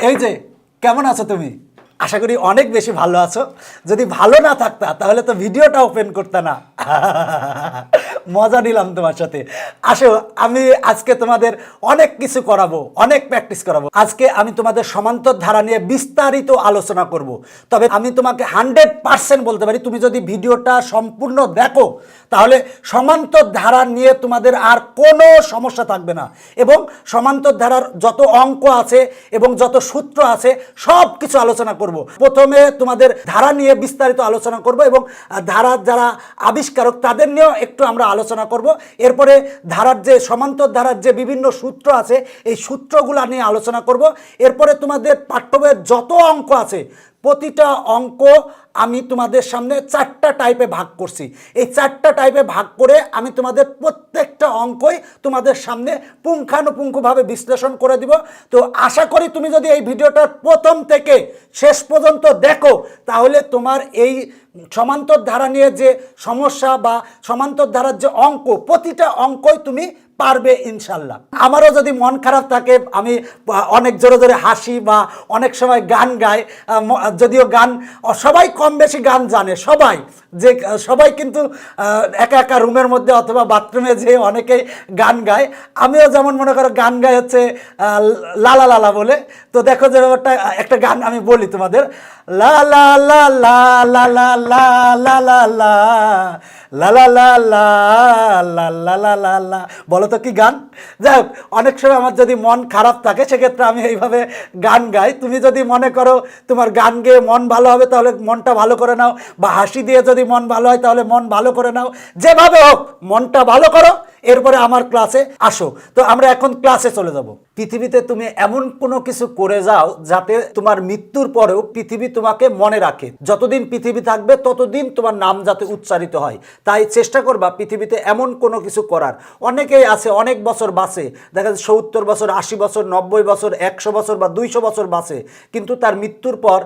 এই যে কেমন আছো তুমি? আশা করি অনেক বেশি ভালো আছো। যদি ভালো না থাকতা তাহলে তো ভিডিওটা ওপেন করতে না। মজা নিলাম তোমার সাথে। আসো, আমি আজকে তোমাদের অনেক কিছু করাবো, অনেক প্র্যাকটিস করাবো। আজকে আমি তোমাদের সমান্তর ধারা নিয়ে বিস্তারিত আলোচনা করব। তবে আমি তোমাকে 100% বলতে পারি, তুমি যদি ভিডিওটা সম্পূর্ণ দেখো তাহলে সমান্তর ধারা নিয়ে তোমাদের আর কোনো সমস্যা থাকবে না। এবং সমান্তর ধারার যত অঙ্ক আছে এবং যত সূত্র আছে সব কিছু আলোচনা করব। প্রথমে তোমাদের ধারা নিয়ে বিস্তারিত আলোচনা করব এবং ধারার যারা আবিষ্কারক তাদের নিয়েও একটু আমরা আলোচনা করব। এরপরে ধারার যে সমান্তর ধারার যে বিভিন্ন সূত্র আছে এই সূত্রগুলো নিয়ে আলোচনা করব। এরপরে তোমাদের পাঠ্য বইয়ের যত অঙ্ক আছে প্রতিটা অঙ্ক আমি তোমাদের সামনে 4টা টাইপে ভাগ করছি। এই 4টা টাইপে ভাগ করে আমি তোমাদের প্রত্যেকটা অঙ্কই তোমাদের সামনে পুঙ্খানুপুঙ্খভাবে বিশ্লেষণ করে দিব। তো আশা করি তুমি যদি এই ভিডিওটার প্রথম থেকে শেষ পর্যন্ত দেখো তাহলে তোমার এই সমান্তর ধারা নিয়ে যে সমস্যা বা সমান্তর ধারার যে অঙ্ক প্রতিটা অঙ্কই তুমি পারবে ইনশাল্লাহ। আমারও যদি মন খারাপ থাকে আমি অনেক জোরে জোরে হাসি বা অনেক সময় গান গাই, যদিও গান সবাই কম বেশি গান জানে, সবাই কিন্তু একা একা রুমের মধ্যে অথবা বাথরুমে যে অনেকেই গান গায়। আমিও যেমন মনে করো গান গাই হচ্ছে লালা লালা বলে। তো দেখো যে ব্যাপারটা, একটা গান আমি বলি তোমাদের, লা লা লা লা লা লা লা লা লা লা লা লা লা লা লা লা লা লা। বলো তো কি গান? যাই হোক, অনেক সময় আমার যদি মন খারাপ থাকে সেক্ষেত্রে আমি এইভাবে গান গাই। তুমি যদি মনে করো তোমার গান গেয়ে মন ভালো হবে তাহলে মনটা ভালো করে নাও, বা হাসি দিয়ে যদি মন ভালো হয় তাহলে মন ভালো করে নাও। যেভাবে হোক মনটা ভালো করো, এরপরে আমার ক্লাসে আসো। তো আমরা এখন ক্লাসে চলে যাব। পৃথিবীতে তুমি এমন কোনো কিছু করে যাও যাতে তোমার মৃত্যুর পরেও পৃথিবী তোমাকে মনে রাখে। যতদিন পৃথিবী থাকবে ততদিন তোমার নাম যাতে উচ্চারিত হয়, তাই চেষ্টা করবা পৃথিবীতে এমন কোনো কিছু করার। অনেকেই আছে অনেক বছর বাঁচে, দেখা যাচ্ছে 70 বছর, 80 বছর, 90 বছর, 100 বছর বা 200 বছর বাঁচে, কিন্তু তার মৃত্যুর পর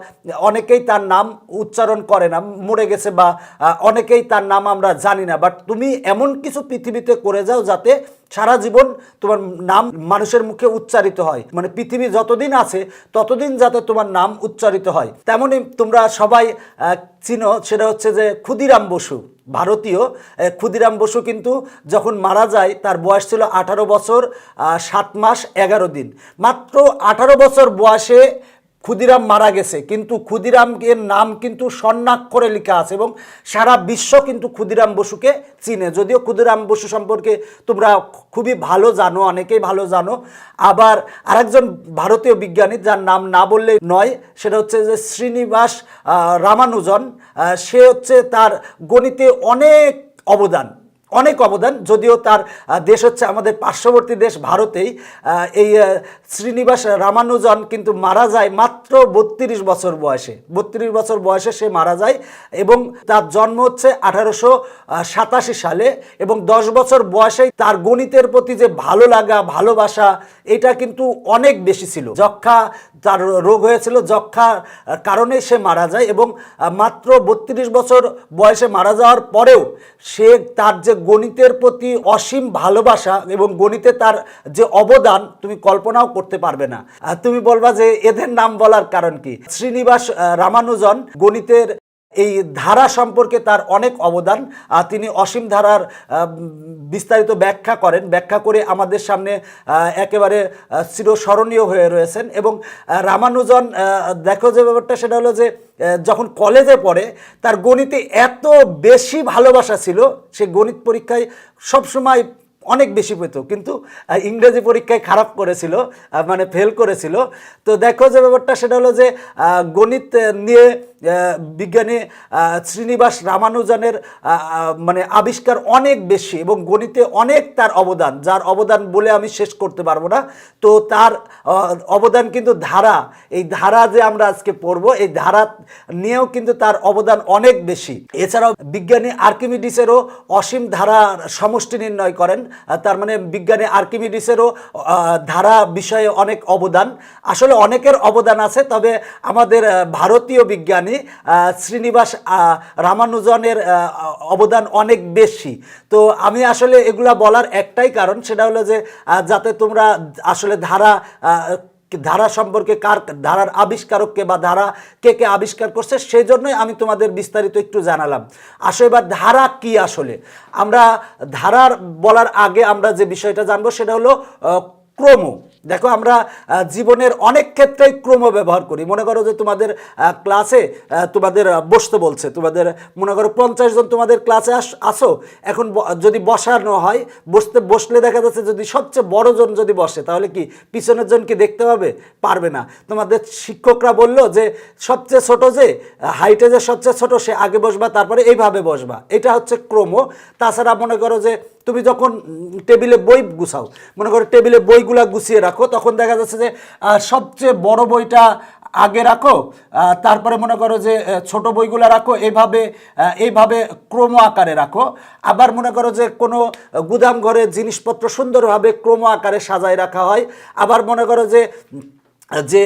অনেকেই তার নাম উচ্চারণ করে না, মরে গেছে, বা অনেকেই তার নাম আমরা জানি না। বাট তুমি এমন কিছু পৃথিবীতে করে যাও যাতে সারা জীবন তোমার নাম মানুষের মুখে উচ্চারিত হয়, মানে পৃথিবী যতদিন আছে ততদিন যাতে তোমার নাম উচ্চারিত হয়। তেমনই তোমরা সবাই চিনো, সেটা হচ্ছে যে ক্ষুদিরাম বসু, ভারতীয় ক্ষুদিরাম বসু কিন্তু যখন মারা যায় তার বয়স ছিল 18 বছর 7 মাস 11 দিন। মাত্র 18 বছর বয়সে ক্ষুদিরাম মারা গেছে, কিন্তু ক্ষুদিরামের নাম কিন্তু স্বর্ণাক্ষরে লেখা আছে এবং সারা বিশ্ব কিন্তু ক্ষুদিরাম বসুকে চিনে। যদিও ক্ষুদিরাম বসু সম্পর্কে তোমরা খুবই ভালো জানো, অনেকেই ভালো জানো। আবার আরেকজন ভারতীয় বিজ্ঞানী যার নাম না বললেই নয়, সেটা হচ্ছে যে শ্রীনিবাস রামানুজন। সে হচ্ছে তার গণিতে অনেক অবদান, যদিও তার দেশ হচ্ছে আমাদের পার্শ্ববর্তী দেশ ভারতেই। এই শ্রীনিবাস রামানুজন কিন্তু মারা যায় মাত্র 32 বছর বয়সে। 32 বছর বয়সে সে মারা যায় এবং তার জন্ম হচ্ছে 1887 সালে, এবং 10 বছর বয়সেই তার গণিতের প্রতি যে ভালো লাগা, ভালোবাসা, এটা কিন্তু অনেক বেশি ছিল। যক্ষা, তার রোগ হয়েছিল, যক্ষার কারণে সে মারা যায় এবং মাত্র 32 বছর বয়সে মারা যাওয়ার পরেও সে তার যে গণিতের প্রতি অসীম ভালোবাসা এবং গণিতে তার যে অবদান তুমি কল্পনাও করতে পারবে না। তুমি বলবা যে এদের নাম বলার কারণ কি? শ্রীনিবাস রামানুজন গণিতের এই ধারা সম্পর্কে তার অনেক অবদান। তিনি অসীম ধারার বিস্তারিত ব্যাখ্যা করে আমাদের সামনে একেবারে চিরস্মরণীয় হয়ে রয়েছেন। এবং রামানুজন, দেখো যে ব্যাপারটা সেটা হলো যে যখন কলেজে পড়ে তার গণিতে এত বেশি ভালোবাসা ছিল, সে গণিত পরীক্ষায় সবসময় অনেক বেশি পেত, কিন্তু ইংরেজি পরীক্ষায় খারাপ করেছিল, মানে ফেল করেছিল। তো দেখো যে ব্যাপারটা সেটা হলো যে গণিত নিয়ে বিজ্ঞানী শ্রীনিবাস রামানুজনের মানে আবিষ্কার অনেক বেশি এবং গণিতে অনেক তার অবদান, যার অবদান বলে আমি শেষ করতে পারবো না। তো তার অবদান কিন্তু এই ধারা যে আমরা আজকে পড়ব, এই ধারা নিয়েও কিন্তু তার অবদান অনেক বেশি। এছাড়াও বিজ্ঞানী আর্কিমিডিসেরও অসীম ধারার সমষ্টি নির্ণয় করেন। তার মানে বিজ্ঞানী আর্কিমিডিসেরও ধারা বিষয়ে অনেক অবদান। আসলে অনেকের অবদান আছে, তবে আমাদের ভারতীয় বিজ্ঞানী শ্রীনিবাস রামানুজনের অবদান অনেক বেশি। তো আমি আসলে এগুলা বলার একটাই কারণ, সেটা হলো যে যাতে তোমরা আসলে ধারা ধারা সম্পর্কে কার ধারার আবিষ্কারককে বা ধারা কে কে আবিষ্কার করছে, সেই জন্যই আমি তোমাদের বিস্তারিত একটু জানালাম। আসলে এবার ধারা কি, আসলে আমরা ধারার বলার আগে আমরা যে বিষয়টা জানবো সেটা হলো ক্রম। দেখো আমরা জীবনের অনেক ক্ষেত্রেই ক্রম ব্যবহার করি। মনে করো যে তোমাদের ক্লাসে তোমাদের বসতে বলছে, তোমাদের মনে করো 50 জন তোমাদের ক্লাসে আসো, এখন যদি বসানো হয়, বসলে দেখা যাচ্ছে যদি সবচেয়ে বড় জন যদি বসে তাহলে কি পিছনের জন কি দেখতে পারবে না। তোমাদের শিক্ষকরা বললো যে সবচেয়ে ছোট যে হাইটে যে সবচেয়ে ছোট সে আগে বসবা, তারপরে এইভাবে বসবা, এটা হচ্ছে ক্রম। তাছাড়া মনে করো যে তুমি যখন টেবিলে বই গুছাও, মনে করো টেবিলে বইগুলা গুছিয়ে রাখো, তখন দেখা যাচ্ছে যে সবচেয়ে বড় বইটা আগে রাখো, তারপরে মনে করো যে ছোট বইগুলো রাখো, এইভাবে ক্রম আকারে রাখো। আবার মনে করো যে কোনো গুদাম ঘরে জিনিসপত্র সুন্দরভাবে ক্রম আকারে সাজায় রাখা হয়। আবার মনে করো যে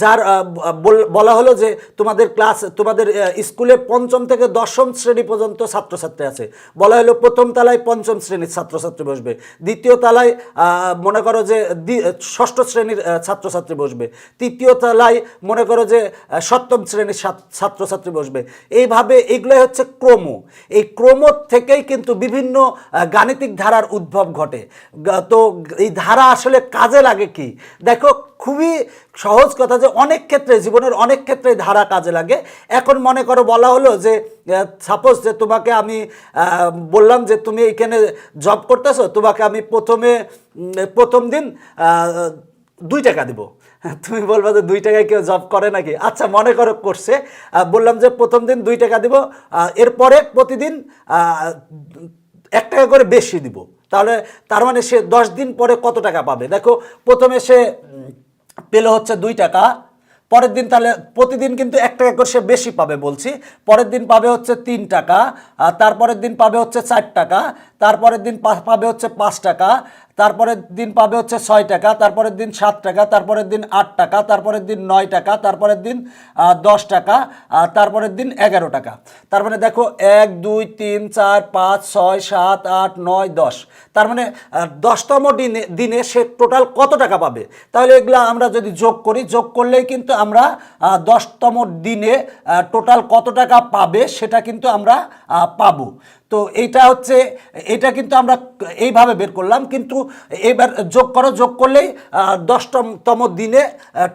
যার বলা হলো যে তোমাদের স্কুলে 5ম থেকে 10ম শ্রেণী পর্যন্ত ছাত্রছাত্রী আছে, বলা হলো প্রথম তলায় 5ম শ্রেণীর ছাত্রছাত্রী বসবে, দ্বিতীয় তলায় মনে করো যে 6ষ্ঠ শ্রেণীর ছাত্রছাত্রী বসবে, তৃতীয় তলায় মনে করো যে 7ম শ্রেণীর ছাত্রছাত্রী বসবে। এইভাবে এগুলোই হচ্ছে ক্রম। এই ক্রম থেকেই কিন্তু বিভিন্ন গাণিতিক ধারার উদ্ভব ঘটে। তো এই ধারা আসলে কাজে লাগে কি, দেখো খুবই সহজ কথা যে অনেক ক্ষেত্রে, জীবনের অনেক ক্ষেত্রে ধারা কাজে লাগে। এখন মনে করো বলা হলো যে সাপোজ যে তোমাকে আমি বললাম যে তুমি এখানে জব করতেছো, তোমাকে আমি প্রথম দিন 2 টাকা দিব। তুমি বলবা যে 2 টাকায় কেউ জব করে নাকি? আচ্ছা মনে করো করছে, বললাম যে প্রথম দিন 2 টাকা দিব, এরপরে প্রতিদিন 1 টাকা করে বেশি দিব। তাহলে তার মানে সে 10 দিন পরে কত টাকা পাবে? দেখো প্রথমে সে পেল হচ্ছে 2 টাকা, পরের দিন তাহলে প্রতিদিন কিন্তু 1 টাকা করে সে বেশি পাবে বলছি। পরের দিন পাবে হচ্ছে 3 টাকা, তারপরের দিন পাবে হচ্ছে 4 টাকা, তারপরের দিন পাবে হচ্ছে 5 টাকা, তারপরের দিন পাবে হচ্ছে 6 টাকা, তারপরের দিন 7 টাকা, তারপরের দিন 8 টাকা, তারপরের দিন 9 টাকা, তারপরের দিন 10 টাকা, তারপরের দিন 11 টাকা। তার মানে দেখো 1 2 3 4 5 6 7 8 9 10, তার মানে 10তম দিনে সে টোটাল কত টাকা পাবে? তাহলে এগুলা আমরা যদি যোগ করি, যোগ করলেই কিন্তু আমরা 10তম দিনে টোটাল কত টাকা পাবে সেটা কিন্তু আমরা পাবো। তো এটা কিন্তু আমরা এইভাবে বের করলাম, কিন্তু এবার যোগ করলেই 10তম দিনে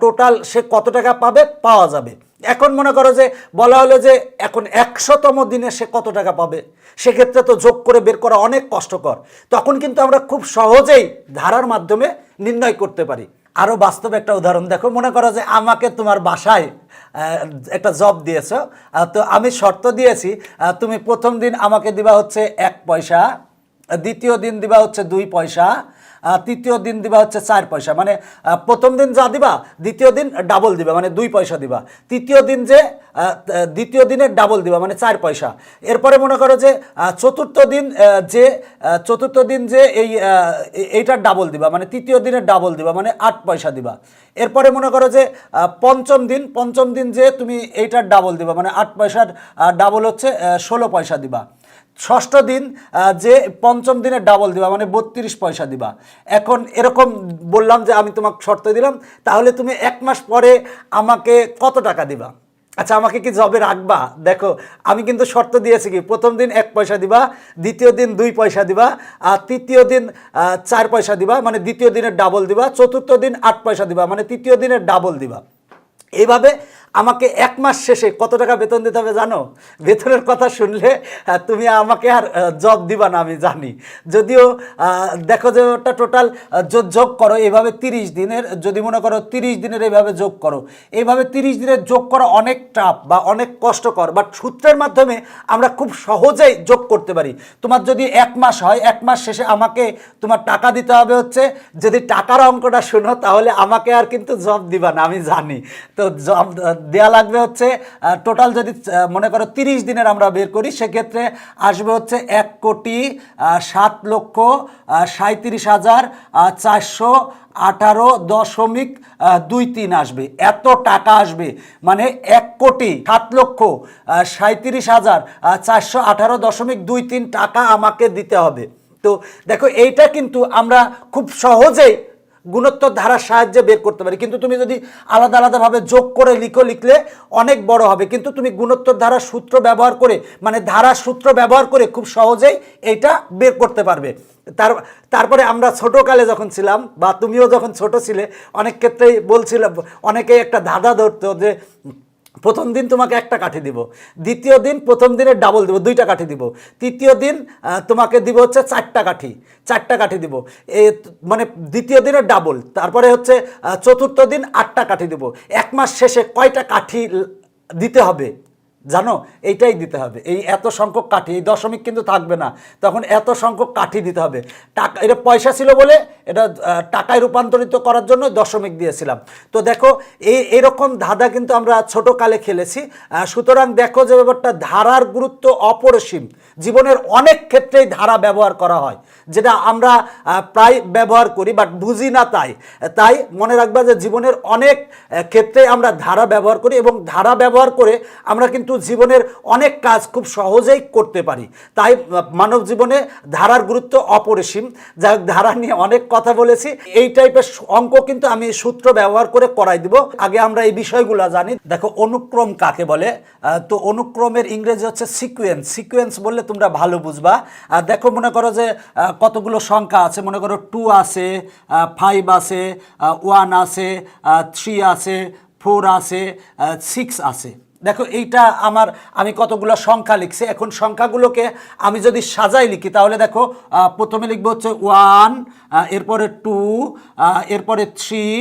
টোটাল সে কত টাকা পাবে পাওয়া যাবে। এখন মনে করো যে বলা হলো যে এখন 100তম দিনে সে কত টাকা পাবে, সেক্ষেত্রে তো যোগ করে বের করা অনেক কষ্টকর। তখন কিন্তু আমরা খুব সহজেই ধারার মাধ্যমে নির্ণয় করতে পারি। আরও বাস্তব একটা উদাহরণ দেখো, মনে করো যে আমাকে তোমার বাসায় একটা জব দিয়েছো, তো আমি শর্ত দিয়েছি তুমি প্রথম দিন আমাকে দিবা হচ্ছে 1 পয়সা, দ্বিতীয় দিন দিবা হচ্ছে 2 পয়সা, তৃতীয় দিন দিবা হচ্ছে 4 পয়সা। মানে প্রথম দিন যা দিবা দ্বিতীয় দিন ডাবল দিবা, মানে 2 পয়সা দিবা। দ্বিতীয় দিনের ডাবল দিবা, মানে 4 পয়সা। এরপরে মনে করো যে চতুর্থ দিন যে এইটার ডাবল দিবা, মানে তৃতীয় দিনের ডাবল দিবা, মানে 8 পয়সা দিবা। এরপরে মনে করো যে পঞ্চম দিন যে তুমি এইটার ডাবল দিবা, মানে 8 পয়সার ডাবল হচ্ছে 16 পয়সা দিবা। ষষ্ঠ দিন যে পঞ্চম দিনের ডাবল দিবা, মানে 32 পয়সা দিবা। এখন এরকম বললাম যে আমি তোমাকে শর্ত দিলাম, তাহলে তুমি 1 মাস পরে আমাকে কত টাকা দিবা? আচ্ছা আমাকে কি জবে রাখবা? দেখো আমি কিন্তু শর্ত দিয়েছি কি প্রথম দিন 1 পয়সা দিবা, দ্বিতীয় দিন 2 পয়সা দিবা, আর তৃতীয় দিন 4 পয়সা দিবা, মানে দ্বিতীয় দিনের ডাবল দিবা, চতুর্থ দিন 8 পয়সা দিবা, মানে তৃতীয় দিনের ডাবল দিবা। এইভাবে আমাকে 1 মাস শেষে কত টাকা বেতন দিতে হবে জানো? বেতনের কথা শুনলে তুমি আমাকে আর জব দিবা না আমি জানি, যদিও দেখো যে ওটা টোটাল যোগ করো এইভাবে 30 দিনের, যদি মনে করো 30 দিনের এইভাবে যোগ করো, এইভাবে 30 দিনের যোগ করা অনেক টাফ বা অনেক কষ্টকর, বাট সূত্রের মাধ্যমে আমরা খুব সহজেই যোগ করতে পারি। তোমার যদি 1 মাস হয়, 1 মাস শেষে আমাকে তোমার টাকা দিতে হবে হচ্ছে, যদি টাকার অঙ্কটা শুনো তাহলে আমাকে আর কিন্তু জব দিবা না আমি জানি। তো জব দেয়া লাগবে হচ্ছে টোটাল যদি মনে করো 30 দিনের আমরা বের করি, সেক্ষেত্রে আসবে হচ্ছে 1,37,418.23 আসবে, এত টাকা আসবে। মানে 1,37,418.23 টাকা আমাকে দিতে হবে। তো দেখো এইটা কিন্তু আমরা খুব সহজেই গুণোত্তর ধারার সাহায্যে বের করতে পারি। কিন্তু তুমি যদি আলাদা আলাদাভাবে যোগ করে লিখলে অনেক বড় হবে। কিন্তু তুমি গুণোত্তর ধারার সূত্র ব্যবহার করে, মানে ধারার সূত্র ব্যবহার করে খুব সহজেই এইটা বের করতে পারবে। তারপরে আমরা ছোটোকালে যখন ছিলাম, বা তুমিও যখন ছোট ছিলে, অনেক ক্ষেত্রেই বলছিলাম, অনেকেই একটা ধাঁধা ধরতো যে প্রথম দিন তোমাকে একটা কাঠি দিব, দ্বিতীয় দিন প্রথম দিনের ডাবল দিব, 2টা কাঠি দিব, তৃতীয় দিন তোমাকে দিব হচ্ছে 4টা কাঠি দিব, মানে দ্বিতীয় দিনের ডাবল, তারপরে হচ্ছে চতুর্থ দিন 8টা কাঠি দিব। 1 মাস শেষে কয়টা কাঠি দিতে হবে জানো? এইটাই দিতে হবে, এই এত সংখ্যক কাঠি, এই দশমিক কিন্তু থাকবে না, তখন এত সংখ্যক কাঠি দিতে হবে। টাকা, এটা পয়সা ছিল বলে এটা টাকায় রূপান্তরিত করার জন্য দশমিক দিয়েছিলাম। তো দেখো এইরকম ধাঁধা কিন্তু আমরা ছোটোকালে খেলেছি। সুতরাং দেখো যে ব্যাপারটা, ধারার গুরুত্ব অপরিসীম। জীবনের অনেক ক্ষেত্রেই ধারা ব্যবহার করা হয়, যেটা আমরা প্রায় ব্যবহার করি বাট বুঝি না। তাই মনে রাখবা যে জীবনের অনেক ক্ষেত্রে আমরা ধারা ব্যবহার করি, এবং ধারা ব্যবহার করে আমরা কিন্তু জীবনের অনেক কাজ খুব সহজেই করতে পারি। তাই মানব জীবনে ধারার গুরুত্ব অপরিসীম। যাই হোক, ধারা নিয়ে অনেক কথা বলেছি। এই টাইপের অঙ্ক কিন্তু আমি সূত্র ব্যবহার করে করাই দিব। আগে আমরা এই বিষয়গুলো জানি। দেখো, অনুক্রম কাকে বলে? তো অনুক্রমের ইংরেজি হচ্ছে সিকোয়েন্স বললে তোমরা ভালো বুঝবা। দেখো, মনে করো যে কতগুলো সংখ্যা আছে, মনে করো 2 আছে, 5 আছে, 1 আছে, 3 আছে, 4 আছে, 6 আছে। দেখো, এইটা আমি কতগুলো সংখ্যা লিখছি। এখন সংখ্যাগুলোকে আমি যদি সাজাই লিখি, তাহলে দেখো প্রথমে লিখবো হচ্ছে 1, এরপরে 2, এরপরে 3,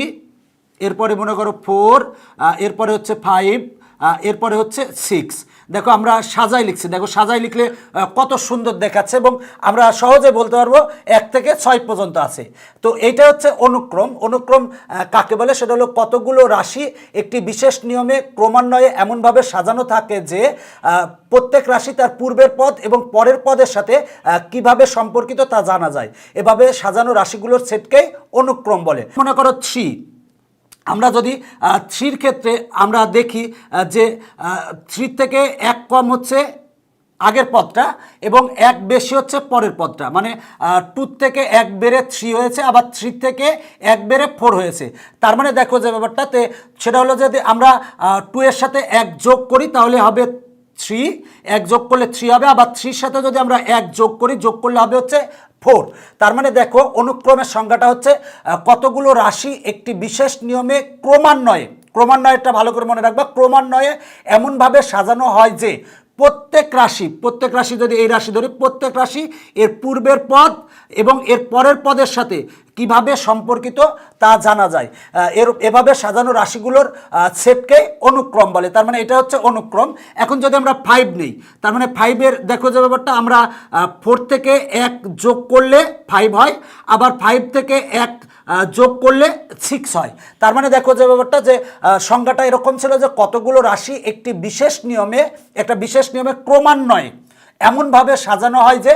এরপরে মনে করো 4, এরপরে হচ্ছে 5, এরপরে হচ্ছে 6। দেখো, আমরা সাজাই লিখছি। দেখো, সাজাই লিখলে কত সুন্দর দেখাচ্ছে, এবং আমরা সহজে বলতে পারবো 1 থেকে 6 পর্যন্ত আছে। তো এইটা হচ্ছে অনুক্রম কাকে বলে? সেটা হলো কতগুলো রাশি একটি বিশেষ নিয়মে ক্রমান্বয়ে এমনভাবে সাজানো থাকে যে প্রত্যেক রাশি তার পূর্বের পদ এবং পরের পদের সাথে কিভাবে সম্পর্কিত তা জানা যায়। এভাবে সাজানো রাশিগুলোর সেটকেই অনুক্রম বলে। মনে করো 3, আমরা যদি 3-র ক্ষেত্রে আমরা দেখি যে 3 থেকে 1 কম হচ্ছে আগের পদটা, এবং 1 বেশি হচ্ছে পরের পদটা। মানে 2 থেকে 1 বেড়ে 3 হয়েছে, আবার 3 থেকে 1 বেড়ে 4 হয়েছে। তার মানে দেখো যে ব্যাপারটাতে সেটা হলো, যদি আমরা 2 এর সাথে 1 যোগ করি তাহলে হবে 3, 1 যোগ করলে 3 হবে, আবার 3-র সাথে যদি আমরা 1 যোগ করি, যোগ করলে হবে হচ্ছে 4। তার মানে দেখো, অনুক্রমের সংজ্ঞাটা হচ্ছে কতগুলো রাশি একটি বিশেষ নিয়মে ক্রমান্বয়টা ভালো করে মনে রাখবা, ক্রমান্বয়ে এমনভাবে সাজানো হয় যে প্রত্যেক রাশি, যদি এই রাশি ধরি, প্রত্যেক রাশি এর পূর্বের পদ এবং এর পরের পদের সাথে কিভাবে সম্পর্কিত তা জানা যায়। এভাবে সাজানো রাশিগুলোর সেটকে অনুক্রম বলে। তার মানে এটা হচ্ছে অনুক্রম। এখন যদি আমরা 5 নেই, তার মানে 5-এর দেখো যে ব্যাপারটা, আমরা 4 থেকে 1 যোগ করলে 5 হয়, আবার 5 থেকে 1 যোগ করলে 6 হয়। তার মানে দেখো যে ব্যাপারটা, যে সংখ্যাটা এরকম ছিল যে কতগুলো রাশি একটা বিশেষ নিয়মে ক্রমান্বয়ে এমনভাবে সাজানো হয় যে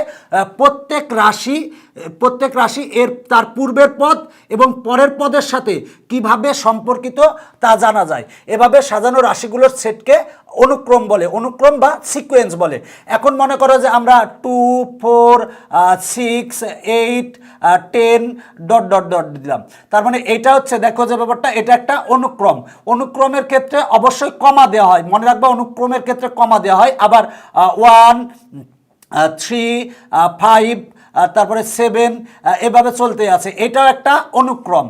প্রত্যেক রাশি এর তার পূর্বের পদ এবং পরের পদের সাথে কিভাবে সম্পর্কিত তা জানা যায়। এভাবে সাজানো রাশিগুলোর সেটকে অনুক্রম বা সিকোয়েন্স বলে। এখন মনে করো যে আমরা 2, 4, 6, 8, 10 ... দিলাম। তার মানে এটা হচ্ছে, দেখো যে ব্যাপারটা, এটা একটা অনুক্রমের ক্ষেত্রে অবশ্যই কমা দেওয়া হয়। মনে রাখবা, অনুক্রমের ক্ষেত্রে কমা দেওয়া হয়। আবার 1, 3, 5, তারপরে 7, এভাবে চলতে আছে। এটাও একটা অনুক্রম।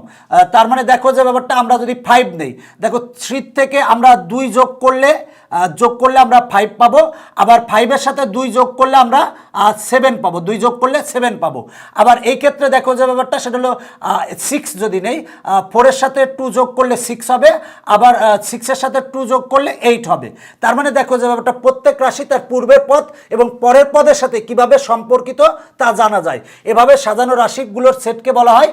তার মানে দেখো যে ব্যাপারটা, আমরা যদি 5 নেই, দেখো 3 থেকে আমরা 2 যোগ করলে আমরা 5 পাবো, আবার 5-এর সাথে 2 যোগ করলে আমরা 7 পাবো, 2 যোগ করলে 7 পাবো। আবার এই ক্ষেত্রে দেখো যে ব্যাপারটা, সেটা হলো 6 যদি নেই, 4-এর সাথে 2 যোগ করলে 6 হবে, আবার 6-এর সাথে 2 যোগ করলে 8 হবে। তার মানে দেখো যে ব্যাপারটা, প্রত্যেক রাশি তার পূর্বের পদ এবং পরের পদের সাথে কিভাবে সম্পর্কিত তা জানা যায়। এভাবে সাজানো রাশিগুলোর সেটকে বলা হয়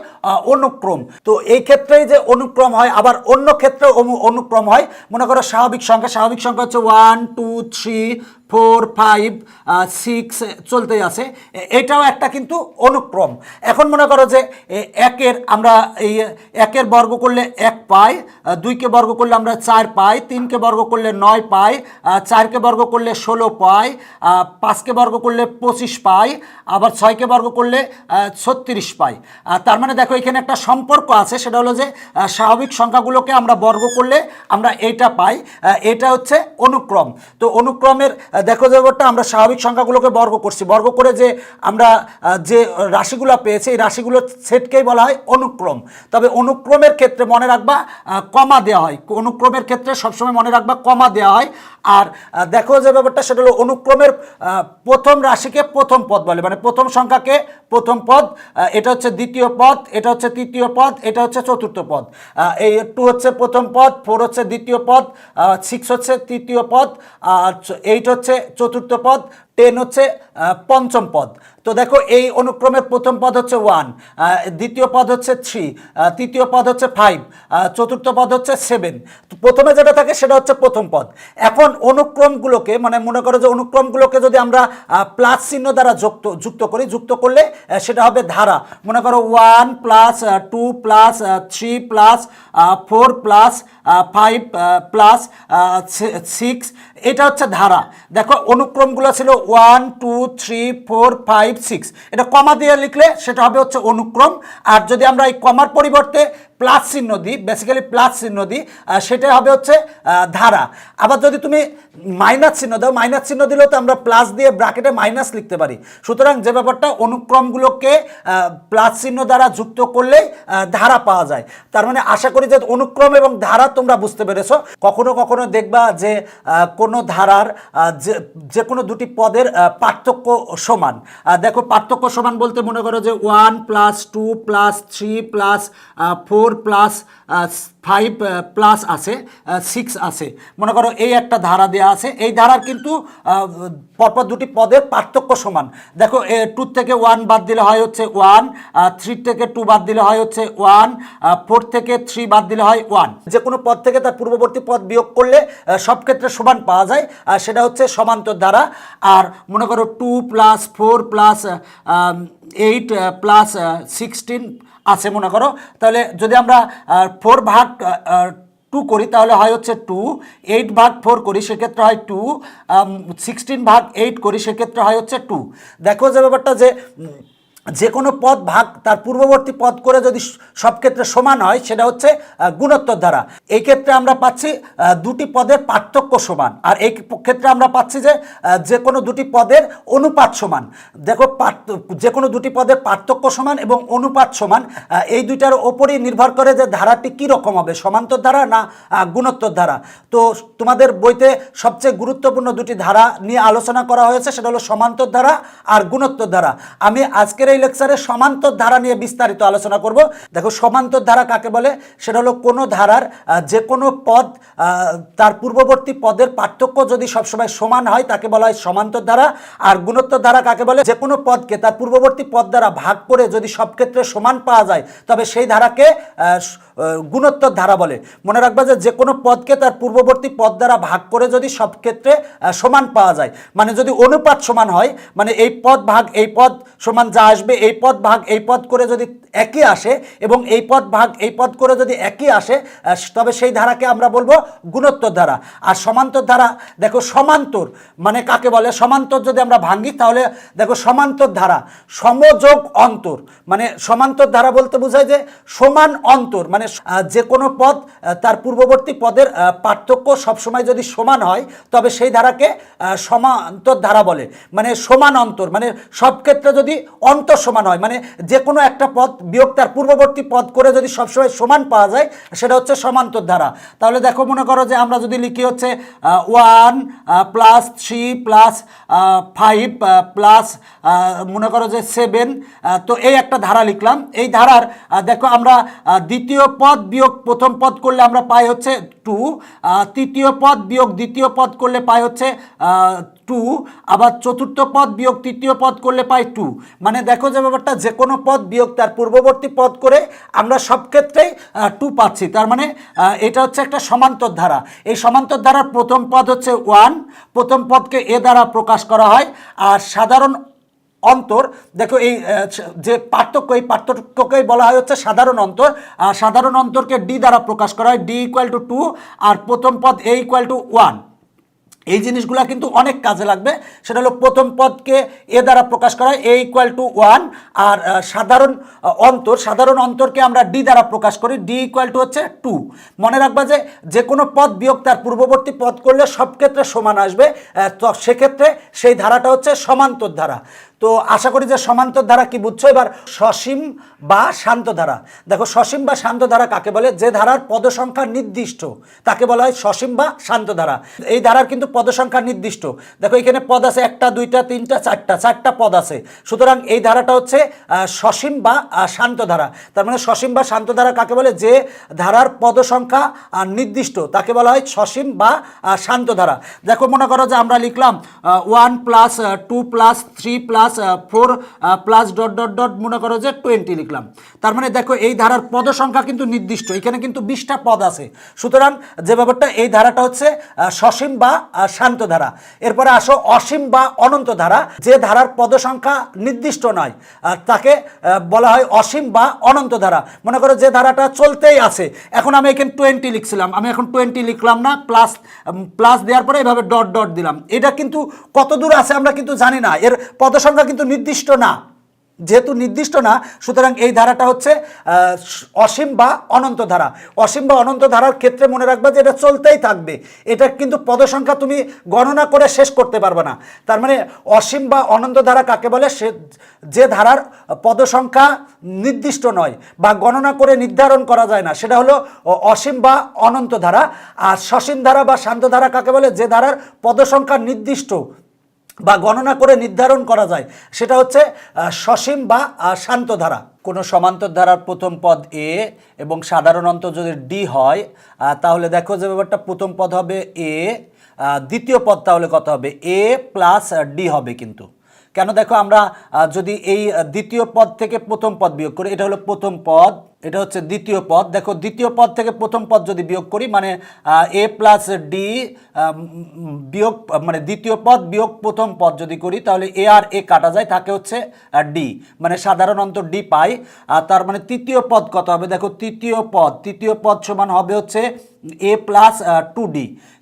অনুক্রম। তো এই ক্ষেত্রেই যে অনুক্রম হয়, আবার অন্য ক্ষেত্রে অনুক্রম হয়। মনে করো স্বাভাবিক সংখ্যা হচ্ছে 1, 2, 3, 4 5 6 চলতেই আছে। এটাও একটা কিন্তু অনুক্রম। এখন মনে করো যে একের আমরা এই একের বর্গ করলে 1 পাই, 2কে বর্গ করলে আমরা 4 পাই, 3কে বর্গ করলে 9 পাই, 4কে বর্গ করলে 16 পাই, 5কে বর্গ করলে 25 পাই, আবার 6কে বর্গ করলে 36 পাই। তার মানে দেখো এখানে একটা সম্পর্ক আছে, সেটা হলো যে স্বাভাবিক সংখ্যাগুলোকে আমরা বর্গ করলে আমরা এইটা পাই, এটা হচ্ছে অনুক্রম। তো অনুক্রমের দেখো যে ব্যাপারটা, আমরা স্বাভাবিক সংখ্যাগুলোকে বর্গ করছি, বর্গ করে যে আমরা যে রাশিগুলো পেয়েছি এই রাশিগুলোর সেটকেই বলা হয় অনুক্রম। তবে অনুক্রমের ক্ষেত্রে মনে রাখবা কমা দেওয়া হয়, অনুক্রমের ক্ষেত্রে সবসময় মনে রাখবা কমা দেওয়া হয়। আর দেখো যে ব্যাপারটা সেটা হলো অনুক্রমের প্রথম রাশিকে প্রথম পদ বলে, মানে প্রথম সংখ্যাকে প্রথম পদ, এটা হচ্ছে দ্বিতীয় পদ, এটা হচ্ছে তৃতীয় পদ, এটা হচ্ছে চতুর্থ পদ। এই 2 হচ্ছে প্রথম পদ, 4 হচ্ছে দ্বিতীয় পদ, 6 হচ্ছে তৃতীয় পদ, 8 হচ্ছে চতুর্থ পদ, 10 হচ্ছে পঞ্চম পদ। তো দেখো এই অনুক্রমের প্রথম পদ হচ্ছে 1, দ্বিতীয় পদ হচ্ছে 3, তৃতীয় পদ হচ্ছে 5, চতুর্থ পদ হচ্ছে 7। তো প্রথমে যেটা থাকে সেটা হচ্ছে প্রথম পদ। এখন অনুক্রমগুলোকে মানে মনে করো যে অনুক্রমগুলোকে যদি আমরা প্লাস চিহ্ন দ্বারা যুক্ত করি, যুক্ত করলে সেটা হবে ধারা। মনে করো 1 plus 2 plus 3 plus 4 plus 5 plus 6, এটা হচ্ছে ধারা। দেখো অনুক্রমগুলো ছিল 1 2 3 4 5 6, এটা কমা দিয়ে লিখলে সেটা হবে হচ্ছে অনুক্রম। আর যদি আমরা এই কমার পরিবর্তে প্লাস চিহ্ন দিই, বেসিক্যালি প্লাস চিহ্ন দিই, সেটা হবে হচ্ছে ধারা। আবার যদি তুমি মাইনাস চিহ্ন দাও, মাইনাস চিহ্ন দিলেও তো আমরা প্লাস দিয়ে ব্র্যাকেটে মাইনাস লিখতে পারি। সুতরাং যে ব্যাপারটা, অনুক্রমগুলোকে প্লাস চিহ্ন দ্বারা যুক্ত করলে ধারা পাওয়া যায়। তার মানে আশা করি যে অনুক্রম এবং ধারা তোমরা বুঝতে পেরেছো। কখনো কখনো দেখবা যে কোনো ধারার যে কোনো দুটি পদের পার্থক্য সমান। দেখো পার্থক্য সমান বলতে মনে করো যে 1 plus 2 plus 3 plus 4 plus 5 plus আছে 6 আছে, মনে করো এই একটা ধারা দেওয়া আছে। এই ধারার কিন্তু পরপর দুটি পদের পার্থক্য সমান। দেখো 2 থেকে 1 বাদ দিলে হয় হচ্ছে 1, 3 থেকে 2 বাদ দিলে হয় হচ্ছে 1, 4 থেকে 3 বাদ দিলে হয় 1। যে কোনো পদ থেকে তার পূর্ববর্তী পদ বিয়োগ করলে সব ক্ষেত্রে সমান পাওয়া যায়, সেটা হচ্ছে সমান্তর ধারা। আর মনে করো 2 প্লাস 4 প্লাস 8 প্লাস 16 আছে মনে করো, তাহলে যদি আমরা 4 ভাগ 2 করি তাহলে হয় হচ্ছে 2, 8 ভাগ 4 করি সেক্ষেত্রে হয় 2, 16 ভাগ 8 করি সেক্ষেত্রে হয় হচ্ছে 2। দেখো যে ব্যাপারটা যে কোনো পদ ভাগ তার পূর্ববর্তী পদ করে যদি সব ক্ষেত্রে সমান হয় সেটা হচ্ছে গুণোত্তর ধারা। এই ক্ষেত্রে আমরা পাচ্ছি দুটি পদের পার্থক্য সমান, আর এই ক্ষেত্রে আমরা পাচ্ছি যে কোনো দুটি পদের অনুপাত সমান। দেখো যে কোনো দুটি পদের পার্থক্য সমান এবং অনুপাত সমান, এই দুইটার ওপরই নির্ভর করে যে ধারাটি কী রকম হবে, সমান্তর ধারা না গুণোত্তর ধারা। তো তোমাদের বইতে সবচেয়ে গুরুত্বপূর্ণ দুটি ধারা নিয়ে আলোচনা করা হয়েছে, সেটা হলো সমান্তর ধারা আর গুণোত্তর ধারা। আমি আজকের এই লেকচারে সমান্তর ধারা নিয়ে বিস্তারিত আলোচনা করব। দেখো সমান্তর ধারা কাকে বলে, সেটা হলো কোনো ধারার যে কোনো পদ তার পূর্ববর্তী পদের পার্থক্য যদি সবসময় সমান হয় তাকে বলা হয় সমান্তর ধারা। আর গুণোত্তর ধারা কাকে বলে, যে কোনো পদকে তার পূর্ববর্তী পদ দ্বারা ভাগ করে যদি সব ক্ষেত্রে সমান পাওয়া যায় তবে সেই ধারাকে গুণোত্তর ধারা বলে। মনে রাখবা যে কোনো পদকে তার পূর্ববর্তী পদ দ্বারা ভাগ করে যদি সব ক্ষেত্রে সমান পাওয়া যায়, মানে যদি অনুপাত সমান হয়, মানে এই পদ ভাগ এই পদ সমান যা আসবে এই পদ ভাগ এই পদ করে যদি একই আসে এবং এই পদ ভাগ এই পদ করে যদি একই আসে, তবে সেই ধারাকে আমরা বলবো গুণোত্তর ধারা। আর সমান্তর ধারা, দেখো সমান্তর মানে কাকে বলে, সমান্তর যদি আমরা ভাঙি তাহলে দেখো সমান্তর ধারা সমযোগ অন্তর, মানে সমান্তর ধারা বলতে বোঝায় যে সমান অন্তর, মানে যে কোনো পদ তার পূর্ববর্তী পদের পার্থক্য সবসময় যদি সমান হয় তবে সেই ধারাকে সমান্তর ধারা বলে। মানে সমান অন্তর মানে সব ক্ষেত্রে যদি অন্তর সমান হয়, মানে যে কোনো একটা পদ বিয়োগ তার পূর্ববর্তী পদ করে যদি সবসময় সমান পাওয়া যায় সেটা হচ্ছে সমান্তর ধারা। তাহলে দেখো মনে করো যে আমরা যদি লিখি হচ্ছে 1 প্লাস 3 প্লাস 5 প্লাস মনে করো যে 7, তো এই একটা ধারা লিখলাম। এই ধারার দেখো আমরা দ্বিতীয় পদ বিয়োগ প্রথম পদ করলে আমরা পাই হচ্ছে 2, তৃতীয় পদ বিয়োগ দ্বিতীয় পদ করলে পাই হচ্ছে টু, আবার চতুর্থ পদ বিয়োগ তৃতীয় পদ করলে পাই টু। মানে দেখো যে ব্যাপারটা, যে কোনো পদ বিয়োগ তার পূর্ববর্তী পদ করে আমরা সব ক্ষেত্রেই টু পাচ্ছি। তার মানে এটা হচ্ছে একটা সমান্তর ধারা। এই সমান্তর ধারার প্রথম পদ হচ্ছে ওয়ান, প্রথম পদকে এ দ্বারা প্রকাশ করা হয়। আর সাধারণ অন্তর, দেখো এই যে পার্থক্য, এই পার্থক্যকেই বলা হয় হচ্ছে সাধারণ অন্তর। সাধারণ অন্তরকে ডি দ্বারা প্রকাশ করা হয়, ডি ইকুয়াল টু টু, আর প্রথম পদ এ ইকুয়াল টু ওয়ান। এই জিনিসগুলো কিন্তু অনেক কাজে লাগবে। সেটা হলো প্রথম পদকে এ দ্বারা প্রকাশ করা হয়, এ ইকুয়াল টু ওয়ান, আর সাধারণ অন্তরকে আমরা ডি দ্বারা প্রকাশ করি, ডি ইকুয়াল টু হচ্ছে টু। মনে রাখবা যে যে কোনো পদ বিয়োগ তার পূর্ববর্তী পদ করলে সব ক্ষেত্রে সমান আসবে। তো সেক্ষেত্রে সেই ধারাটা হচ্ছে সমান্তর ধারা। তো আশা করি যে সমান্তর ধারা কি বুঝছো। এবার সসীম বা শান্ত ধারা। দেখো সসীম বা শান্ত ধারা কাকে বলে? যে ধারার পদসংখ্যা নির্দিষ্ট তাকে বলা হয় সসীম বা শান্ত ধারা। এই ধারার কিন্তু পদসংখ্যা নির্দিষ্ট। দেখো এখানে পদ আছে একটা, দুইটা, তিনটা, চারটা পদ আছে। সুতরাং এই ধারাটা হচ্ছে সসীম বা শান্ত ধারা। তার মানে সসীম বা শান্ত ধারা কাকে বলে? যে ধারার পদসংখ্যা নির্দিষ্ট তাকে বলা হয় সসীম বা শান্ত ধারা। দেখো মনে করো যে আমরা লিখলাম 1 plus 2 plus 3 plus 4 plus dot dot dot, মনে করো যে 20 লিখলাম। তার মানে দেখো এই ধারার পদ সংখ্যা কিন্তু নির্দিষ্ট, এখানে কিন্তু 20টা পদ আছে। সুতরাং যে ব্যাপারটা, এই ধারাটা হচ্ছে সসীম বা শান্ত ধারা। এরপরে আসো অসীম বা অনন্ত ধারা। যে ধারার পদ সংখ্যা নির্দিষ্ট নয় তাকে বলা হয় অসীম বা অনন্ত ধারা। মনে করো যে ধারাটা চলতেই আছে, এখন আমি এখানে 20 লিখছিলাম, আমি এখন 20 লিখলাম না, প্লাস দেওয়ার পরে এভাবে ডট ডট দিলাম। এটা কিন্তু কত দূর আছে আমরা কিন্তু জানি না, এর পদ সংখ্যা কিন্তু নির্দিষ্ট না। যেহেতু নির্দিষ্ট না, সুতরাং এই ধারাটা হচ্ছে অসীম বা অনন্ত ধারা। অসীম বা অনন্ত ধারার ক্ষেত্রে মনে রাখবা যে এটা চলতেই থাকবে, এটা কিন্তু পদ সংখ্যা তুমি গণনা করে শেষ করতে পারবে না। তার মানে অসীম বা অনন্ত ধারা কাকে বলে? সে যে ধারার পদ সংখ্যা নির্দিষ্ট নয় বা গণনা করে নির্ধারণ করা যায় না, সেটা হলো অসীম বা অনন্ত ধারা। আর সসীম ধারা বা শান্ত ধারা কাকে বলে? যে ধারার পদ সংখ্যা নির্দিষ্ট বা গণনা করে নির্ধারণ করা যায়, সেটা হচ্ছে সসীম বা শান্ত ধারা। কোনো সমান্তর ধারার প্রথম পদ এ এবং সাধারণ অন্তর যদি ডি হয়, তাহলে দেখো যে ব্যাপারটা, প্রথম পদ হবে এ, দ্বিতীয় পদ তাহলে কত হবে? এ প্লাস ডি হবে। কিন্তু কেন? দেখো আমরা যদি এই দ্বিতীয় পদ থেকে প্রথম পদ বিয়োগ করি, এটা হলো প্রথম পদ, এটা হচ্ছে দ্বিতীয় পদ। দেখো দ্বিতীয় পদ থেকে প্রথম পদ যদি বিয়োগ করি, মানে এ প্লাস ডি বিয়োগ, মানে দ্বিতীয় পদ বিয়োগ প্রথম পদ যদি করি, তাহলে এ আর এ কাটা যায়, থাকে হচ্ছে ডি, মানে সাধারণ অন্তর ডি পাই। তার মানে তৃতীয় পদ কত হবে? দেখো তৃতীয় পদ সমান হবে হচ্ছে এ প্লাস 2d।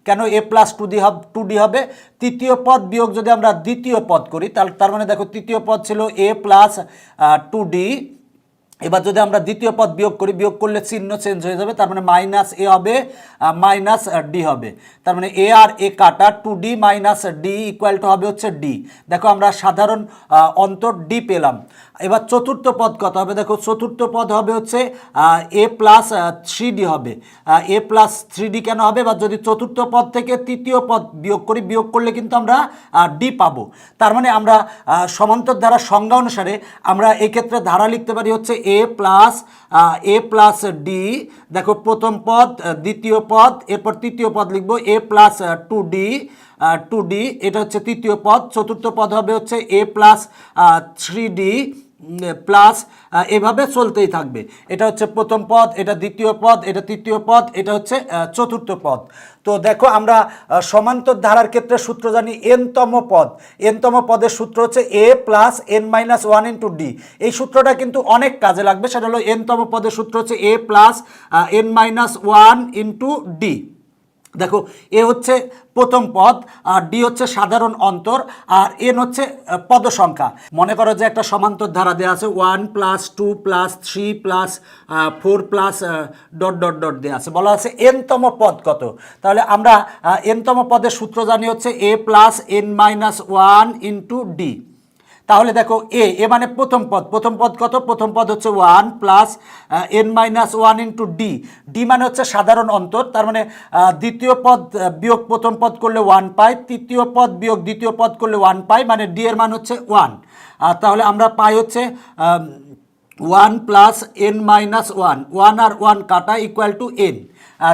কেন এ প্লাস 2d হবে? তৃতীয় পদ বিয়োগ যদি আমরা দ্বিতীয় পদ করি, তার মানে দেখো তৃতীয় পদ ছিল এ প্লাস 2d। এবার যদি আমরা দ্বিতীয় পদ বিয়োগ করি, বিয়োগ করলে চিহ্ন চেঞ্জ হয়ে যাবে, তার মানে মাইনাস এ হবে, মাইনাস ডি হবে। তার মানে এ আর এ কাটা, 2d minus D equal two হবে হচ্ছে ডি। দেখো আমরা সাধারণ অন্তর ডি পেলাম। এবার চতুর্থ পদ কত হবে? দেখো চতুর্থ পদ হবে হচ্ছে এ প্লাস 3d হবে। এ প্লাস 3d কেন হবে? এবার যদি চতুর্থ পদ থেকে তৃতীয় পদ বিয়োগ করি, বিয়োগ করলে কিন্তু আমরা ডি পাবো। তার মানে আমরা সমান্তর ধারার সংজ্ঞা অনুসারে আমরা এক্ষেত্রে ধারা লিখতে পারি হচ্ছে এ প্লাস ডি। দেখো প্রথম পদ, দ্বিতীয় পদ, এরপর তৃতীয় পদ লিখবো এ প্লাস 2d, এটা হচ্ছে তৃতীয় পদ। চতুর্থ পদ হবে হচ্ছে এ প্লাস 3d প্লাস, এভাবে চলতেই থাকবে। এটা হচ্ছে প্রথম পদ, এটা দ্বিতীয় পদ, এটা তৃতীয় পদ, এটা হচ্ছে চতুর্থ পদ। তো দেখো আমরা সমান্তর ধারার ক্ষেত্রে সূত্র জানি এনতম পদের সূত্র হচ্ছে a plus N minus 1 into D. এই সূত্রটা কিন্তু অনেক কাজে লাগবে। সেটা হলো এনতম পদের সূত্র হচ্ছে a plus N minus 1 into d. দেখো এ হচ্ছে প্রথম পদ, আর ডি হচ্ছে সাধারণ অন্তর, আর এন হচ্ছে পদ সংখ্যা। মনে করো যে একটা সমান্তর ধারা দেওয়া আছে 1 plus 2 plus 3 plus 4 plus dot dot dot দেওয়া আছে, বলা আছে এনতম পদ কত। তাহলে আমরা এনতম পদের সূত্র জানি হচ্ছে a plus N minus 1 into d. তাহলে দেখো এ মানে প্রথম পদ কত? প্রথম পদ হচ্ছে 1 plus N minus 1 into D মানে হচ্ছে সাধারণ অন্তর। তার মানে দ্বিতীয় পদ বিয়োগ প্রথম পদ করলে 1 পাই, তৃতীয় পদ বিয়োগ দ্বিতীয় পদ করলে 1 পাই, মানে ডি এর মান হচ্ছে 1। তাহলে আমরা পাই হচ্ছে one plus N minus one, one আর ওয়ান কাটা ইকুয়াল টু এন।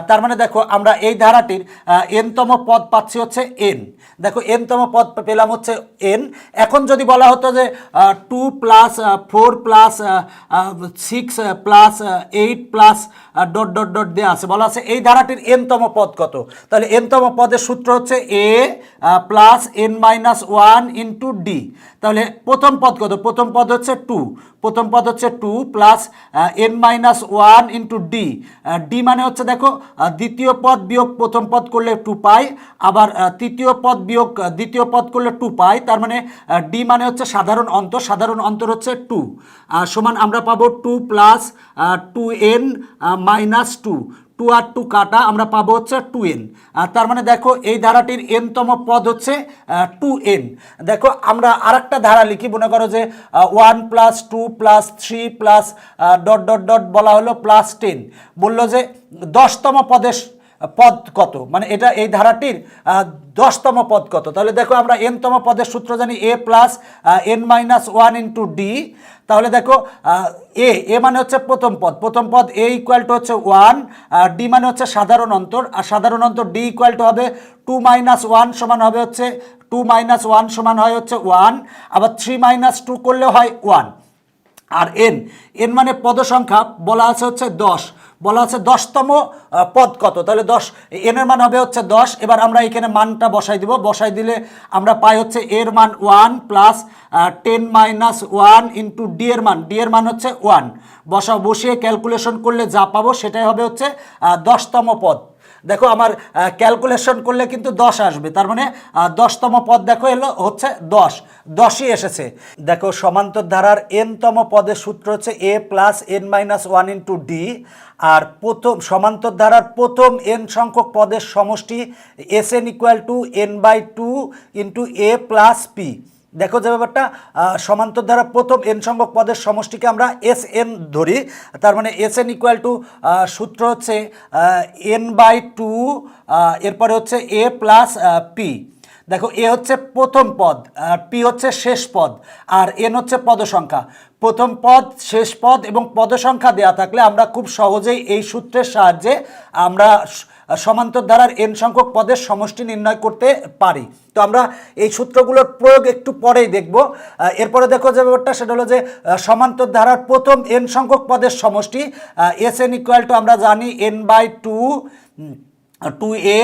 তার মানে দেখো আমরা এই ধারাটির এনতম পদ পাচ্ছি হচ্ছে এন। দেখো এনতম পদ পেলাম হচ্ছে এন। এখন যদি বলা হতো যে 2 plus 4 plus 6 plus 8 plus dot dot dot দেওয়া আছে, বলা আছে এই ধারাটির এনতম পদ কত, তাহলে এনতম পদের সূত্র হচ্ছে a plus N minus one into d. তাহলে প্রথম পদ কত, প্রথম পদ হচ্ছে 2, প্রথম পদ হচ্ছে 2 plus N minus one into D. D মানে হচ্ছে দেখো দ্বিতীয় পদ বিয়োগ প্রথম পদ করলে 2 পাই, আবার তৃতীয় পদ বিয়োগ দ্বিতীয় পদ করলে 2 পাই। তার মানে ডি মানে হচ্ছে সাধারণ অন্তর, সাধারণ অন্তর হচ্ছে 2 সমান আমরা পাবো 2 প্লাস 2n মাইনাস 2, 2 আর 2 কাটা আমরা পাবো হচ্ছে 2n। তার মানে দেখো এই ধারাটির এনতম পদ হচ্ছে 2n। দেখো আমরা আরেকটা ধারা লিখি, মনে করো যে 1 plus 2 plus 3 plus dot dot dot বলা হলো প্লাস 10, বললো যে 10তম পদের পদ কত, মানে এটা এই ধারাটির 10তম পদ কত। তাহলে দেখো আমরা এনতম পদের সূত্র জানি a plus N minus one into d. তাহলে দেখো এ মানে হচ্ছে প্রথম পদ, প্রথম পদ এ ইকুয়াল টু হচ্ছে 1, ডি মানে হচ্ছে সাধারণ অন্তর, আর সাধারণ অন্তর ডি ইকুয়াল টু হবে 2 মাইনাস 1 সমান হবে হচ্ছে 2 মাইনাস 1 সমান হয় হচ্ছে 1, আবার 3 মাইনাস 2 করলে হয় 1। আর এন, এন মানে পদ সংখ্যা বলা আছে হচ্ছে 10, বলা আছে 10তম পদ কত, তাহলে 10 এনের মান হবে হচ্ছে 10। এবার আমরা এখানে মানটা বসাই দিব, বসাই দিলে আমরা পাই হচ্ছে এর মান 1 প্লাস 10 মাইনাস 1 ইন্টু ডি এর মান, ডি এর মান হচ্ছে 1। বসিয়ে ক্যালকুলেশন করলে যা পাবো সেটাই হবে হচ্ছে 10তম পদ। দেখো আমার ক্যালকুলেশন করলে কিন্তু 10 আসবে, তার মানে 10তম পদ দেখো এলো হচ্ছে 10ই এসেছে। দেখো সমান্তর ধারার এনতম পদের সূত্র হচ্ছে a plus N minus one into d, আর প্রথম সমান্তর ধারার প্রথম এন সংখ্যক পদের সমষ্টি s N equal to n by 2 into a plus p. দেখো যে ব্যাপারটা সমান্তর ধারা প্রথম এন সংখ্যক পদের সমষ্টিকে আমরা এস এন ধরি, তার মানে এস এন ইকুয়াল টু সূত্র হচ্ছে এন বাই 2, এরপরে হচ্ছে এ প্লাস পি। দেখো এ হচ্ছে প্রথম পদ, পি হচ্ছে শেষ পদ, আর এন হচ্ছে পদ সংখ্যা। প্রথম পদ, শেষ পদ এবং পদ সংখ্যা দেওয়া থাকলে আমরা খুব সহজেই এই সূত্রের সাহায্যে আমরা সমান্তর ধারার এন সংখ্যক পদের সমষ্টি নির্ণয় করতে পারি। তো আমরা এই সূত্রগুলোর প্রয়োগ একটু পরেই দেখব। এরপরে দেখো যে ব্যাপারটা সেটা হলো যে সমান্তর ধারার প্রথম এন সংখ্যক পদের সমষ্টি এস এন ইকুয়াল টু আমরা জানি N by 2 A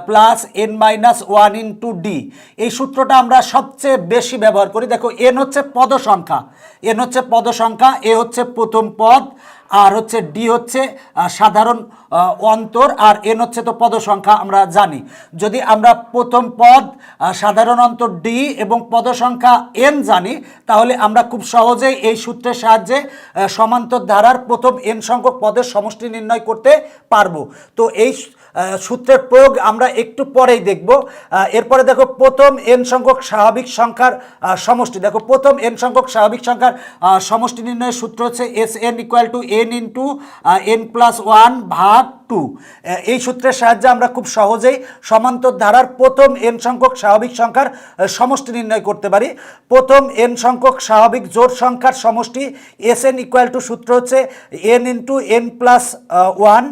plus N minus one into D. এই সূত্রটা আমরা সবচেয়ে বেশি ব্যবহার করি। দেখো এন হচ্ছে পদ সংখ্যা, এন হচ্ছে পদ সংখ্যা, এ হচ্ছে প্রথম পদ, আর হচ্ছে ডি হচ্ছে সাধারণ অন্তর, আর এন হচ্ছে তো পদ সংখ্যা আমরা জানি। যদি আমরা প্রথম পদ, সাধারণ অন্তর ডি এবং পদ সংখ্যা এন জানি, তাহলে আমরা খুব সহজেই এই সূত্রের সাহায্যে সমান্তর ধারার প্রথম এন সংখ্যক পদের সমষ্টি নির্ণয় করতে পারবো। তো এই সূত্রের প্রয়োগ আমরা একটু পরেই দেখব। এরপরে দেখো প্রথম এন সংখ্যক স্বাভাবিক সংখ্যার সমষ্টি। দেখো প্রথম এন সংখ্যক স্বাভাবিক সংখ্যার সমষ্টি নির্ণয়ের সূত্র হচ্ছে S N equal to N into n plus one ভাগ 2। এই সূত্রের সাহায্যে আমরা খুব সহজেই সমান্তর ধারার প্রথম এন সংখ্যক স্বাভাবিক সংখ্যার সমষ্টি নির্ণয় করতে পারি। প্রথম এন সংখ্যক স্বাভাবিক জোড় সংখ্যার সমষ্টি এস এন ইকুয়াল টু সূত্র হচ্ছে n into n plus one,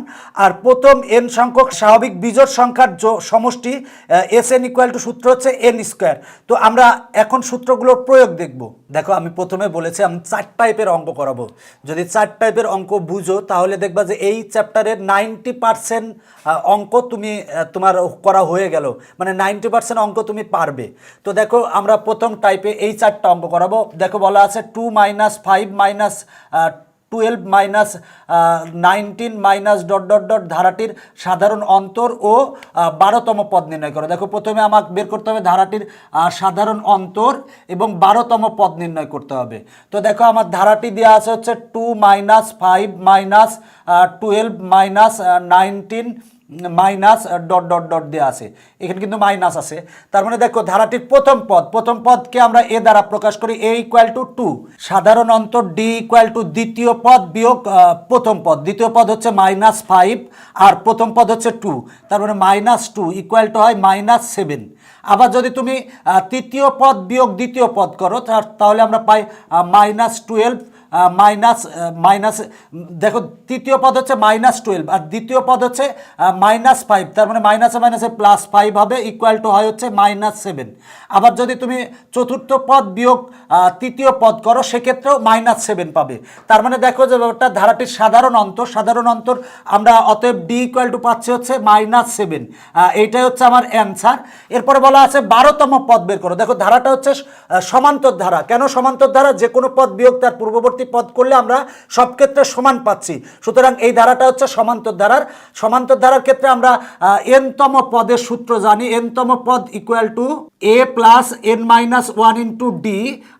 আর প্রথম এন সংখ্যক স্বাভাবিক বিজোড় সংখ্যার সমষ্টি এস এন ইকুয়াল টু সূত্র হচ্ছে এন স্কোয়ার। তো আমরা এখন সূত্রগুলোর প্রয়োগ দেখব। দেখো আমি প্রথমে বলেছি আমি 4 টাইপের অঙ্ক করাবো। যদি 4 টাইপের অঙ্ক বুঝো তাহলে দেখবা যে এই চ্যাপ্টারের 90% অঙ্ক তোমার করা হয়ে গেল, মানে 90% অঙ্ক তুমি পারবে। তো দেখো আমরা প্রথম টাইপে এই 4টা অঙ্ক করাবো। দেখো বলা আছে 2 minus 5 minus 12 minus 19 minus dot dot dot ধারাটির সাধারণ অন্তর ও 12তম পদ নির্ণয় করো। দেখো প্রথমে আমাকে বের করতে হবে ধারাটির সাধারণ অন্তর এবং 12তম পদ নির্ণয় করতে হবে। তো দেখো আমার ধারাটি দেওয়া আছে হচ্ছে 2 minus 5 minus 12 minus 19 minus dot dot dot দেওয়া আছে, এখানে কিন্তু মাইনাস আছে। তার মানে দেখো ধারাটির প্রথম পদকে আমরা এ দ্বারা প্রকাশ করি, এ ইকুয়াল টু 2, সাধারণ অন্তর ডি ইকুয়াল টু দ্বিতীয় পদ বিয়োগ প্রথম পদ। দ্বিতীয় পদ হচ্ছে মাইনাস 5 আর প্রথম পদ হচ্ছে 2, তার মানে মাইনাস 2 ইকুয়াল টু হয় মাইনাস 7। আবার যদি তুমি তৃতীয় পদ বিয়োগ দ্বিতীয় পদ করো তাহলে আমরা পাই মাইনাস 12 মাইনাস মাইনাস, দেখো তৃতীয় পদ হচ্ছে -12 আর দ্বিতীয় পদ হচ্ছে -5, তার মানে মাইনাসে মাইনাসে +5 হবে, ইকুয়াল টু হয় হচ্ছে -7। আবার যদি তুমি চতুর্থ পদ বিয়োগ তৃতীয় পদ করো সেক্ষেত্রেও -7 পাবে। তার মানে দেখো যে ব্যাপারটা ধারাটির সাধারণ অন্তর আমরা অতএব ডি ইকুয়াল টু পাচ্ছি হচ্ছে -7। এইটাই হচ্ছে আমার অ্যান্সার। এরপরে বলা আছে 12তম পদ বের করো। দেখো ধারাটা হচ্ছে সমান্তর ধারা। কেন সমান্তর ধারা? যে কোনো পদ বিয়োগ তার পূর্ববর্তী পদ করলে আমরা সব ক্ষেত্রে সমান পাচ্ছি, সুতরাং এই ধারাটা হচ্ছে সমান্তর ধারার ক্ষেত্রে আমরা n-তম পদের সূত্র জানি। n-তম পদ equal to a plus n-1 into D,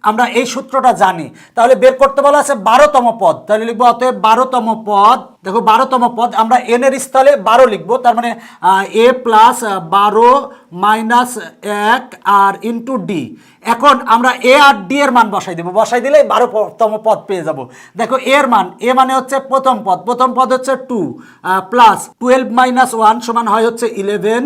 আমরা এই সূত্রটা জানি। তাহলে বের করতে বলা আছে 12তম পদ, তাহলে লিখবো অতএব 12তম পদ। দেখো 12তম পদ আমরা n এর স্থলে 12 লিখবো, তার মানে a প্লাস 12 মাইনাস 1 আর ইন্টু ডি। এখন আমরা এ আর ডি এর মান বসাই দেবো, বসাই দিলে 12তম পদ পেয়ে যাব। দেখো এর মান, এ মানে হচ্ছে প্রথম পদ হচ্ছে 2 প্লাস 12 মাইনাস 1 সমান হয় হচ্ছে 11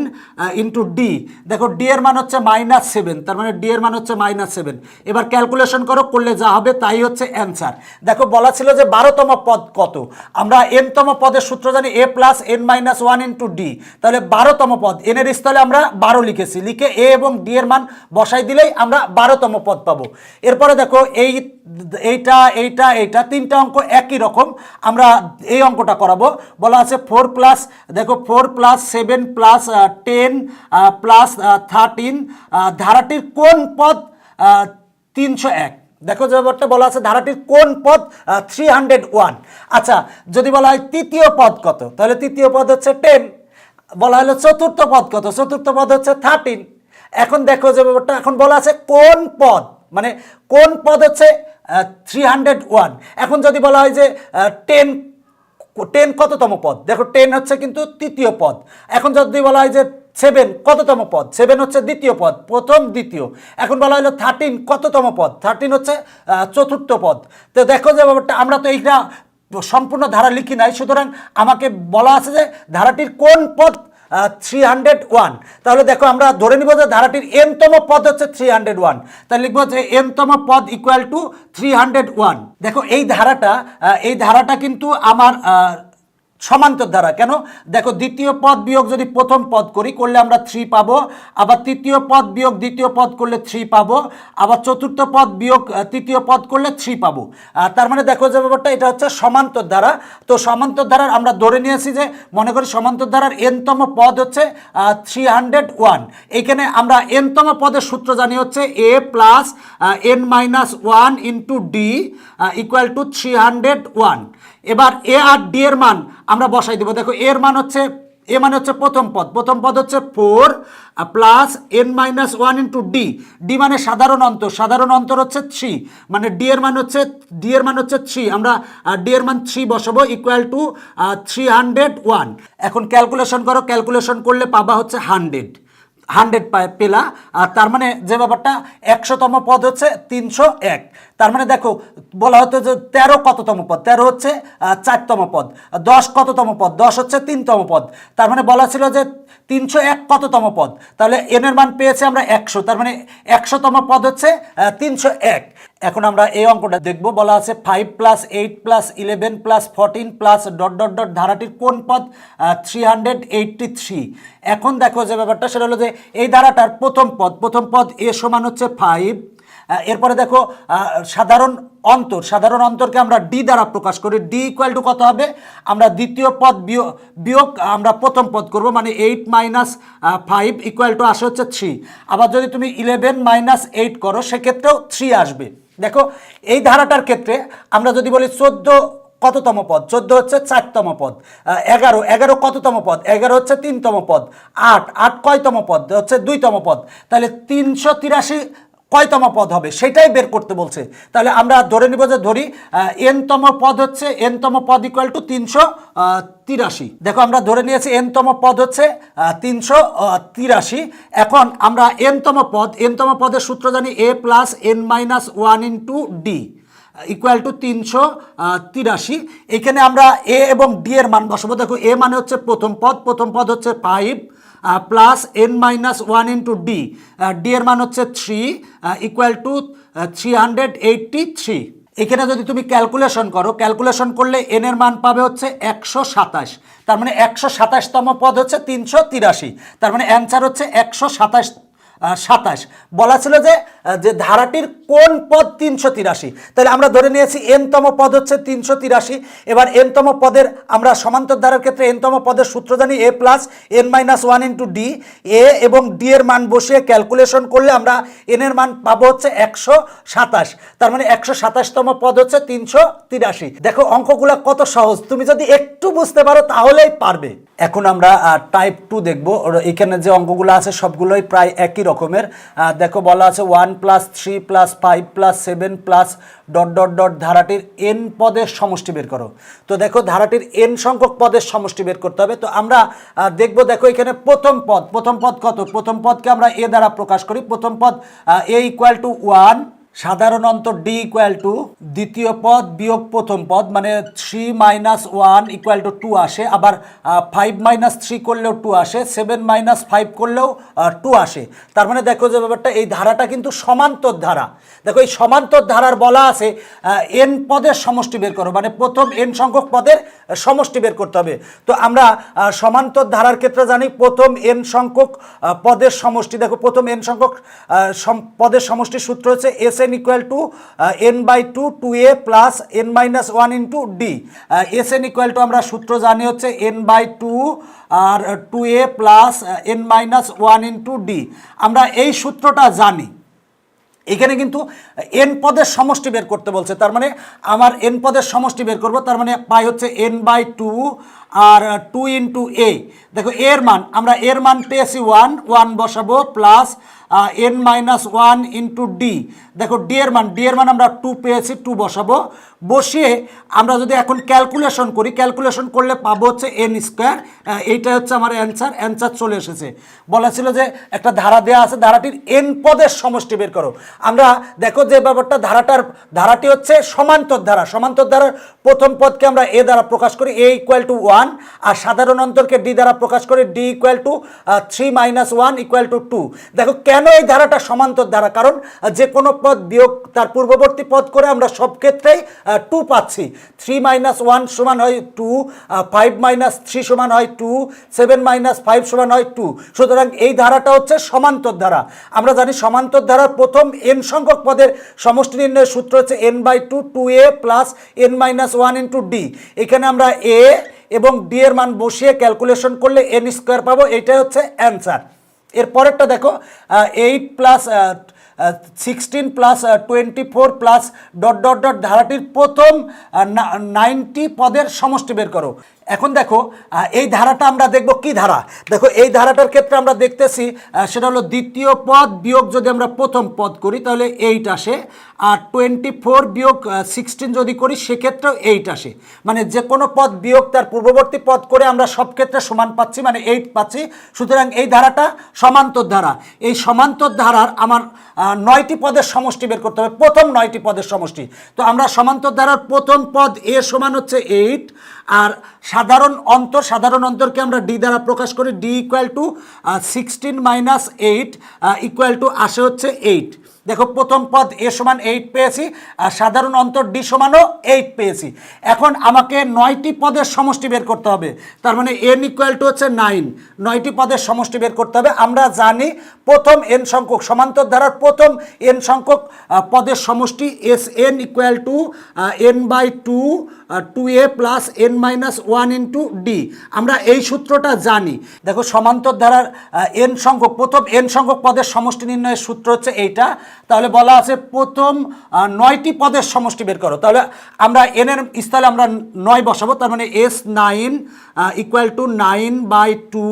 ইন্টু ডি। দেখো ডি এর মান হচ্ছে -7, তার মানে ডি এর মান হচ্ছে -7। এবার ক্যালকুলেশন করলে যা হবে তাই হচ্ছে অ্যান্সার। দেখো বলা ছিল যে 12তম পদ কত, আমরা n-তম পদের সূত্র জানি a plus n-1 into d, তাহলে 12তম পদ n এর স্থলে আমরা 12 লিখেছি, লিখে a এবং d এর মান বসাই দিলেই আমরা 12তম পদ পাবো। এরপরে দেখো এইটা তিনটা অঙ্ক একই রকম, আমরা এই অঙ্কটা করাবো। বলা আছে 4 প্লাস, দেখো 4 প্লাস 7 প্লাস 10 প্লাস 13, ধারাটির কোন পদ 301? দেখো যে ব্যাপারটা বলা আছে ধারাটির কোন পদ 301। আচ্ছা, যদি বলা হয় তৃতীয় পদ কত, তাহলে তৃতীয় পদ হচ্ছে 10। বলা হলো চতুর্থ পদ কত, চতুর্থ পদ হচ্ছে 13। এখন দেখো যে ব্যাপারটা, এখন বলা আছে কোন পদ, মানে কোন পদ হচ্ছে 301। এখন যদি বলা হয় যে 10 কততম পদ, দেখো 10 হচ্ছে কিন্তু তৃতীয় পদ। এখন যদি বলা হয় যে 7 কততম পদ, 7 হচ্ছে দ্বিতীয় পদ, প্রথম দ্বিতীয়। এখন বলা হলো 13 কততম পদ, 13 হচ্ছে চতুর্থ পদ। তো দেখো যে ব্যাপারটা, আমরা তো এইটা সম্পূর্ণ ধারা লিখি নাই, সুতরাং আমাকে বলা আছে যে ধারাটির কোন পদ 301। তাহলে দেখো আমরা ধরে নিব যে ধারাটির n-তম পদ হচ্ছে 301, তাহলে লিখবো যে n-তম পদ ইকুয়াল টু 301। দেখো এই ধারাটা কিন্তু আমার সমান্তর ধারা। কেন? দেখো দ্বিতীয় পদ বিয়োগ যদি প্রথম পদ করলে আমরা 3 পাবো, আবার তৃতীয় পদ বিয়োগ দ্বিতীয় পদ করলে 3 পাবো, আবার চতুর্থ পদ বিয়োগ তৃতীয় পদ করলে 3 পাবো। তার মানে দেখো যে ব্যাপারটা, এটা হচ্ছে সমান্তর ধারা। তো সমান্তর ধারার আমরা ধরে নিয়েছি যে, মনে করি সমান্তর ধারার n-তম পদ হচ্ছে 301। এইখানে আমরা n-তম পদের সূত্র জানি হচ্ছে a plus n-1 into d equal two 301। এবার এ আর ডি এর মান আমরা বসাই দেবো। দেখো এর মান হচ্ছে, এ মানে হচ্ছে প্রথম পদ হচ্ছে 4 plus n-1 into D, D মানে সাধারণ অন্তর হচ্ছে 3, মানে ডি এর মান হচ্ছে 3, আমরা ডি এর মান 3 বসাবো, ইকুয়াল টু 301। এখন ক্যালকুলেশন করলে পাবা হচ্ছে 100 পেলা। আর তার মানে যে ব্যাপারটা, 100তম পদ হচ্ছে 301। তার মানে দেখো বলা হতো যে 13 কততম পদ, 13 হচ্ছে 4তম পদ। 10 কততম পদ, 10 হচ্ছে 3তম পদ। তার মানে বলা ছিল যে 301 কততম পদ, তাহলে এন এর মান পেয়েছি আমরা 100, তার মানে 100তম পদ হচ্ছে 301। এখন আমরা এই অঙ্কটা দেখব। বলা আছে 5 প্লাস 8 প্লাস 11 প্লাস 14 প্লাস ... ধারাটির কোন পদ 383। এখন দেখো যে ব্যাপারটা, সেটা হলো যে এই ধারাটার প্রথম পদ এ সমান হচ্ছে 5। এরপরে দেখো সাধারণ অন্তরকে আমরা ডি দ্বারা প্রকাশ করি। ডি ইকুয়াল টু কত হবে, আমরা দ্বিতীয় পদ বিয়োগ আমরা প্রথম পদ করব, মানে 8 মাইনাস 5 ইকুয়াল টু আসে হচ্ছে 3। আবার যদি তুমি 11 মাইনাস 8 করো সেক্ষেত্রেও 3 আসবে। দেখো এই ধারাটার ক্ষেত্রে আমরা যদি বলি 14 কততম পদ, 14 হচ্ছে 4তম পদ। 11 কততম পদ, 11 হচ্ছে 3তম পদ। 8 কয়তম পদ, হচ্ছে 2তম পদ। তাহলে 383 কয়তম পদ হবে সেটাই বের করতে বলছে। তাহলে আমরা ধরে নিব যে, ধরি n-তম পদ হচ্ছে, n-তম পদ ইকুয়াল টু 383। দেখো আমরা ধরে নিয়েছি n-তম পদ হচ্ছে 383। এখন আমরা n-তম পদের সূত্র জানি a plus n-1 into d equal two 383। এখানে আমরা এ এবং ডি এর মান বসাবো। দেখো এ মানে হচ্ছে প্রথম পদ হচ্ছে 5 plus n-1 into D, D এর মান হচ্ছে 3 ইকুয়াল টু 383। এখানে যদি তুমি ক্যালকুলেশন করো, ক্যালকুলেশন করলে এন এর মান পাবে হচ্ছে 127, তার মানে 127তম পদ হচ্ছে 383, তার মানে অ্যান্সার হচ্ছে 127 বলা ছিল যে ধারাটির কোন পদ 383, তাহলে আমরা ধরে নিয়েছি এনতম পদ হচ্ছে 383। এবার এনতম পদের আমরা সমান্তর ধারার ক্ষেত্রে এনতম পদের সূত্র জানি a plus n minus 1 into d. A এবং ডি এর মান বসিয়ে ক্যালকুলেশন করলে আমরা এন এর মান পাবো হচ্ছে 127, তার মানে 127তম পদ হচ্ছে 383। দেখো অঙ্কগুলো কত সহজ, তুমি যদি একটু বুঝতে পারো তাহলেই পারবে। এখন আমরা টাইপ 2 দেখবো। এখানে যে অঙ্কগুলো আছে সবগুলোই প্রায় একই রকমের। দেখো বলা আছে 1 plus 3 plus 5 plus 7 plus dot dot dot ধারাটির এন পদের সমষ্টি বের করো। তো দেখো ধারাটির এন সংখ্যক পদের সমষ্টি বের করতে হবে। তো আমরা দেখবো, দেখো এখানে প্রথম পদ কত, প্রথম পদকে আমরা এ দ্বারা প্রকাশ করি। প্রথম পদ এ ইকুয়াল টু 1, সাধারণ অন্তর ডি ইকুয়াল টু দ্বিতীয় পদ বিয়োগ প্রথম পদ, মানে 3 মাইনাস 1 ইকুয়াল টু 2 আসে। আবার 5 মাইনাস 3 করলেও 2 আসে, 7 মাইনাস 5 করলেও 2 আসে। তার মানে দেখো যে ব্যাপারটা, এই ধারাটা কিন্তু সমান্তর ধারা। দেখো এই সমান্তর ধারার বলা আছে এন পদের সমষ্টি বের করো, মানে প্রথম এন সংখ্যক পদের সমষ্টি বের করতে হবে। তো আমরা সমান্তর ধারার ক্ষেত্রে জানি প্রথম এন সংখ্যক পদের সমষ্টি। দেখো প্রথম এন সংখ্যক পদের সমষ্টির সূত্র হচ্ছে S N equal two n/2 2a plus n-1 into D. S N equal to আমরা সূত্র জানি হচ্ছে n/2 আর 2a plus n-1 into D. আমরা এই সূত্রটা জানি। এখানে কিন্তু এন পদের সমষ্টি বের করতে বলছে, তার মানে আমার এন পদের সমষ্টি বের করব, তার মানে পাই হচ্ছে n/2 আর 2 ইন্টু এ। দেখো এর মান, আমরা এর মান পেয়েছি 1 বসাবো প্লাস n-1 ইন্টু ডি। দেখো ডি এর মান আমরা 2 পেয়েছি, 2 বসাবো। বসিয়ে আমরা যদি এখন ক্যালকুলেশন করি, ক্যালকুলেশন করলে পাবো হচ্ছে এন স্কোয়ার। এইটা হচ্ছে আমার অ্যান্সার চলে এসেছে। বলা ছিল যে একটা ধারা দেওয়া আছে, ধারাটির এন পদের সমষ্টি বের করো। আমরা দেখো যে ব্যাপারটা, ধারাটি হচ্ছে সমান্তর ধারা। সমান্তর ধারার প্রথম পদকে আমরা এ দ্বারা প্রকাশ করি, এ ইকুয়াল টু 1, আর সাধারণ অন্তরকে ডি দ্বারা প্রকাশ করি, D equal two 3 minus 1 equal to 2। দেখো কেন এই ধারাটা সমান্তর ধারা, কারণ যে কোনো পদ বিয়োগ তার পূর্ববর্তী পদ করে আমরা সব ক্ষেত্রেই 2 পাচ্ছি। 3 মাইনাস 1 সমান হয় 2, 5 মাইনাস 3 সমান হয় 2, 7 মাইনাস 5 সমান হয় 2। সুতরাং এই ধারাটা হচ্ছে সমান্তর ধারা। আমরা জানি সমান্তর ধারার প্রথম এন সংখ্যক পদের সমষ্টি নির্ণয়ের সূত্র হচ্ছে n/2 2a plus n-1 into d. এখানে আমরা এ এবং ডি এর মান বসিয়ে ক্যালকুলেশন করলে এন স্কোয়ার পাবো। এইটাই হচ্ছে অ্যান্সার। এর পরেরটা দেখো 8 plus 16 plus 24 plus dot dot dot ধারাটির প্রথম 90 পদের সমষ্টি বের করো। এখন দেখো এই ধারাটা আমরা দেখব কি ধারা। দেখো এই ধারাটার ক্ষেত্রে আমরা দেখতেছি সেটা হলো দ্বিতীয় পদ বিয়োগ যদি আমরা প্রথম পদ করি তাহলে 8 আসে, আর 24 বিয়োগ 16 যদি করি সেক্ষেত্রেও 8 আসে। মানে যে কোনো পদ বিয়োগ তার পূর্ববর্তী পদ করে আমরা সব ক্ষেত্রে সমান পাচ্ছি, মানে 8 পাচ্ছি। সুতরাং এই ধারাটা সমান্তর ধারা। এই সমান্তর ধারার আমার 9টি পদের সমষ্টি বের করতে হবে, প্রথম 9টি পদের সমষ্টি। তো আমরা সমান্তর ধারার প্রথম পদ এ সমান হচ্ছে 8, আর সাধারণ অন্তরকে আমরা ডি দ্বারা প্রকাশ করি, D equal two 16 minus 8 equal to আসে হচ্ছে 8। দেখো প্রথম পদ এ সমান 8 পেয়েছি, আর সাধারণ অন্তর ডি সমানও 8 পেয়েছি। এখন আমাকে 9টি পদের সমষ্টি বের করতে হবে, তার মানে এন ইকুয়াল টু হচ্ছে 9। 9টি পদের সমষ্টি বের করতে হবে। আমরা জানি প্রথম এন সংখ্যক, সমান্তর ধারার প্রথম এন সংখ্যক পদের সমষ্টি s N equal two n/2 2a plus n-1 into D. আমরা এই সূত্রটা জানি। দেখো সমান্তর ধারার এন সংখ্যক, প্রথম এন সংখ্যক পদের সমষ্টি নির্ণয়ের সূত্র হচ্ছে এইটা। তাহলে বলা আছে প্রথম 9টি পদের সমষ্টি বের করো। তাহলে আমরা এন এর স্থলে আমরা 9 বসাবো, তার মানে S9 equal to 9/2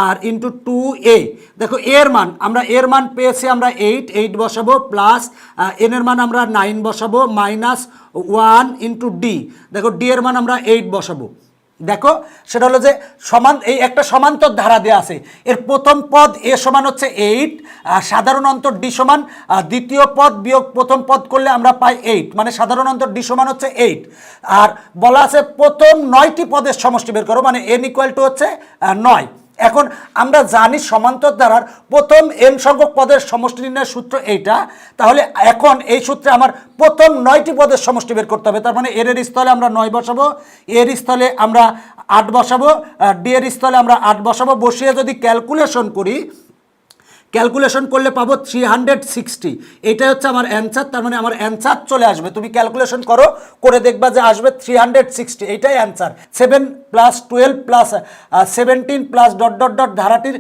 R into 2a। দেখো এর মান পেয়েছি আমরা 8 বসাবো, প্লাস এন এর মান আমরা 9 বসাবো, মাইনাস 1 ইন্টু ডি। দেখো ডি এর মান আমরা 8 বসাবো। দেখো সেটা হলো যে এই একটা সমান্তর ধারা দেওয়া আছে। এর প্রথম পদ এ সমান হচ্ছে 8, আর সাধারণ অন্তর ডি সমান দ্বিতীয় পদ বিয়োগ প্রথম পদ করলে আমরা পাই 8, মানে সাধারণ অন্তর ডি সমান হচ্ছে 8। আর বলা আছে প্রথম 9টি পদের সমষ্টি বের করো, মানে এন ইকুয়াল টু হচ্ছে 9। এখন আমরা জানি সমান্তর ধারার প্রথম n সংখ্যক পদের সমষ্টি নির্ণয়ের সূত্র এইটা, তাহলে এখন এই সূত্রে আমার প্রথম 9টি পদের সমষ্টি বের করতে হবে। তার মানে এর স্থলে আমরা 9 বসাবো, এর স্থলে আমরা 8 বসাবো, ডি এর স্থলে আমরা 8 বসাবো। বসিয়ে যদি ক্যালকুলেশন করি, ক্যালকুলেশন করলে পাবো 360। এটাই হচ্ছে আমার অ্যান্সার। তার মানে আমার অ্যান্সার চলে আসবে, তুমি ক্যালকুলেশন করো, করে দেখবা যে আসবে 360। এইটাই answer. 7 + 12 + 17 plus dot dot dot ধারাটির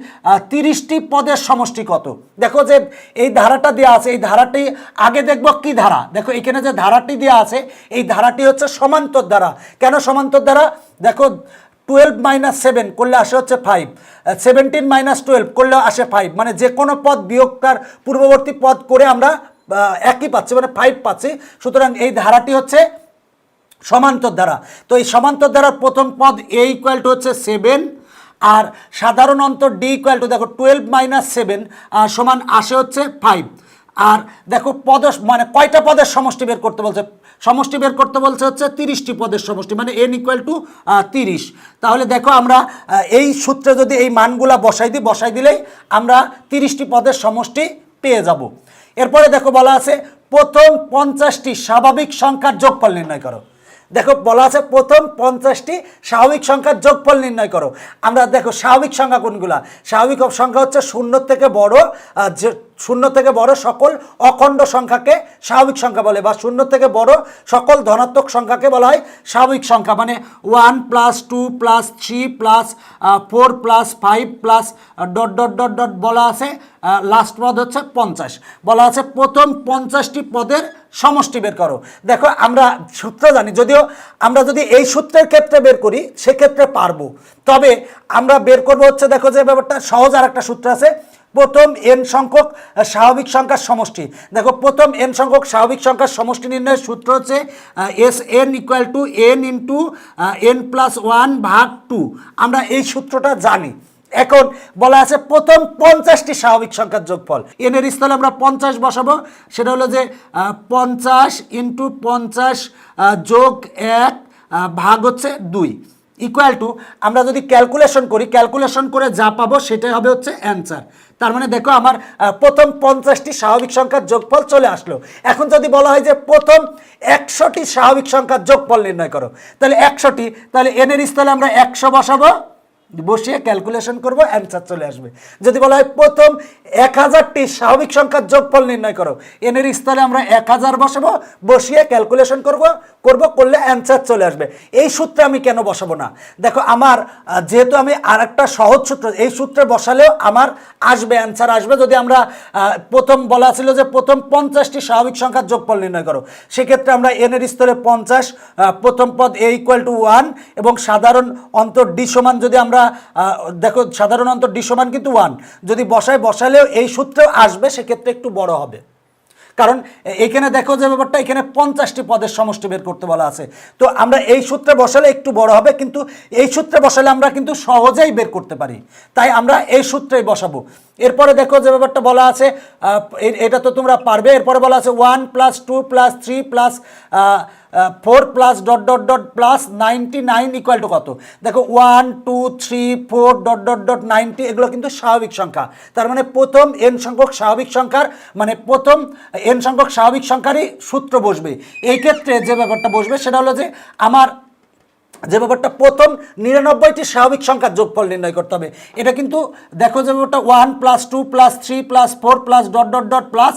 30টি পদের সমষ্টি কত। দেখো যে এই ধারাটা দেওয়া আছে, এই ধারাটি আগে দেখব কি ধারা। দেখো এখানে যে ধারাটি দেওয়া আছে, এই ধারাটি হচ্ছে সমান্তর ধারা। কেন সমান্তর ধারা? দেখো 12 - 7 করলে আসে হচ্ছে 5, 17 - 12 করলেও আসে 5, মানে যে কোনো পদ বিয়োগ তার পূর্ববর্তী পদ করে আমরা একই পাচ্ছি, মানে 5 পাচ্ছি। সুতরাং এই ধারাটি হচ্ছে সমান্তর ধারা। তো এই সমান্তর ধারার প্রথম পদ a = হচ্ছে 7, আর সাধারণ অন্তর d = দেখো 12 - 7 সমান আসে হচ্ছে 5। আর দেখো পদ মানে কয়টা পদের সমষ্টি বের করতে বলছে? সমষ্টি বের করতে বলছে হচ্ছে 30টি পদের সমষ্টি, মানে n = 30। তাহলে দেখো আমরা এই সূত্রে যদি এই মানগুলা বসাই দিলেই আমরা 30টি পদের সমষ্টি পেয়ে যাব। এরপরে দেখো বলা আছে প্রথম 50টি স্বাভাবিক সংখ্যার যোগফল নির্ণয় করো। দেখো বলা আছে প্রথম 50টি স্বাভাবিক সংখ্যার যোগফল নির্ণয় করো। আমরা দেখো স্বাভাবিক সংখ্যা কোনগুলা? স্বাভাবিক সংখ্যা হচ্ছে 0 থেকে বড়, 0 থেকে বড় সকল অখণ্ড সংখ্যাকে স্বাভাবিক সংখ্যা বলে, বা 0 থেকে বড় সকল ধনাত্মক সংখ্যাকে বলা হয় স্বাভাবিক সংখ্যা। মানে 1 + 2 + 3 + 4 + 5 + ডট ডট ডট ডট বলা আছে, লাস্ট পদ হচ্ছে 50। বলা আছে প্রথম 50টি পদের সমষ্টি বের করো। দেখো আমরা সূত্র জানি, যদিও আমরা যদি এই সূত্রের ক্ষেত্রে বের করি সেক্ষেত্রে পারবো, তবে আমরা বের করবো হচ্ছে, দেখো যে ব্যাপারটা সহজ। আর একটা সূত্র আছে, প্রথম n সংখ্যক স্বাভাবিক সংখ্যার সমষ্টি। দেখো প্রথম n সংখ্যক স্বাভাবিক সংখ্যার সমষ্টি নির্ণয়ের সূত্র হচ্ছে Sn = n × n + 1/2। আমরা এই সূত্রটা জানি। এখন বলা আছে প্রথম 50টি স্বাভাবিক সংখ্যার যোগফল। n এর স্থলে আমরা 50 বসাবো, সেটা হলো যে 50 × 50 + 1 ভাগ হচ্ছে 2 = আমরা যদি ক্যালকুলেশন করি, ক্যালকুলেশন করে যা পাবো সেটাই হবে হচ্ছে অ্যান্সার। তার মানে দেখো আমার প্রথম 50টি স্বাভাবিক সংখ্যার যোগফল চলে আসলো। এখন যদি বলা হয় যে প্রথম 100টি স্বাভাবিক সংখ্যার যোগফল নির্ণয় করো, তাহলে 100টি, তাহলে n এর স্থলে আমরা 100 বসাবো, বসিয়ে ক্যালকুলেশন করব, অ্যান্সার চলে আসবে। যদি বলা হয় প্রথম 1000টি স্বাভাবিক সংখ্যার যোগফল নির্ণয় করো, n এর স্থলে আমরা 1000 বসাবো, বসিয়ে ক্যালকুলেশন করলে অ্যান্সার চলে আসবে। এই সূত্রে আমি কেন বসাবো না? দেখো আমার যেহেতু আমি আরেকটা সহজ সূত্র, এই সূত্রে বসালেও আমার আসবে, অ্যান্সার আসবে। যদি আমরা প্রথম বলা ছিল যে প্রথম 50টি স্বাভাবিক সংখ্যার যোগফল নির্ণয় করো, সেক্ষেত্রে আমরা n এর স্তরে 50, প্রথম পদ a = 1 এবং সাধারণ অন্তর d সমান, যদি আমরা দেখো সাধারণ অন্তর d সমান কিন্তু 1 যদি বসালেও এই সূত্রেও আসবে, সেক্ষেত্রে একটু বড় হবে। কারণ এখানে দেখো যে ব্যাপারটা, এখানে 50টি পদের সমষ্টি বের করতে বলা আছে। তো আমরা এই সূত্রে বসালে একটু বড় হবে, কিন্তু এই সূত্রে বসালে আমরা কিন্তু সহজেই বের করতে পারি, তাই আমরা এই সূত্রেই বসাবো। এরপরে দেখো যে ব্যাপারটা বলা আছে, এটা তো তোমরা পারবে। এরপরে বলা আছে 1 + 2 + 3 + 4 + ডট ডট ডট প্লাস 99 = কত? দেখো 1 2 3 4 ডট ডট ডট 90 এগুলো কিন্তু স্বাভাবিক সংখ্যা। তার মানে প্রথম n সংখ্যক স্বাভাবিক সংখ্যার, মানে প্রথম n সংখ্যক স্বাভাবিক সংখ্যারই সূত্র বসবে। এই ক্ষেত্রে যে ব্যাপারটা বসবে সেটা হলো যে আমার যে ব্যাপারটা প্রথম 99টি স্বাভাবিক সংখ্যার যোগফল নির্ণয় করতে হবে। এটা কিন্তু দেখো যে ব্যাপারটা 1 + 2 + 3 + 4 + ডট ডট ডট প্লাস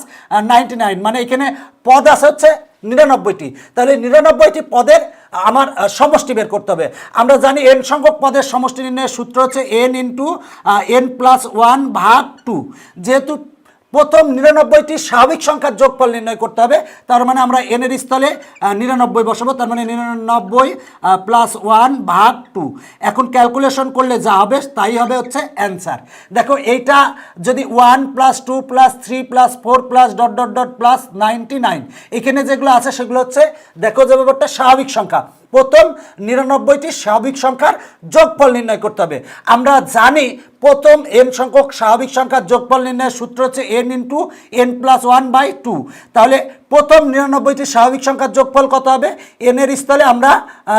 99, মানে এখানে পদ আছে হচ্ছে 99টি। তাহলে 99টি পদের আমার সমষ্টি বের করতে হবে। আমরা জানি n সংখ্যক পদের সমষ্টি নির্ণয়ের সূত্র হচ্ছে n × n + 1/2। যেহেতু প্রথম 99টি স্বাভাবিক সংখ্যার যোগফল নির্ণয় করতে হবে, তার মানে আমরা n এর স্থলে 99 বসাবো। তার মানে 99 + 1/2। এখন ক্যালকুলেশন করলে যা হবে তাই হবে হচ্ছে অ্যান্সার। দেখো এইটা যদি 1 + 2 + 3 + 4 + ডট ডট ডট প্লাস 99, এখানে যেগুলো আছে সেগুলো হচ্ছে, দেখো যে ব্যাপারটা স্বাভাবিক সংখ্যা, প্রথম 99টি স্বাভাবিক সংখ্যার যোগফল নির্ণয় করতে হবে। আমরা জানি প্রথম n সংখ্যক স্বাভাবিক সংখ্যার যোগফল নির্ণয়ের সূত্র হচ্ছে n × n + 1/2। তাহলে প্রথম 99টি স্বাভাবিক সংখ্যার যোগফল কত হবে, এন এর স্থলে আমরা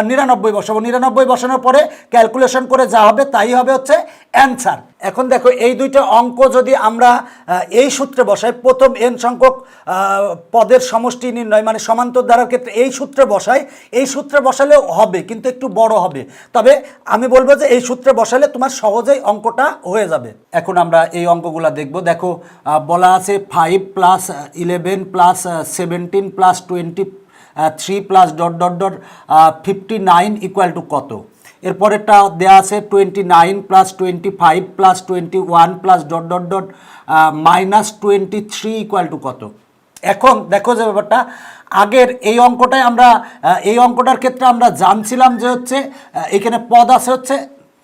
99 বসাবো, 99 বসানোর পরে ক্যালকুলেশন করে যা হবে তাই হবে হচ্ছে অ্যান্সার। এখন দেখো এই দুইটা অঙ্ক যদি আমরা এই সূত্রে বসাই, প্রথম এন সংখ্যক পদের সমষ্টি নির্ণয় মানে সমান্তর ধারার ক্ষেত্রে এই সূত্রে বসাই, এই সূত্রে বসালেও হবে কিন্তু একটু বড় হবে, তবে আমি বলবো যে এই সূত্রে বসালে তোমার সহজেই অঙ্কটা হয়ে যাবে। এখন আমরা এই অঙ্কগুলো দেখব। দেখো বলা আছে 5 plus 11 plus 17 plus 23 plus dot dot dot 59 equal to কত। এরপরেরটা দেওয়া আছে 29 plus 25 plus 21 plus dot dot dot minus 23 equal to কত। এখন দেখো যে ব্যাপারটা আগের এই অঙ্কটাই আমরা এই অঙ্কটার ক্ষেত্রে আমরা জানছিলাম যে হচ্ছে এখানে পদ আছে হচ্ছে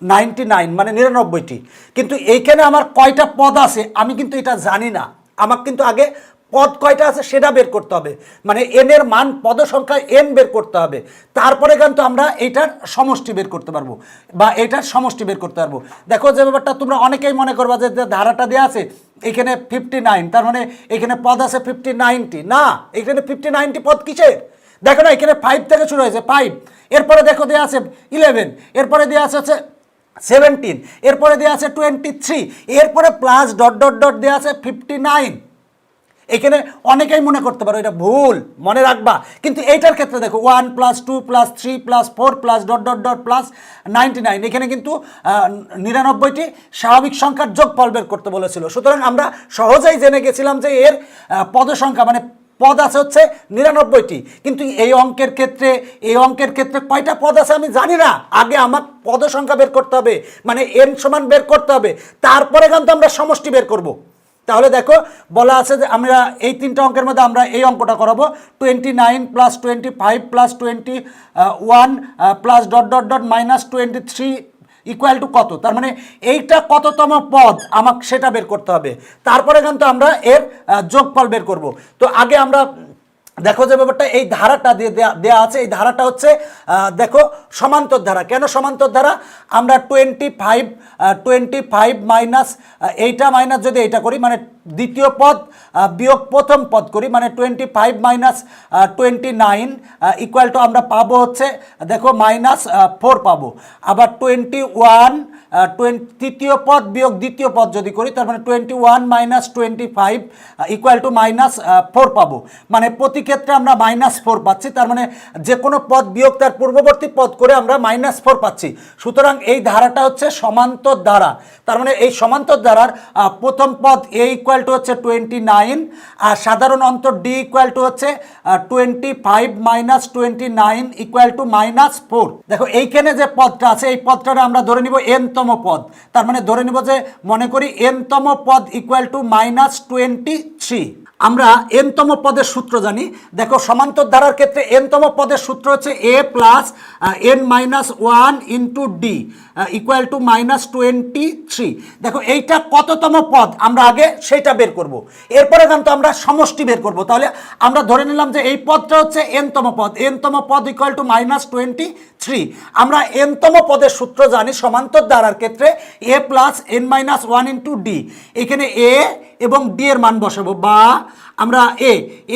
99 মানে 99টি, কিন্তু এইখানে আমার কয়টা পদ আছে আমি কিন্তু এটা জানি না। আমাকে কিন্তু আগে পদ কয়টা আছে সেটা বের করতে হবে, মানে এন এর মান পদ সংখ্যা এন বের করতে হবে, তারপরে কিন্তু আমরা এইটার সমষ্টি বের করতে পারবো বা এইটার সমষ্টি বের করতে পারবো। দেখো যে ব্যাপারটা তোমরা অনেকেই মনে করবা যে ধারাটা দেওয়া আছে এখানে 59, তার মানে এখানে পদ আছে 59টি, না এখানে 59টি পদ কিসের, দেখো না এখানে 5 থেকে শুরু হয়েছে 5, এরপরে দেখো দেওয়া আছে 11, এরপরে দেওয়া আছে হচ্ছে 17, এরপরে দেওয়া আছে 23, এরপরে প্লাস ডট ডট ডট দেওয়া আছে 59। এখানে অনেকেই মনে করতে পারো এটা ভুল, মনে রাখবা, কিন্তু এইটার ক্ষেত্রে দেখো 1 plus 2 plus 3 plus 4 plus dot dot dot plus 99, এখানে কিন্তু 99টি স্বাভাবিক সংখ্যার যোগফল বের করতে বলেছিল। সুতরাং আমরা সহজেই জেনে গেছিলাম যে এর পদ সংখ্যা মানে পদ আছে হচ্ছে 99টি, কিন্তু এই অঙ্কের ক্ষেত্রে কয়টা পদ আছে আমি জানি না। আগে আমার পদ সংখ্যা বের করতে হবে, মানে এন সমান বের করতে হবে, তারপরে কিন্তু আমরা সমষ্টি বের করব। তাহলে দেখো বলা আছে যে আমরা এই তিনটা অঙ্কের মধ্যে আমরা এই অঙ্কটা করাবো 29 plus 25 plus 21 plus dot dot dot minus 23 equal to কত। তার মানে এইটা কততম পদ আমাকে সেটা বের করতে হবে, তারপরে কিন্তু আমরা এর যোগফল বের করব। তো আগে আমরা দেখো যে ব্যাপারটা এই ধারাটা দিয়ে দেওয়া আছে, এই ধারাটা হচ্ছে দেখো সমান্তর ধারা। কেন সমান্তর ধারা, আমরা 25 মাইনাস এইটা মাইনাস যদি এইটা করি মানে দ্বিতীয় পদ বিয়োগ প্রথম পদ করি, মানে 25 মাইনাস 29 ইকুয়াল টু আমরা পাবো হচ্ছে দেখো -4 পাবো। আবার 21 তৃতীয় পদ বিয়োগ দ্বিতীয় পদ যদি করি তার মানে 21 মাইনাস 25 ইকুয়াল টু -4 পাবো, মানে প্রতি ক্ষেত্রে আমরা -4 পাচ্ছি। তার মানে যে কোনো পদ বিয়োগ তার পূর্ববর্তী পদ করে আমরা -4 পাচ্ছি। সুতরাং এই ধারাটা হচ্ছে সমান্তর ধারা। তার মানে এই সমান্তর ধারার প্রথম পদ এ ইকুয়াল টু হচ্ছে 29 আর সাধারণ অন্তর ডি ইকুয়াল টু হচ্ছে 25 মাইনাস 29 ইকুয়াল টু -4। দেখো এইখানে যে পদটা আছে এই পদটা আমরা ধরে নিব এনতম পদ, তার মানে ধরে নিব যে মনে করি এনতম পদ ইকুয়াল টু -23। আমরা এনতম পদের সূত্র জানি। দেখো সমান্তর ধারার ক্ষেত্রে এনতম পদের সূত্র হচ্ছে a plus N minus 1 into d equal to -23। দেখো এইটা কততম পদ আমরা আগে সেইটা বের করব, এরপরে কিন্তু আমরা সমষ্টি বের করব। তাহলে আমরা ধরে নিলাম যে এই পদটা হচ্ছে এনতম পদ, এনতম পদ ইকুয়াল টু -23। আমরা এনতম পদের সূত্র জানি সমান্তর ধারার ক্ষেত্রে a plus N minus 1 into d. এখানে এ এবং ডি এর মান বসাবো, বা আমরা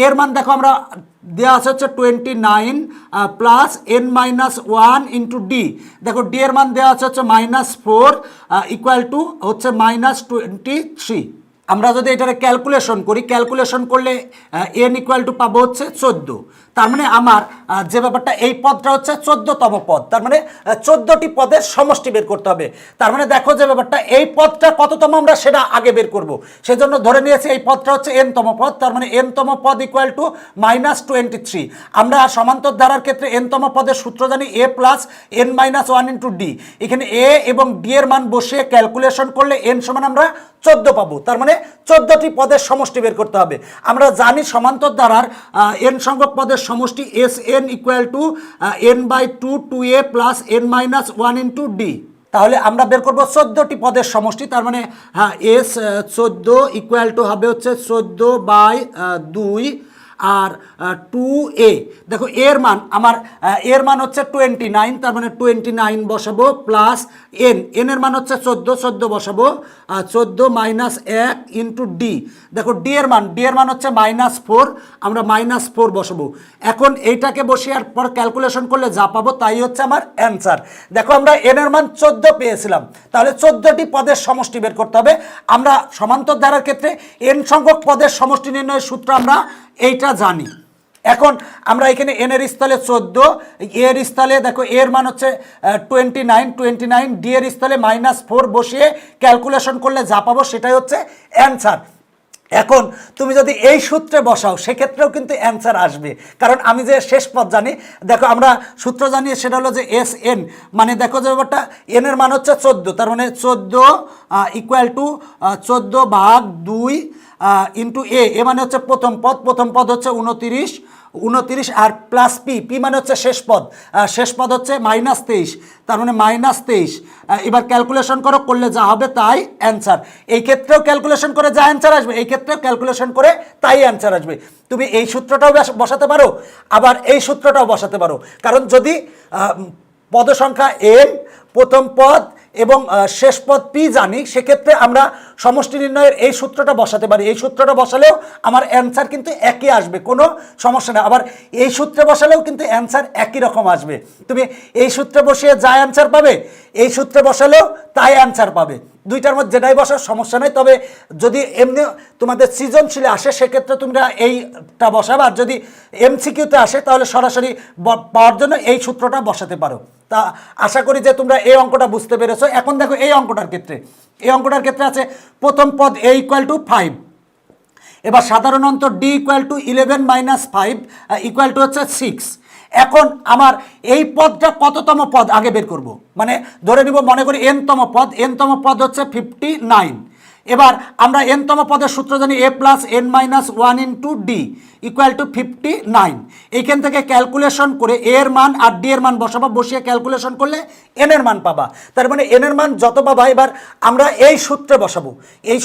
এর মান দেখো আমরা দেওয়া আছে হচ্ছে 29 plus N minus 1 into d. দেখো ডি এর মান দেওয়া আছে হচ্ছে -4 ইকুয়াল টু হচ্ছে -23। আমরা যদি এটাকে ক্যালকুলেশন করি, ক্যালকুলেশন করলে এন ইকুয়াল টু পাবো হচ্ছে 14। তার মানে আমার যে ব্যাপারটা এই পদটা হচ্ছে 14তম পদ, তার মানে 14টি পদের সমষ্টি বের করতে হবে। তার মানে দেখো যে ব্যাপারটা এই পদটা কততম আমরা সেটা আগে বের করব, সেজন্য ধরে নিয়েছি এই পদটা হচ্ছে এনতম পদ, তার মানে এনতম পদ ইকুয়াল টু -23। আমরা সমান্তর ধারার ক্ষেত্রে এনতম পদের সূত্র জানি a plus N minus 1 into d. এখানে এ এবং ডি এর মান বসিয়ে ক্যালকুলেশন করলে এন সমান আমরা 14 পাবো, তার মানে 14টি পদের সমষ্টি বের করতে হবে। আমরা জানি সমান্তর ধারার এন সংখ্যক পদের সমষ্টি s N equal two n/2 2a plus n minus 1 into d. তাহলে আমরা বের করবো 14টি পদের সমষ্টি, তার মানে হ্যাঁ এস 14 ইকুয়াল টু হবে হচ্ছে 14/2 আর 2a, দেখো এর মান আমার এর মান হচ্ছে 29, তার মানে 29 বসাবো প্লাস এন এর মান হচ্ছে 14 বসাবো, 14 মাইনাস 1 ইন্টু ডি, দেখো ডি এর মান হচ্ছে -4, আমরা -4 বসাবো। এখন এইটাকে বসিয়ে পর ক্যালকুলেশন করলে যা পাবো তাই হচ্ছে আমার অ্যান্সার। দেখো আমরা এন এর মান 14 পেয়েছিলাম, তাহলে 14টি পদের সমষ্টি বের করতে হবে। আমরা সমান্তর ধারার ক্ষেত্রে এন সংখ্যক পদের সমষ্টি নির্ণয়ের সূত্র আমরা এইটা জানি। এখন আমরা এখানে এন এর স্থলে 14, এর স্থলে দেখো এর মান হচ্ছে 29, ডি এর স্থলে -4 বসিয়ে ক্যালকুলেশন করলে যা পাবো সেটাই হচ্ছে অ্যান্সার। এখন তুমি যদি এই সূত্রে বসাও সেক্ষেত্রেও কিন্তু অ্যান্সার আসবে, কারণ আমি যে শেষ পদ জানি, দেখো আমরা সূত্র জানি সেটা হলো যে এস এন, মানে দেখো যে ব্যাপারটা এন এর মান হচ্ছে 14, তার মানে 14 ইকুয়াল টু 14/2 ইন্টু এ মানে হচ্ছে প্রথম পদ হচ্ছে 29 আর প্লাস পি মানে হচ্ছে শেষ পদ হচ্ছে -23, তার মানে -23। এবার ক্যালকুলেশন করলে যা হবে তাই অ্যান্সার। এই ক্ষেত্রেও ক্যালকুলেশন করে যা অ্যান্সার আসবে, এই ক্ষেত্রেও ক্যালকুলেশন করে তাই অ্যান্সার আসবে। তুমি এই সূত্রটাও বসাতে পারো, আবার এই সূত্রটাও বসাতে পারো, কারণ যদি পদ সংখ্যা এন, প্রথম পদ এবং শেষ পদ পি জানি, সেক্ষেত্রে আমরা সমষ্টি নির্ণয়ের এই সূত্রটা বসাতে পারি। এই সূত্রটা বসালেও আমার অ্যান্সার কিন্তু একই আসবে, কোনো সমস্যা নেই। আবার এই সূত্রে বসালেও কিন্তু অ্যান্সার একই রকম আসবে। তুমি এই সূত্রে বসিয়ে যা অ্যান্সার পাবে, এই সূত্রে বসালেও তাই অ্যান্সার পাবে। দুইটার মধ্যে যেটাই বসার সমস্যা নেই। তবে যদি এমনি তোমাদের সৃজনশীলে আসে সেক্ষেত্রে তোমরা এইটা বসাবে, আর যদি এমসিকিউতে আসে তাহলে সরাসরি পাওয়ার জন্য এই সূত্রটা বসাতে পারো। তা আশা করি যে তোমরা এই অঙ্কটা বুঝতে পেরেছো। এখন দেখো এই অঙ্কটার ক্ষেত্রে আছে প্রথম পদ a = 5, এবার সাধারণ অন্তর d = 11 - 5 = হচ্ছে 6। এখন আমার এই পদটা কততম পদ আগে বের করব, মানে ধরে নিব মনে করি এনতম পদ হচ্ছে 59। এবার আমরা এনতম পদের সূত্র জানি a + n - 1 * d = 59। এইখান থেকে ক্যালকুলেশন করে a এর মান আর d এর মান বসিয়ে ক্যালকুলেশন করলে n এর মান পাবা। তার মানে n এর মান যত পাবা, এবার আমরা এই সূত্রে বসাবো। এই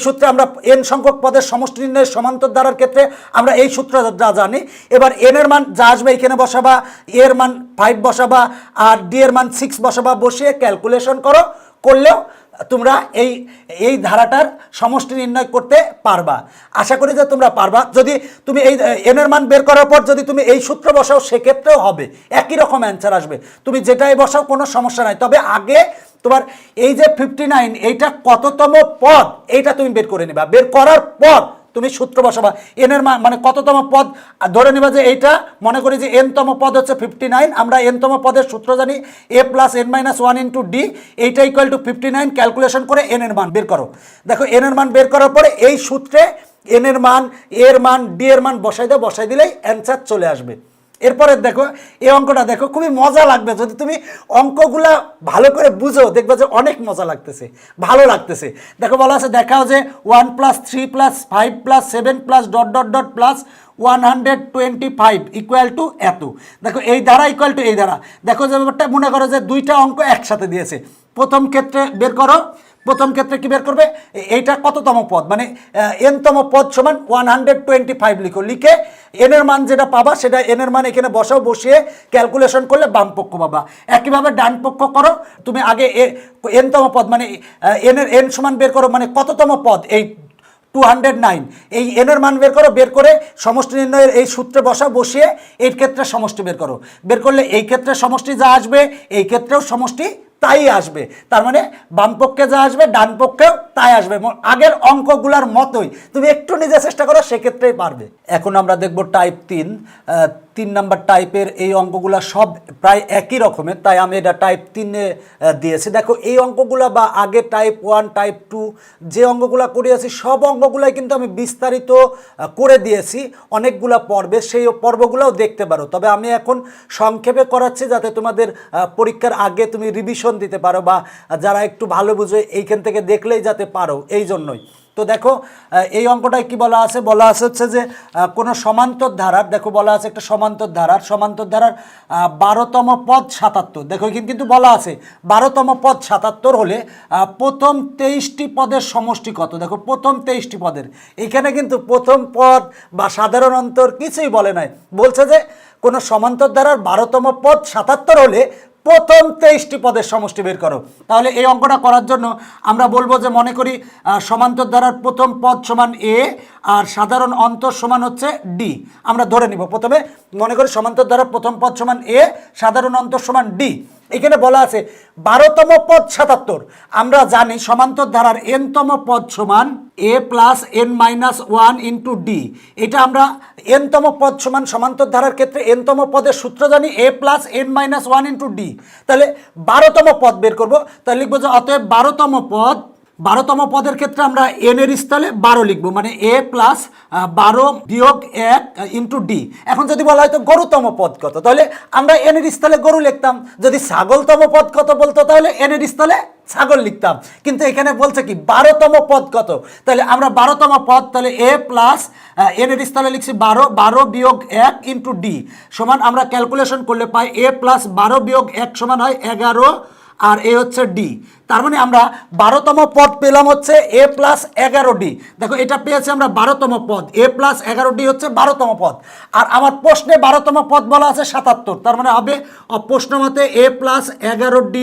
সূত্রে আমরা n সংখ্যক পদের সমষ্টি নির্ণয়ের সমান্তর ধারার ক্ষেত্রে আমরা এই সূত্র যা জানি। এবার n এর মান যা আসবে এখানে বসাবা, a এর মান 5 বসাবা আর d এর মান 6 বসাবা, বসিয়ে ক্যালকুলেশন করলেও তোমরা এই ধারাটার সমষ্টি নির্ণয় করতে পারবা। আশা করি যে তোমরা পারবা। যদি তুমি এই এন এর মান বের করার পর যদি তুমি এই সূত্র বসাও সেক্ষেত্রেও হবে, একই রকম অ্যান্সার আসবে। তুমি যেটাই বসাও কোনো সমস্যা নাই। তবে আগে তোমার এই যে 59 এইটা কততম পদ এইটা তুমি বের করে নেবা। বের করার পর তুমি সূত্র বসাবা, এন এর মান মানে কততম পদ ধরে নেবা যে এইটা, মনে করি যে এনতম পদ হচ্ছে 59। আমরা এনতম পদের সূত্র জানি a + n - 1 * d, এইটা = 59। ক্যালকুলেশন করে এন এর মান বের করো। দেখো এন এর মান বের করার পরে এই সূত্রে এন এর মান, এর মান, ডি এর মান বসাই দিলেই অ্যান্সার চলে আসবে। এরপরে দেখো এই অঙ্কটা দেখো, খুবই মজা লাগবে যদি তুমি অঙ্কগুলা ভালো করে বুঝো, দেখবে যে অনেক মজা লাগতেছে, ভালো লাগতেছে। দেখো বলা আছে, দেখাও যে 1 + 3 + 5 + 7 + ... +125 = এত। দেখো এই ধারা = এই ধারা। দেখো যে ব্যাপারটা মনে করো যে দুইটা অঙ্ক একসাথে দিয়েছে। প্রথম ক্ষেত্রে কি বের করবে, এইটা কততম পদ মানে এনতম পদ সমান 125 লিখে এন এর মান যেটা পাবা সেটা এন এর মান এখানে বসিয়ে ক্যালকুলেশন করলে বাম পক্ষ পাবা। একইভাবে ডান পক্ষ করো। তুমি আগে এনতম পদ মানে এন সমান বের করো, মানে কততম পদ এই 209, এই এন এর মান বের করে সমষ্টি নির্ণয়ের এই সূত্রে বসিয়ে এই ক্ষেত্রে সমষ্টি বের করলে এই ক্ষেত্রে সমষ্টি যা আসবে এই ক্ষেত্রেও সমষ্টি তাই আসবে। তার মানে বাম পক্ষে যা আসবে ডান পক্ষেও তাই আসবে। আগের অঙ্কগুলোর মতোই তুমি একটু নিজে চেষ্টা করো, সেক্ষেত্রেই পারবে। এখন আমরা দেখব টাইপ 3 নাম্বার টাইপের এই অঙ্কগুলো সব প্রায় একই রকমের, তাই আমি এটা টাইপ 3-এ দিয়েছি। দেখো এই অঙ্কগুলো বা আগে টাইপ 1 টাইপ 2 যে অঙ্কগুলো করিয়েছি সব অঙ্কগুলাই কিন্তু আমি বিস্তারিত করে দিয়েছি অনেকগুলো পর্বে, সেই পর্বগুলোও দেখতে পারো। তবে আমি এখন সংক্ষেপে করাচ্ছি যাতে তোমাদের পরীক্ষার আগে তুমি রিভিশন দিতে পারো, বা যারা একটু ভালো বুঝে এইখান থেকে দেখলেই যাতে পারো, এই জন্যই। তো দেখো এই অঙ্কটায় কি বলা আছে হচ্ছে যে কোনো সমান্তর ধারার, দেখো বলা আছে একটা সমান্তর ধারার 12তম পদ 77। দেখো এখানে কিন্তু বলা আছে 12তম পদ 77 হলে প্রথম 23টি পদের সমষ্টি কত। দেখো প্রথম 23টি পদের, এখানে কিন্তু প্রথম পদ বা সাধারণ অন্তর কিছুই বলে নাই, বলছে যে কোনো সমান্তর ধারার 12তম পদ 77 হলে প্রথম 23টি পদের সমষ্টি বের করো। তাহলে এই অঙ্কটা করার জন্য আমরা বলবো যে মনে করি সমান্তর ধারার প্রথম পদ সমান এ আর সাধারণ অন্তর সমান হচ্ছে ডি। আমরা ধরে নিব, প্রথমে মনে করি সমান্তর ধারার প্রথম পদ সমান এ, সাধারণ অন্তর সমান ডি। এখানে বলা আছে 12তম পদ 77। আমরা জানি সমান্তর ধারার nতম পদ সমান a plus n minus 1 into D. এটা আমরা nতম পদ সমান সমান্তর ধারার ক্ষেত্রে nতম পদের সূত্র জানি a plus n minus 1 into d. তাহলে 12তম পদ বের করব, তাহলে লিখবো যে অতএব 12তম পদের ক্ষেত্রে আমরা n এর স্থলে 12 লিখবো, মানে a প্লাস 12 বিয়োগ 1 ইন্টু ডি। এখন যদি বলা হয় তো গরুতম পদ কত, তাহলে আমরা n এর স্থলে গরু লিখতাম। যদি ছাগলতম পদ কত বলতো তাহলে n এর স্থলে ছাগল লিখতাম। কিন্তু এখানে বলছে কি 12তম পদ কত, তাহলে আমরা 12তম পদ, তাহলে a প্লাস n এর স্থলে লিখছি 12 বিয়োগ 1 ইন্টু ডি সমান, আমরা ক্যালকুলেশন করলে পাই a প্লাস 12 বিয়োগ 1 সমান হয় 11 আর এ হচ্ছে ডি। তার মানে আমরা 12তম পদ পেলাম হচ্ছে a প্লাস 11d। দেখো এটা পেয়েছি আমরা 12তম পদ, a প্লাস 11d হচ্ছে 12তম পদ। আর আমার প্রশ্নে 12তম পদ বলা আছে 77, তার মানে হবে প্রশ্ন মতে a plus 11d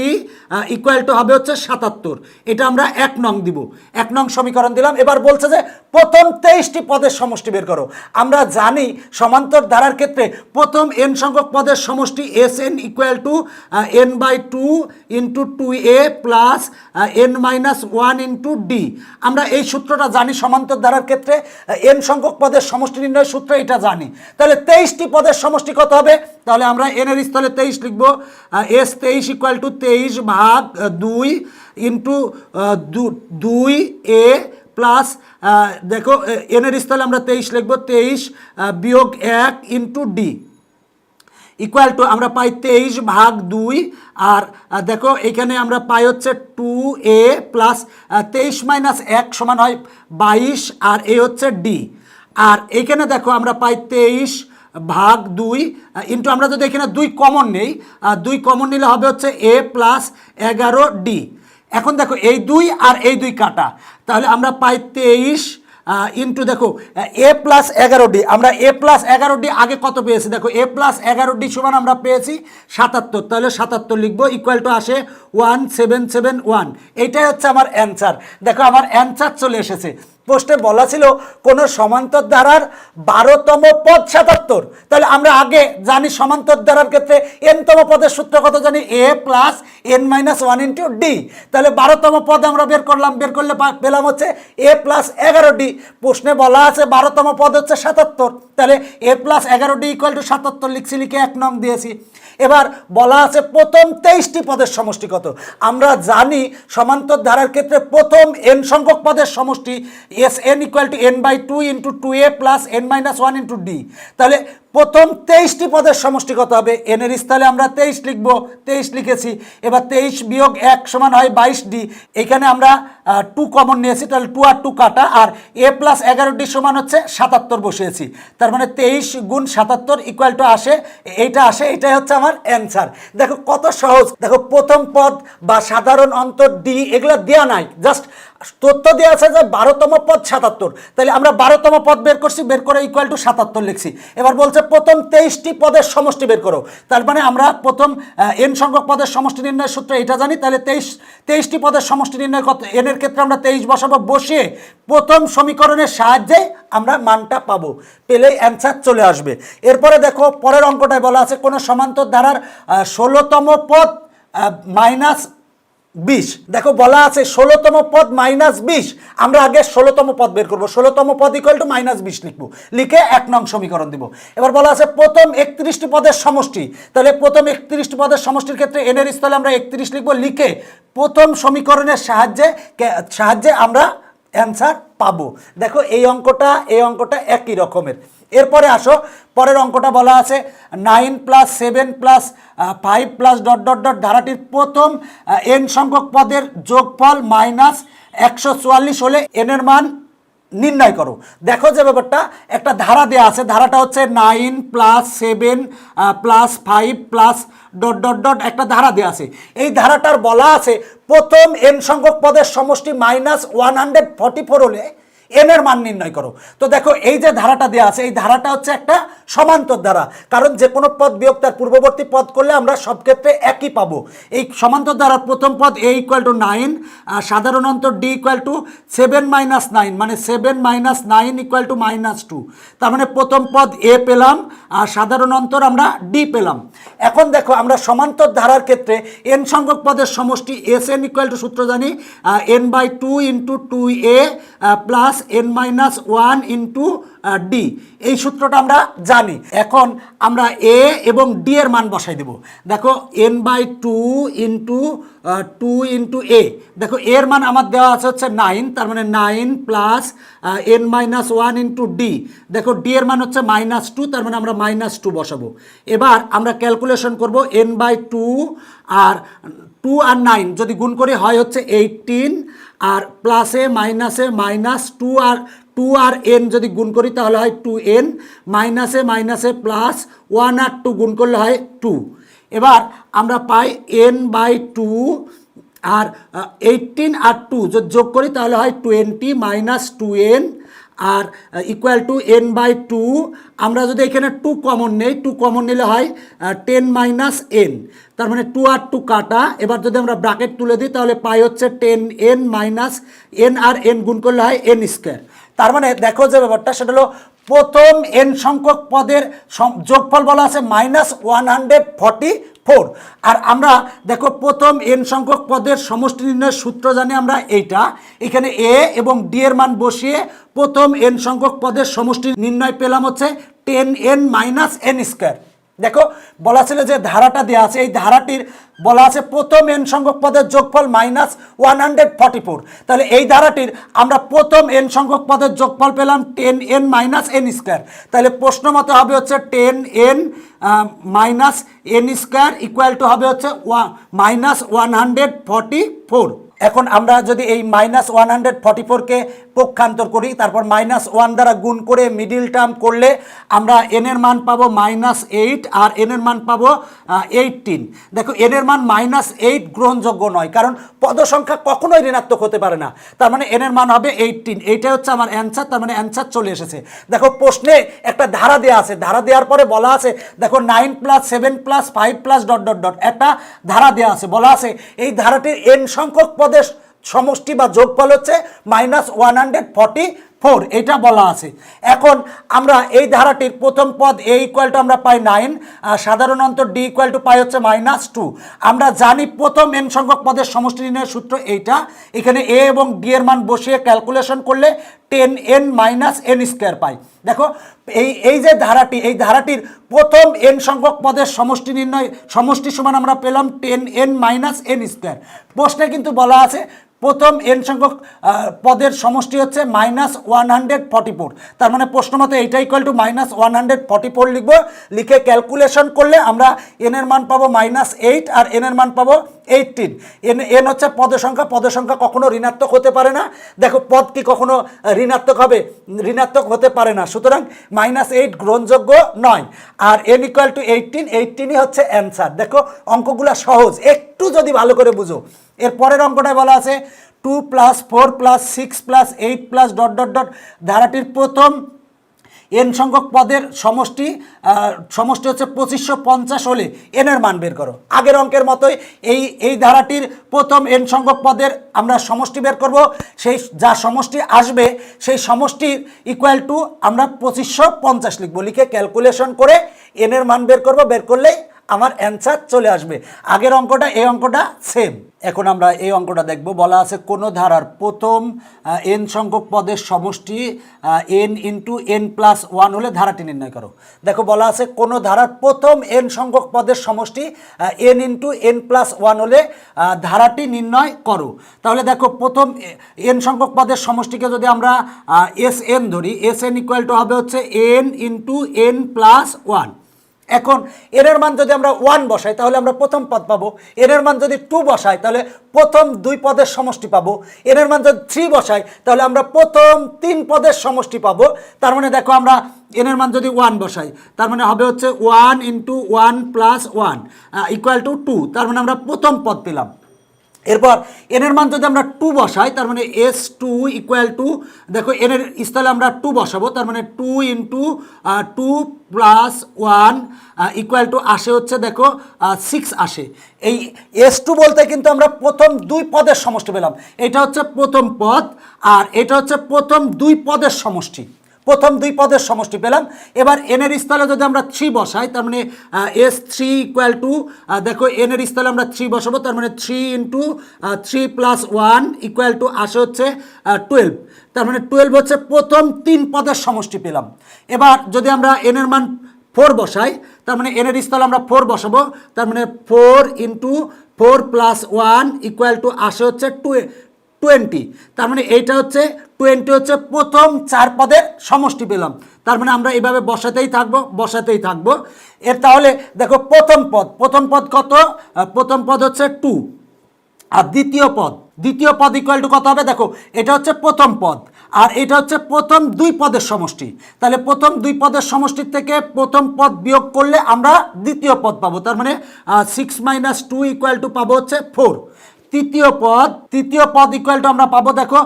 equal to হবে হচ্ছে 77। এটা আমরা 1 নং দিব, 1 নং সমীকরণ দিলাম। এবার বলছে যে প্রথম 23টি পদের সমষ্টি বের করো। আমরা জানি সমান্তর ধারার ক্ষেত্রে প্রথম n সংখ্যক পদের সমষ্টি Sn equal to n/2 into 2a plus n minus 1 into D. আমরা এই সূত্রটা জানি সমান্তর ধারার ক্ষেত্রে n সংখ্যক পদের সমষ্টি নির্ণয়ের সূত্র এটা জানি। তাহলে 23টি পদের সমষ্টি কত হবে, তাহলে আমরা n এর স্থলে 23 লিখবো, s 23 ইকুয়াল টু 23 ভাগ 2 ইন্টু 2a প্লাস দেখো n এর স্থলে আমরা 23 লিখবো, 23 বিয়োগ 1 ইন্টু ডি ইকুয়াল টু আমরা পাই 23 ভাগ 2 আর দেখো এখানে আমরা পাই হচ্ছে 2a প্লাস 23 মাইনাস 1 সমান হয় 22 আর এ হচ্ছে ডি। আর এখানে দেখো আমরা পাই 23 ভাগ 2 ইন্টু, আমরা যদি এখানে 2 কমন নেই, 2 কমন নিলে হবে হচ্ছে a প্লাস 11d। এখন দেখো এই 2 আর এই 2 কাটা, তাহলে আমরা পাই 23 ইন্টু দেখো a প্লাস 11d। আমরা a প্লাস 11d আগে কত পেয়েছি, দেখো a প্লাস 11d সমান আমরা পেয়েছি 77, তাহলে 77 লিখবো ইকুয়াল টু আসে 1771। এইটাই হচ্ছে আমার অ্যান্সার। দেখো আমার অ্যান্সার চলে এসেছে। প্রশ্নে বলা ছিল কোন সমান্তর ধারার 12তম পদ 77, তাহলে আমরা আগে জানি সমান্তর ধারার ক্ষেত্রে nতম পদের সূত্র কত জানি, a plus n minus 1 into d. তাহলে 12তম পদ আমরা বের করলাম, বের করলে পেলাম হচ্ছে a প্লাস 11d। প্রশ্নে বলা আছে 12তম পদ হচ্ছে 77, তাহলে a plus 11d equal to 77 লিখছি, লিখে 1 নং দিয়েছি। এবার বলা আছে প্রথম 23টি পদের সমষ্টি কত। আমরা জানি সমান্তর ধারার ক্ষেত্রে প্রথম n সংখ্যক পদের সমষ্টি Sn equal to n/2 into 2a plus n minus 1 into d. তাহলে প্রথম 23টি পদের সমষ্টি কত হবে, n এর স্থলে আমরা 23 লিখব, 23 লিখেছি। এবার 23 বিয়োগ 1 সমান হয় 22d। এখানে আমরা 2 কমন নিয়েছি, তাহলে 2 আর 2 কাটা, আর a প্লাস 11d সমান হচ্ছে 77 বসিয়েছি। তার মানে 23 গুণ 77 ইকুয়াল টু আসে, এইটা আসে, এটাই হচ্ছে আমার অ্যান্সার। দেখো কত সহজ। দেখো প্রথম পদ বা সাধারণ অন্তর ডি এগুলো দেওয়া নাই, জাস্ট তথ্য দেওয়া আছে যে 12তম পদ 77, তাহলে আমরা 12তম পদ বের করছি, বের করে ইকুয়াল টু 77 লিখছি। এবার বলছে প্রথম 23টি পদের সমষ্টি বের করো। তার মানে আমরা প্রথম n সংখ্যক পদের সমষ্টি নির্ণয়ের সূত্র এটা জানি, তাহলে 23টি পদের সমষ্টি নির্ণয় কত, n এর ক্ষেত্রে আমরা 23 বসাবো, বসিয়ে প্রথম সমীকরণের সাহায্যে আমরা মানটা পাবো, পেলেই অ্যান্সার চলে আসবে। এরপরে দেখো পরের অঙ্কটায় বলা আছে কোনো সমান্তর ধারার 16তম পদ মাইনাস 20। দেখো বলা আছে 16তম পদ মাইনাস 20। আমরা আগে 16তম পদ বের করবো, 16তম পদ ইকুয়াল টু মাইনাস 20 লিখবো, লিখে 1 নং সমীকরণ দিব। এবার বলা আছে প্রথম 31টি পদের সমষ্টি, তাহলে প্রথম 31টি পদের সমষ্টির ক্ষেত্রে n এর স্থলে আমরা 31 লিখবো, লিখে প্রথম সমীকরণের সাহায্যে আমরা অ্যান্সার পাবো। দেখো এই অঙ্কটা একই রকমের। এরপরে আসো পরের অঙ্কটা বলা আছে 9 plus 7 plus 5 plus dot dot dot ধারাটির প্রথম n সংখ্যক পদের যোগফল মাইনাস 144 হলে n এর মান নির্ণয় করো। দেখো যে ব্যাপারটা একটা ধারা দেওয়া আছে, ধারাটা হচ্ছে 9 + 7 + 5 প্লাস ডট ডট ডট একটা ধারা দেওয়া আছে। এই ধারাটার বলা আছে প্রথম n সংখ্যক পদের সমষ্টি -144 হলে n এর মান নির্ণয় করো। তো দেখো এই যে ধারাটা দেওয়া আছে, এই ধারাটা হচ্ছে একটা সমান্তর ধারা, কারণ যে কোনো পদ বিয়োগ তার পূর্ববর্তী পদ করলে আমরা সব ক্ষেত্রে একই পাবো। এই সমান্তর ধারার প্রথম পদ a = 9, সাধারণ অন্তর d = 7 - 9, মানে 7 - 9 = -2। তার মানে প্রথম পদ a পেলাম আর সাধারণ অন্তর আমরা d পেলাম। এখন দেখো আমরা সমান্তর ধারার ক্ষেত্রে n সংখ্যক পদের সমষ্টি Sn = সূত্র জানি n/2 × 2a plus n-1 × d, এই সূত্রটা আমরা জানি। এখন আমরা a এবং d এর মান বসাই দেব। দেখো n/2 × 2 × a, দেখো এর মান আমার দেওয়া আছে হচ্ছে 9, তার মানে 9 প্লাস n-1 × d, দেখো d এর মান হচ্ছে -2, তার মানে আমরা -2 বসাবো। এবার আমরা ক্যালকুলেশন করব n/2 আর 2 আর 9 যদি গুণ করি হয় হচ্ছে 18, আর প্লাসে মাইনাসে -2 আর n যদি গুণ করি তাহলে হয় 2n, মাইনাসে প্লাস 1 আর 2 গুণ করলে হয় 2। এবার আমরা পাই n/2 আর 18 আর 2 যদি যোগ করি তাহলে হয় 20 - 2n আর = n/2। আমরা যদি এখানে 2 কমন নেই, 2 কমন নিলে হয় 10 - n, তার মানে 2 আর 2 কাটা। এবার যদি আমরা ব্র্যাকেট তুলে দিই তাহলে পাই হচ্ছে 10n - n আর n গুণ করলে হয় n²। তার মানে দেখো যে ব্যাপারটা সেটা হলো প্রথম n সংখ্যক পদের যোগফল বলা আছে -144, আর আমরা দেখো প্রথম n সংখ্যক পদের সমষ্টি নির্ণয়ের সূত্র জানি আমরা এইটা। এখানে a এবং d এর মান বসিয়ে প্রথম n সংখ্যক পদের সমষ্টি নির্ণয় পেলাম হচ্ছে 10n - n²। দেখো বলা ছিল যে ধারাটা দেওয়া আছে, এই ধারাটির বলা আছে প্রথম n সংখ্যক পদের যোগফল -144, তাহলে এই ধারাটির আমরা প্রথম n সংখ্যক পদের যোগফল পেলাম 10n - n²। তাহলে প্রশ্ন মতো হবে হচ্ছে 10n - n² হবে হচ্ছে -144। এখন আমরা যদি এই -144কে পক্ষান্তর করি, তারপর -1 দ্বারা গুণ করে মিডিল টার্ম করলে আমরা n এর মান পাবো -8 আর n এর মান পাবো 18। দেখো n এর মান -8 গ্রহণযোগ্য নয়, কারণ পদ সংখ্যা কখনোই ঋণাত্মক হতে পারে না, তার মানে n এর মান হবে 18। এইটাই হচ্ছে আমার অ্যান্সার, তার মানে অ্যান্সার চলে এসেছে। দেখো প্রশ্নে একটা ধারা দেওয়া আছে, ধারা দেওয়ার পরে বলা আছে দেখো 9 + 7 + 5 প্লাস ডট ডট ডট একটা ধারা দেওয়া আছে, বলা আছে এই ধারাটির n সংখ্যক পদের সমষ্টি বা যোগফল হচ্ছে -144, এটা বলা আছে। এখন আমরা এই ধারাটির প্রথম পদ a = আমরা পাই 9, সাধারণ অন্তর d = পাই হচ্ছে -2। আমরা জানি প্রথম n সংখ্যক পদের সমষ্টি নির্ণয়ের সূত্র এইটা। এখানে a এবং d এর মান বসিয়ে ক্যালকুলেশন করলে 10n - n² পাই। দেখো এই যে ধারাটি, এই ধারাটির প্রথম n সংখ্যক পদের সমষ্টি নির্ণয়, সমষ্টি সমান আমরা পেলাম 10n - n²। প্রশ্নে কিন্তু বলা আছে প্রথম n সংখ্যক পদের সমষ্টি হচ্ছে -144, তার মানে প্রশ্ন মতো এইটা = -144 লিখবো। লিখে ক্যালকুলেশন করলে আমরা n এর মান পাবো -8 আর n এর মান পাবো 18। n হচ্ছে পদ সংখ্যা কখনো ঋণাত্মক হতে পারে না। দেখো পদ কি কখনো ঋণাত্মক হবে? ঋণাত্মক হতে পারে না, সুতরাং -8 গ্রহণযোগ্য নয়। আর n = 18ই হচ্ছে অ্যান্সার। দেখো অঙ্কগুলো সহজ, একটু যদি ভালো করে বুঝো। এর পরের অঙ্কটায় বলা আছে 2 + 4 + 6 + 8 প্লাস ডট ডট ডট ধারাটির প্রথম n সংখ্যক পদের সমষ্টি হচ্ছে 2550 হলে n এর মান বের করো। আগের অঙ্কের মতোই এই ধারাটির প্রথম n সংখ্যক পদের আমরা সমষ্টি বের করব। সেই যা সমষ্টি আসবে সেই সমষ্টির = আমরা 2550 লিখব। লিখে ক্যালকুলেশন করে n এর মান বের করব, বের করলেই আমার অ্যান্সার চলে আসবে। আগের অঙ্কটা এই অঙ্কটা সেম। এখন আমরা এই অঙ্কটা দেখব। বলা আছে কোনো ধারার প্রথম n সংখ্যক পদের সমষ্টি n × n+1 হলে ধারাটি নির্ণয় করো। দেখো বলা আছে কোনো ধারার প্রথম n সংখ্যক পদের সমষ্টি n × n+1 হলে ধারাটি নির্ণয় করো। তাহলে দেখো প্রথম n সংখ্যক পদের সমষ্টিকে যদি আমরা Sn ধরি, Sn = হবে হচ্ছে n × n+1। এখন n এর মান যদি আমরা 1 বসাই তাহলে আমরা প্রথম পদ পাবো, n এর মান যদি 2 বসাই তাহলে প্রথম 2 পদের সমষ্টি পাবো, n এর মান যদি 3 বসাই তাহলে আমরা প্রথম 3 পদের সমষ্টি পাবো। তার মানে দেখো আমরা n এর মান যদি 1 বসাই তার মানে হবে হচ্ছে 1 × 1 + 1 = 2, তার মানে আমরা প্রথম পদ পেলাম। এরপর n এর মান যদি আমরা 2 বসাই তার মানে s2 = দেখো n এর স্থলে আমরা 2 বসাবো, তার মানে 2 × 2 + 1 = আসে হচ্ছে দেখো 6 আসে। এই s2 বলতে কিন্তু আমরা প্রথম 2 পদের সমষ্টি পেলাম, এটা হচ্ছে প্রথম পদ আর এটা হচ্ছে প্রথম 2 পদের সমষ্টি, প্রথম 2 পদের সমষ্টি পেলাম। এবার n এর স্থলে যদি আমরা 3 বসাই তার মানে s3 = দেখো n এর স্থলে আমরা 3 বসাবো, তার মানে 3 × 3 + 1 = আসে হচ্ছে 12, তার মানে 12 হচ্ছে প্রথম 3 পদের সমষ্টি পেলাম। এবার যদি আমরা n এর মান 4 বসাই তার মানে n এর স্থলে আমরা 4 বসাবো, তার মানে 4 × 4 + 1 = আসে হচ্ছে 20, তার মানে এইটা হচ্ছে 20 হচ্ছে প্রথম 4 পদের সমষ্টি পেলাম। তার মানে আমরা এইভাবে বসাতেই থাকবো। এর তাহলে দেখো প্রথম পদ কত, প্রথম পদ হচ্ছে 2 আর দ্বিতীয় পদ = কত হবে, দেখো এটা হচ্ছে প্রথম পদ আর এটা হচ্ছে প্রথম 2 পদের সমষ্টি, তাহলে প্রথম 2 পদের সমষ্টির থেকে প্রথম পদ বিয়োগ করলে আমরা দ্বিতীয় পদ পাবো, তার মানে 6 - 2 = পাবো হচ্ছে 4। তৃতীয় পদ = আমরা পাবো দেখো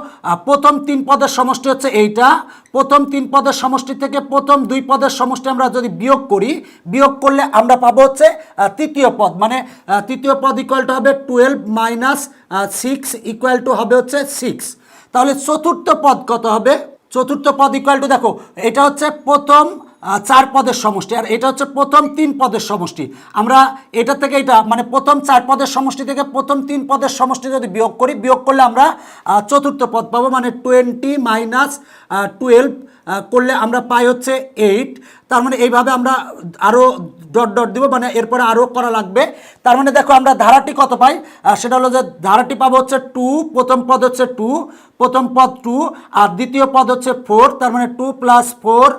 প্রথম 3 পদের সমষ্টি হচ্ছে এইটা, প্রথম 3 পদের সমষ্টি থেকে প্রথম 2 পদের সমষ্টি আমরা যদি বিয়োগ করলে আমরা পাবো হচ্ছে তৃতীয় পদ, মানে তৃতীয় পদ = হবে 12 - 6 = হবে হচ্ছে 6। তাহলে চতুর্থ পদ কত হবে, চতুর্থ পদ = দেখো এটা হচ্ছে প্রথম 4 পদের সমষ্টি আর এটা হচ্ছে প্রথম 3 পদের সমষ্টি। আমরা এটা থেকে এটা মানে প্রথম 4 পদের সমষ্টি থেকে প্রথম 3 পদের সমষ্টি যদি বিয়োগ করলে আমরা চতুর্থ পদ পাবো, মানে 20 - 12 করলে আমরা পাই হচ্ছে 8। তার মানে এইভাবে আমরা আরও ডট দিব, মানে এরপরে আরও করা লাগবে। তার মানে দেখো আমরা ধারাটি কত পাই, সেটা হলো যে ধারাটি পাবো হচ্ছে 2, প্রথম পদ হচ্ছে 2, প্রথম পদ 2 আর দ্বিতীয় পদ হচ্ছে 4, তার মানে 2 + 4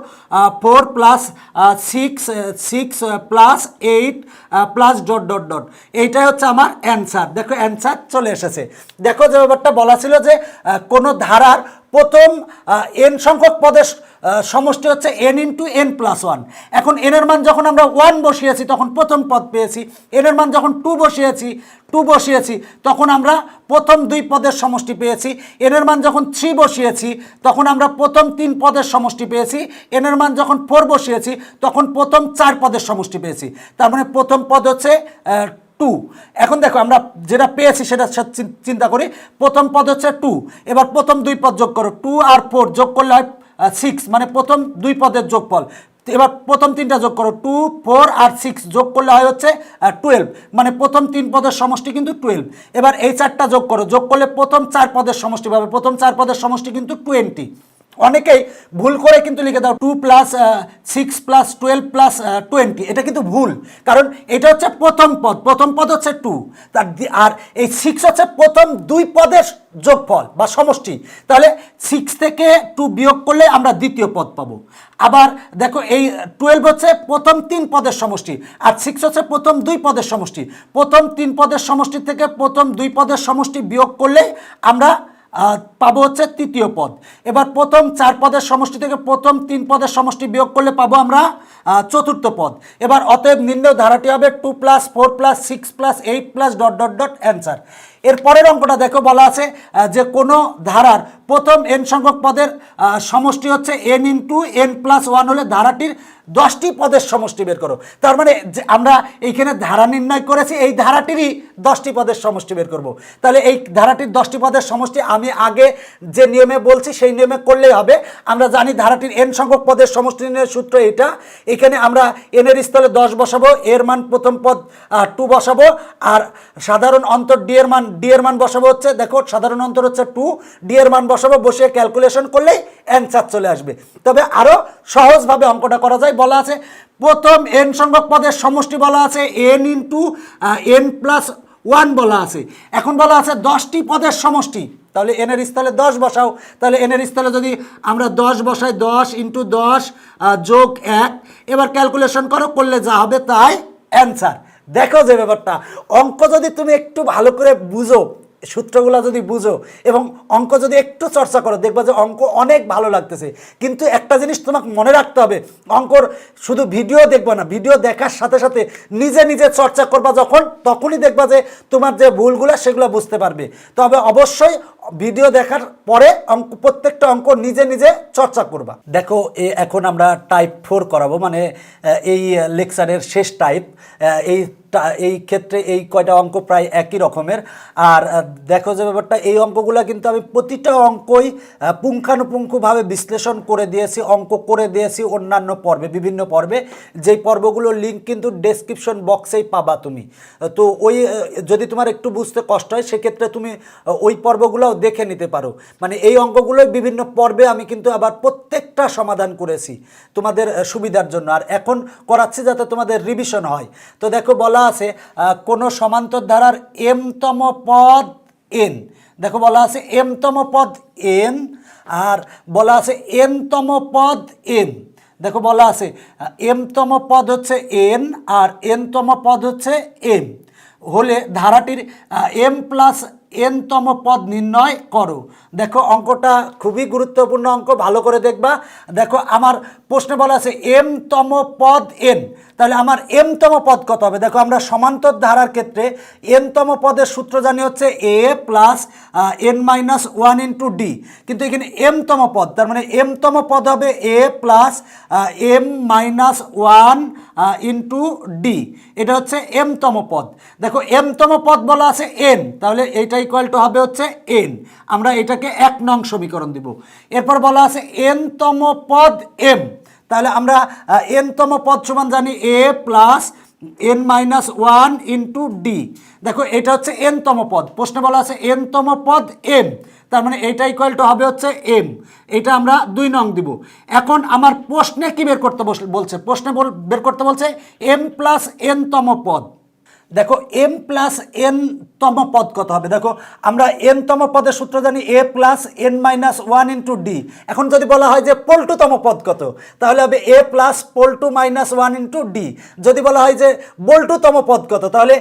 4 + 6 + 8 ডট। এইটাই হচ্ছে আমার অ্যান্সার। দেখো অ্যান্সার চলে এসেছে। দেখো যে ব্যাপারটা বলা ছিল যে কোনো ধারার প্রথম n সংখ্যক পদের সমষ্টি হচ্ছে n × n + 1। এখন n এর মান যখন আমরা 1 বসিয়েছি তখন প্রথম পদ পেয়েছি, n এর মান যখন 2 বসিয়েছি তখন আমরা প্রথম 2 পদের সমষ্টি পেয়েছি, n এর মান যখন 3 বসিয়েছি তখন আমরা প্রথম 3 পদের সমষ্টি পেয়েছি, n এর মান যখন 4 বসিয়েছি তখন প্রথম 4 পদের সমষ্টি পেয়েছি। তার মানে প্রথম পদ হচ্ছে 2। এখন দেখো আমরা যেটা পেয়েছি সেটা চিন্তা করি, প্রথম পদ হচ্ছে 2, এবার প্রথম 2 পদ যোগ করো, 2 আর 4 যোগ করলে হয় 6, মানে প্রথম 2 পদের যোগফল। এবার প্রথম 3টা যোগ করো, 2 4 আর 6 যোগ করলে হয় হচ্ছে 12, মানে প্রথম 3 পদের সমষ্টি কিন্তু 12। এবার এই 4টা যোগ করলে প্রথম 4 পদের সমষ্টি পাবে, প্রথম 4 পদের সমষ্টি কিন্তু 20। অনেকেই ভুল করে কিন্তু লিখে দাও 2 + 6 + 12 + 20, এটা কিন্তু ভুল, কারণ এটা হচ্ছে প্রথম পদ হচ্ছে 2 আর এই 6 হচ্ছে প্রথম 2 পদের যোগফল বা সমষ্টি। তাহলে 6 থেকে 2 বিয়োগ করলে আমরা দ্বিতীয় পদ পাবো। আবার দেখো এই 12 হচ্ছে প্রথম 3 পদের সমষ্টি আর 6 হচ্ছে প্রথম 2 পদের সমষ্টি। প্রথম 3 পদের সমষ্টি থেকে প্রথম 2 পদের সমষ্টি বিয়োগ করলে আমরা পাবো হচ্ছে তৃতীয় পদ। এবার প্রথম 4 পদের সমষ্টি থেকে প্রথম 3 পদের সমষ্টি বিয়োগ করলে পাবো আমরা চতুর্থ পদ। এবার অতএব নির্ণয় ধারাটি হবে 2 + 4 + 6 + 8 ডট অ্যান্সার। এর পরের অঙ্কটা দেখো বলা আছে যে কোনো ধারার প্রথম n সংখ্যক পদের সমষ্টি হচ্ছে n × n + 1 হলে ধারাটির 10টি পদের সমষ্টি বের করো। তার মানে আমরা এইখানে ধারা নির্ণয় করেছি, এই ধারাটিরই 10টি পদের সমষ্টি বের করব। তাহলে এই ধারাটির 10টি পদের সমষ্টি আমি আগে যে নিয়মে বলছি সেই নিয়মে করলেই হবে। আমরা জানি ধারাটির n সংখ্যক পদের সমষ্টি নির্ণয়ের সূত্র এটা। এখানে আমরা n এর স্থলে 10 বসাবো, এর মান প্রথম পদ 2 বসাবো আর সাধারণ অন্তর d এর মান বসাবো হচ্ছে, দেখো সাধারণ অন্তর হচ্ছে 2, d এর মান বসাবো, বসে ক্যালকুলেশন করলেই অ্যান্সার চলে আসবে। তবে আরও সহজভাবে অঙ্কটা করা যায়। বলা আছে প্রথম n সংখ্যক পদের সমষ্টি বলা আছে n × n + 1 বলা আছে। এখন বলা আছে 10টি পদের সমষ্টি, তাহলে এনের স্থলে 10 বসাও, তাহলে এনের স্থলে যদি আমরা 10 বসাই, 10 × 10 যোগ 1, এবার ক্যালকুলেশন করলে যা হবে তাই অ্যান্সার। দেখো যে ব্যাপারটা, অঙ্ক যদি তুমি একটু ভালো করে বুঝো, সূত্রগুলো যদি বুঝো এবং অঙ্ক যদি একটু চর্চা করো, দেখবা যে অঙ্ক অনেক ভালো লাগতেছে। কিন্তু একটা জিনিস তোমাকে মনে রাখতে হবে, অঙ্কর শুধু ভিডিও দেখবা না, ভিডিও দেখার সাথে সাথে নিজে নিজে চর্চা করবা যখন, তখনই দেখবা যে তোমার যে ভুলগুলো সেগুলো বুঝতে পারবে। তবে অবশ্যই ভিডিও দেখার পরে প্রত্যেকটা অঙ্ক নিজে নিজে চর্চা করবা। দেখো এখন আমরা টাইপ 4 করাবো, মানে এই লেকচারের শেষ টাইপ। এই ক্ষেত্রে এই কয়টা অঙ্ক প্রায় একই রকমের। আর দেখো যে ব্যাপারটা, এই অঙ্কগুলো কিন্তু আমি প্রতিটা অঙ্কই পুঙ্খানুপুঙ্খভাবে বিশ্লেষণ করে দিয়েছি, অঙ্ক করে দিয়েছি অন্যান্য পর্বে, বিভিন্ন পর্বে। যেই পর্বগুলোর লিঙ্ক কিন্তু ডেসক্রিপশন বক্সেই পাবা তুমি। তো ওই যদি তোমার একটু বুঝতে কষ্ট হয় সেক্ষেত্রে তুমি ওই পর্বগুলোও দেখে নিতে পারো। মানে এই অঙ্কগুলোই বিভিন্ন পর্বে আমি কিন্তু আবার প্রত্যেকটা সমাধান করেছি তোমাদের সুবিধার জন্য, আর এখন করাচ্ছি যাতে তোমাদের রিভিশন হয়। তো দেখো বলা আছে কোনো সমান্তর ধারার m-তম পদ n, দেখো বলা আছে m-তম পদ n, আর বলা আছে n-তম পদ m। দেখো বলা আছে m-তম পদ হচ্ছে n আর n-তম পদ হচ্ছে m হলে ধারাটির m প্লাস n-তম পদ নির্ণয় করো। দেখো অঙ্কটা খুবই গুরুত্বপূর্ণ অঙ্ক, ভালো করে দেখবা। দেখো আমার প্রশ্নে বলা আছে m-তম পদ n, তাহলে আমার m-তম পদ কত হবে? দেখো আমরা সমান্তর ধারার ক্ষেত্রে n-তম পদের সূত্র জানি হচ্ছে a প্লাস n-1 × d, কিন্তু এখানে m-তম পদ, তার মানে m-তম পদ হবে a প্লাস m-1 × d, এটা হচ্ছে m-তম পদ। দেখো m-তম পদ বলা আছে n, তাহলে এইটা ইকুয়াল টু হবে হচ্ছে n, আমরা এটাকে 1 নং সমীকরণ দিব। এরপর বলা আছে n-তম পদ m, তাহলে আমরা n-তম পদ সমান জানি a প্লাস n-1 × d। দেখো এটা হচ্ছে n-তম পদ, প্রশ্নে বলা আছে n-তম পদ m, তার মানে এইটা ইকুয়াল টু হবে হচ্ছে m, এটা আমরা 2 নং দিব। এখন আমার প্রশ্নে কি বের করতে বলছে? প্রশ্নে বের করতে বলছে m প্লাস n-তম পদ। দেখো m প্লাস n-তম পদ কত হবে? দেখো আমরা n-তম পদের সূত্র জানি a প্লাস n-1 × d। এখন যদি বলা হয় যে পল্টুতম পদ কত, তাহলে হবে a প্লাস পল্টু -1 × d। যদি বলা হয় যে বল্টুতম পদ কত, তাহলে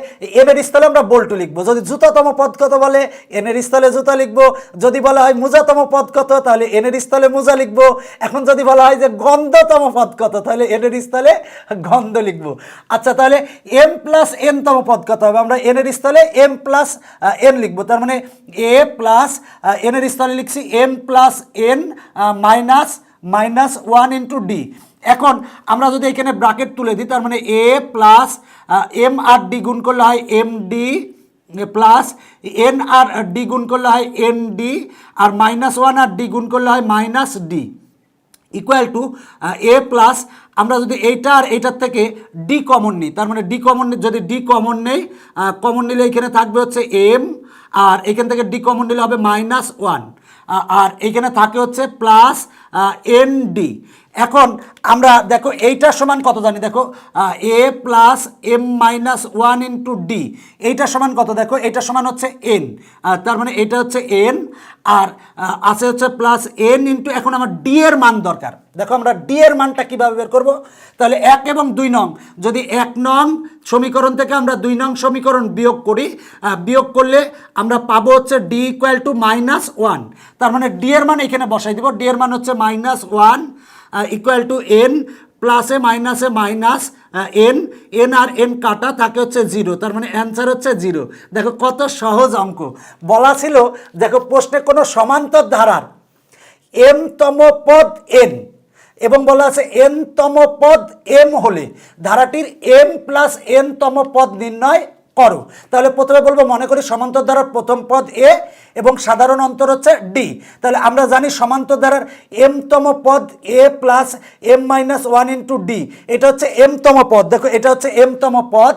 m এর স্থলে আমরা বল্টু লিখবো। যদি জুতাতম পদ কত বলে, n এর স্থলে জুতা লিখবো। যদি বলা হয় মোজাতম পদ কত, তাহলে n এর স্থলে মোজা লিখবো। এখন যদি বলা হয় যে গন্ধতম পদ কত, তাহলে n এর স্থলে গন্ধ লিখবো। আচ্ছা, তাহলে m প্লাস n-তম পদ কত হবে? আমরা n এর স্থলে m প্লাস n লিখবো, তার মানে a প্লাস n এর স্থলে লিখছি m প্লাস n -1 × d। এখন আমরা যদি এখানে ব্র্যাকেট তুলে দিই, তার মানে a প্লাস m আর d গুণ করলে হয় md প্লাস n আর d গুণ করলে হয় nd, আর -1 আর d গুণ করলে হয় -d equal to a plus, আমরা যদি এইটা আর এইটার থেকে ডি কমন নিই, তার মানে ডি কমন, যদি ডি কমন নেই, কমন নিলে এখানে থাকবে হচ্ছে m, আর এখান থেকে ডি কমন নিলে হবে -1, আর এখানে থাকে হচ্ছে প্লাস nd। এখন আমরা দেখো এইটার সমান কত জানি? দেখো a প্লাস m-1 × d, এইটার সমান কত? দেখো এইটা সমান হচ্ছে n, তার মানে এটা হচ্ছে n, আর আছে হচ্ছে প্লাস n × এখন আমার d এর মান দরকার। দেখো আমরা d এর মানটা কীভাবে বের করব? তাহলে 1 এবং 2 নং, যদি 1 নং সমীকরণ থেকে আমরা 2 নং সমীকরণ বিয়োগ করি, বিয়োগ করলে আমরা পাবো হচ্ছে d ইকুয়াল টু -1, তার মানে d এর মান এখানে বসাই দিব। d এর মান হচ্ছে -1 ইকুয়াল টু n, প্লাসে মাইনাসে মাইনাস n, n আর n কাটা থাকে হচ্ছে 0, তার মানে অ্যান্সার হচ্ছে 0। দেখো কত সহজ অঙ্ক। বলা ছিল দেখো প্রশ্নে কোনো সমান্তর ধারার m-তম পদ n এবং বলা আছে n-তম পদ m হলে ধারাটির m প্লাস n-তম পদ নির্ণয় করো। তাহলে প্রথমে বলবো, মনে করি সমান্তর ধারার প্রথম পদ a এবং সাধারণ অন্তর হচ্ছে d। তাহলে আমরা জানি সমান্তর ধারার m-তম পদ a প্লাস m-1 × d, এটা হচ্ছে m-তম পদ। দেখো এটা হচ্ছে m-তম পদ।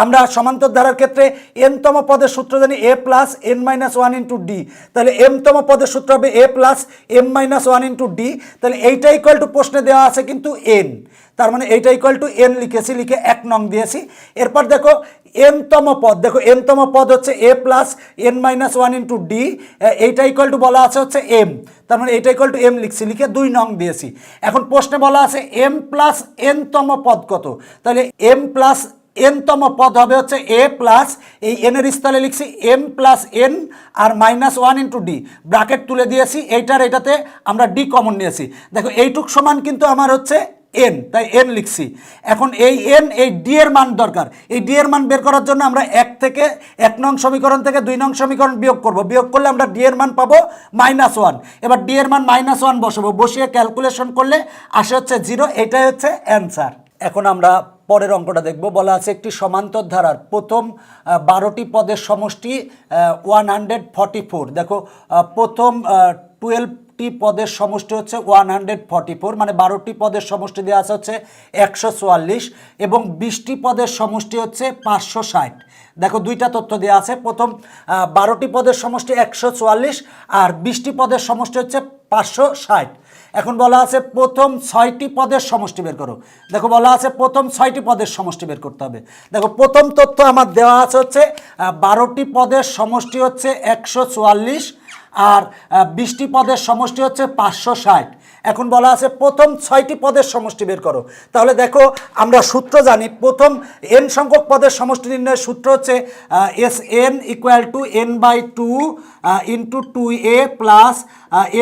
আমরা সমান্তর ধারার ক্ষেত্রে n-তম পদের সূত্র জানি a প্লাস n-1 × d, তাহলে m-তম পদের সূত্র হবে a প্লাস m-1 × d। তাহলে এইটা ইকুয়াল টু প্রশ্নে দেওয়া আছে কিন্তু n, তার মানে এইটা ইকুয়াল টু n লিখেছি, লিখে 1 নং দিয়েছি। এরপর দেখো এনতম পদ, দেখো এনতম পদ হচ্ছে a plus N minus one into d, এইটা ইকুয়াল টু বলা আছে হচ্ছে এম, তার মানে এইটা ইকুয়াল টু এম লিখছি, লিখে 2 নং দিয়েছি। এখন প্রশ্নে বলা আছে এম প্লাস এনতম পদ কত, তাহলে এম প্লাস এনতম পদ হবে হচ্ছে এ প্লাস এই এনের স্থলে লিখছি এম প্লাস এন আর minus one into d, bracket তুলে দিয়েছি, এইটার এটাতে আমরা ডি কমন নিয়েছি। দেখো এইটুক সমান কিন্তু আমার হচ্ছে এন, তাই এন লিখছি। এখন এই এন এই ডি এর মান দরকার, এই ডি এর মান বের করার জন্য আমরা 1 নং সমীকরণ থেকে 2 নং সমীকরণ বিয়োগ করব, বিয়োগ করলে আমরা ডি এর মান পাবো -1। এবার ডি এর মান -1 বসাবো, বসিয়ে ক্যালকুলেশন করলে আসে হচ্ছে 0, এটাই হচ্ছে অ্যান্সার। এখন আমরা পরের অঙ্কটা দেখব। বলা আছে একটি সমান্তর ধারার প্রথম 12টি পদের সমষ্টি 144। দেখো প্রথম 12টি পদের সমষ্টি হচ্ছে 144, মানে 12টি পদের সমষ্টি দেওয়া আছে হচ্ছে 144 এবং 20টি পদের সমষ্টি হচ্ছে 560। দেখো দুইটা তথ্য দেওয়া আছে, প্রথম 12টি পদের সমষ্টি 144 আর 20টি পদের সমষ্টি হচ্ছে 560। এখন বলা আছে প্রথম 6টি পদের সমষ্টি বের করো। দেখো বলা আছে প্রথম 6টি পদের সমষ্টি বের করতে হবে। দেখো প্রথম তথ্য আমার দেওয়া আছে হচ্ছে 12টি পদের সমষ্টি হচ্ছে 144 আর 20টি পদের সমষ্টি হচ্ছে 560। এখন বলা আছে প্রথম 6টি পদের সমষ্টি বের করো। তাহলে দেখো আমরা সূত্র জানি, প্রথম n সংখ্যক পদের সমষ্টি নির্ণয়ের সূত্র হচ্ছে S N equal to n by 2 into 2a plus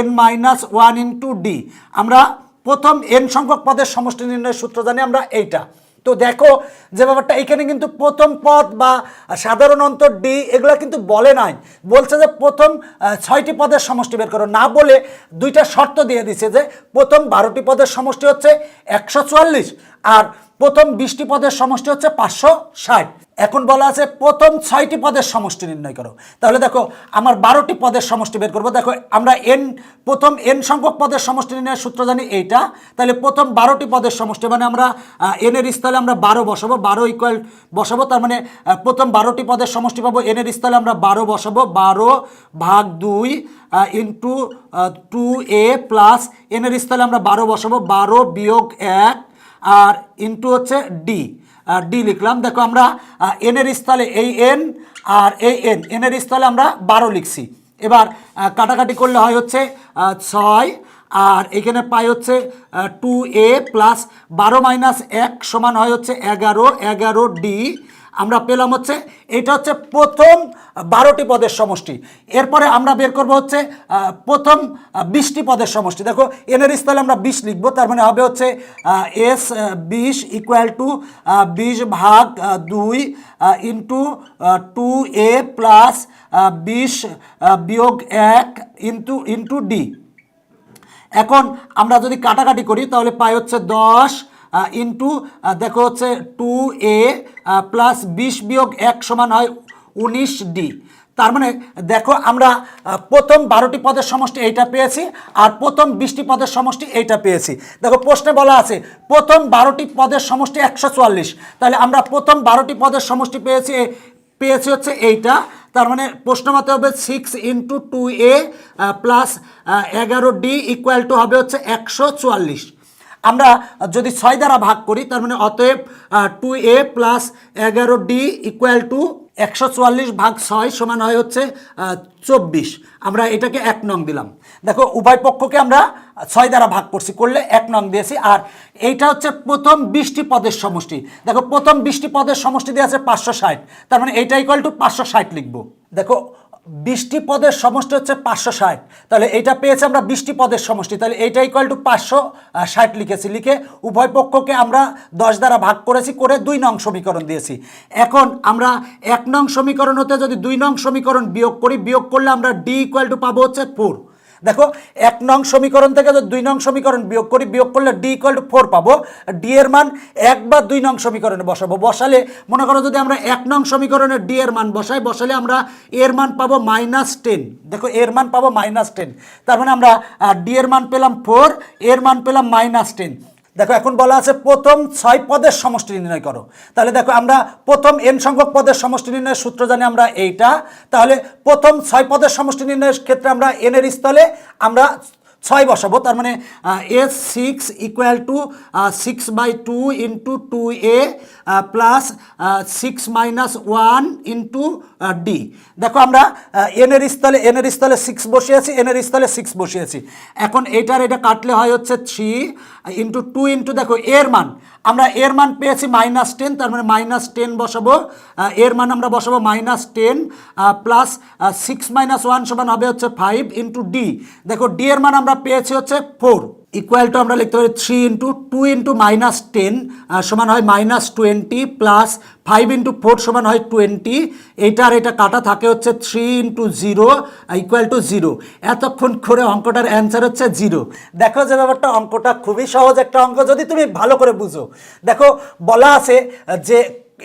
n minus 1 into D. আমরা প্রথম n সংখ্যক পদের সমষ্টি নির্ণয়ের সূত্র জানি আমরা এইটা। তো দেখো যে ব্যাপারটা এখানে কিন্তু প্রথম পদ বা সাধারণ অন্তর ডি এগুলো কিন্তু বলে নাই, বলছে যে প্রথম 6টি পদের সমষ্টি বের করো, না বলে দুইটা শর্ত দিয়ে দিছে যে প্রথম 12টি পদের সমষ্টি হচ্ছে 144 আর প্রথম 20টি পদের সমষ্টি হচ্ছে 560। এখন বলা আছে প্রথম 6টি পদের সমষ্টি নির্ণয় করো। তাহলে দেখো আমার 12টি পদের সমষ্টি বের করবো। দেখো আমরা প্রথম n সংখ্যক পদের সমষ্টি নির্ণয়ের সূত্র জানি এইটা, তাহলে প্রথম 12টি পদের সমষ্টি মানে আমরা n এর স্থলে আমরা 12 বসাবো, 12 ইকুয়াল বসাবো, তার মানে প্রথম 12টি পদের সমষ্টি পাবো, n এর স্থলে আমরা 12 বসাবো, 12 ভাগ 2 ইন্টু 2a প্লাস n এর স্থলে আমরা 12 বসাবো, 12 বিয়োগ 1 আর ইন্টু হচ্ছে ডি, ডি লিখলাম। দেখো আমরা এন এর স্থলে এই এন আর এই এন এর স্থলে আমরা 12 লিখছি। এবার কাটাকাটি করলে হয় হচ্ছে 6 আর এখানে পাই হচ্ছে 2a প্লাস 12 মাইনাস 1 সমান হয় হচ্ছে 11, 11 ডি। আমরা পেলাম হচ্ছে এটা হচ্ছে প্রথম 12টি পদের সমষ্টি। এরপরে আমরা বের করব হচ্ছে প্রথম 20টি পদের সমষ্টি। দেখো এন এর স্থলে আমরা 20 লিখবো, তার মানে হবে হচ্ছে এস 20 ইকুয়াল টু 20 ভাগ 2 ইন্টু 2a প্লাস 20 বিয়োগ 1 ইন্টু ডি। এখন আমরা যদি কাটাকাটি করি তাহলে পাই হচ্ছে 10 ইন্টু দেখো হচ্ছে 2a প্লাস 20 বিয়োগ 1 সমান হয় 19 ডি। তার মানে দেখো আমরা প্রথম 12টি পদের সমষ্টি এইটা পেয়েছি আর প্রথম 20টি পদের সমষ্টি এইটা পেয়েছি। দেখো প্রশ্নে বলা আছে প্রথম 12টি পদের সমষ্টি 144, তাহলে আমরা প্রথম 12টি পদের সমষ্টি পেয়েছি হচ্ছে এইটা, তার মানে প্রশ্ন মতে হবে 6 into 2a plus 11 D equal two হবে হচ্ছে 144। আমরা যদি 6 দ্বারা ভাগ করি তার মানে অতএব 2a plus 11 D equal two 144 ভাগ 6 সমান হয় হচ্ছে 24। আমরা এটাকে 1 নং দিলাম। দেখো উভয় পক্ষকে আমরা 6 দ্বারা ভাগ করছি, করলে 1 নং দিয়েছি। আর এইটা হচ্ছে প্রথম 20টি পদের সমষ্টি। দেখো প্রথম 20টি পদের সমষ্টি দিয়ে আছে 560, তার মানে এইটা ইকুয়াল টু 560 লিখবো। দেখো 20টি পদের সমষ্টি হচ্ছে 560, তাহলে এইটা পেয়েছে আমরা 20টি পদের সমষ্টি, তাহলে এইটা ইকুয়াল টু 560 লিখেছি। লিখে উভয় পক্ষকে আমরা 10 দ্বারা ভাগ করেছি, করে 2 নং সমীকরণ দিয়েছি। এখন আমরা 1 নং সমীকরণ হতে যদি 2 নং সমীকরণ বিয়োগ করি, বিয়োগ করলে আমরা ডি ইকুয়াল টু পাবো হচ্ছে 4। দেখো 1 নং সমীকরণ থেকে যদি 2 নং সমীকরণ বিয়োগ করি, বিয়োগ করলে ডি ইকুয়াল টু 4 পাবো। ডি এর মান 1 বা 2 নং সমীকরণে বসাবো, বসালে মনে করো যদি আমরা 1 নং সমীকরণে ডি এর মান বসালে আমরা এর মান পাবো -10। দেখো এর মান পাবো -10, তার মানে আমরা ডি এর মান পেলাম 4, এর মান পেলাম -10। দেখো এখন বলা আছে প্রথম 6 পদের সমষ্টি নির্ণয় করো। তাহলে দেখো আমরা প্রথম n সংখ্যক পদের সমষ্টি নির্ণয়ের সূত্র জানি আমরা এইটা, তাহলে প্রথম 6 পদের সমষ্টি নির্ণয়ের ক্ষেত্রে আমরা n এর স্থলে আমরা ছয় বসাবো, তার মানে S six equal to 6/2 into 2a plus 6-1 into d. দেখো আমরা এনের স্থলে 6 বসিয়েছি, এনের স্থলে 6 বসিয়েছি। এখন এটা কাটলে হয় হচ্ছে 3 ইন্টু 2 ইন্টু দেখো এর মান, আমরা এর মান পেয়েছি -10, তার মানে -10 বসাবো। এর মান আমরা বসাবো -10 প্লাস 6-1 সমান হবে হচ্ছে 5 ইন্টু ডি। দেখো ডি এর মান আমরা পেয়েছি হচ্ছে 4 ইকুয়াল টু আমরা লিখতে পারি 3 ইন্টু 2 ইন্টু -10 সমান হয় -20 প্লাস 5 ইন্টু 4 সমান হয় 20। এটা কাটা থাকে হচ্ছে 3 ইন্টু 0 ইকুয়াল টু 0। এতক্ষণ করে অঙ্কটার অ্যান্সার হচ্ছে 0। দেখো যে ব্যাপারটা, অঙ্কটা খুবই সহজ একটা অঙ্ক যদি তুমি ভালো করে বুঝো। দেখো বলা আছে যে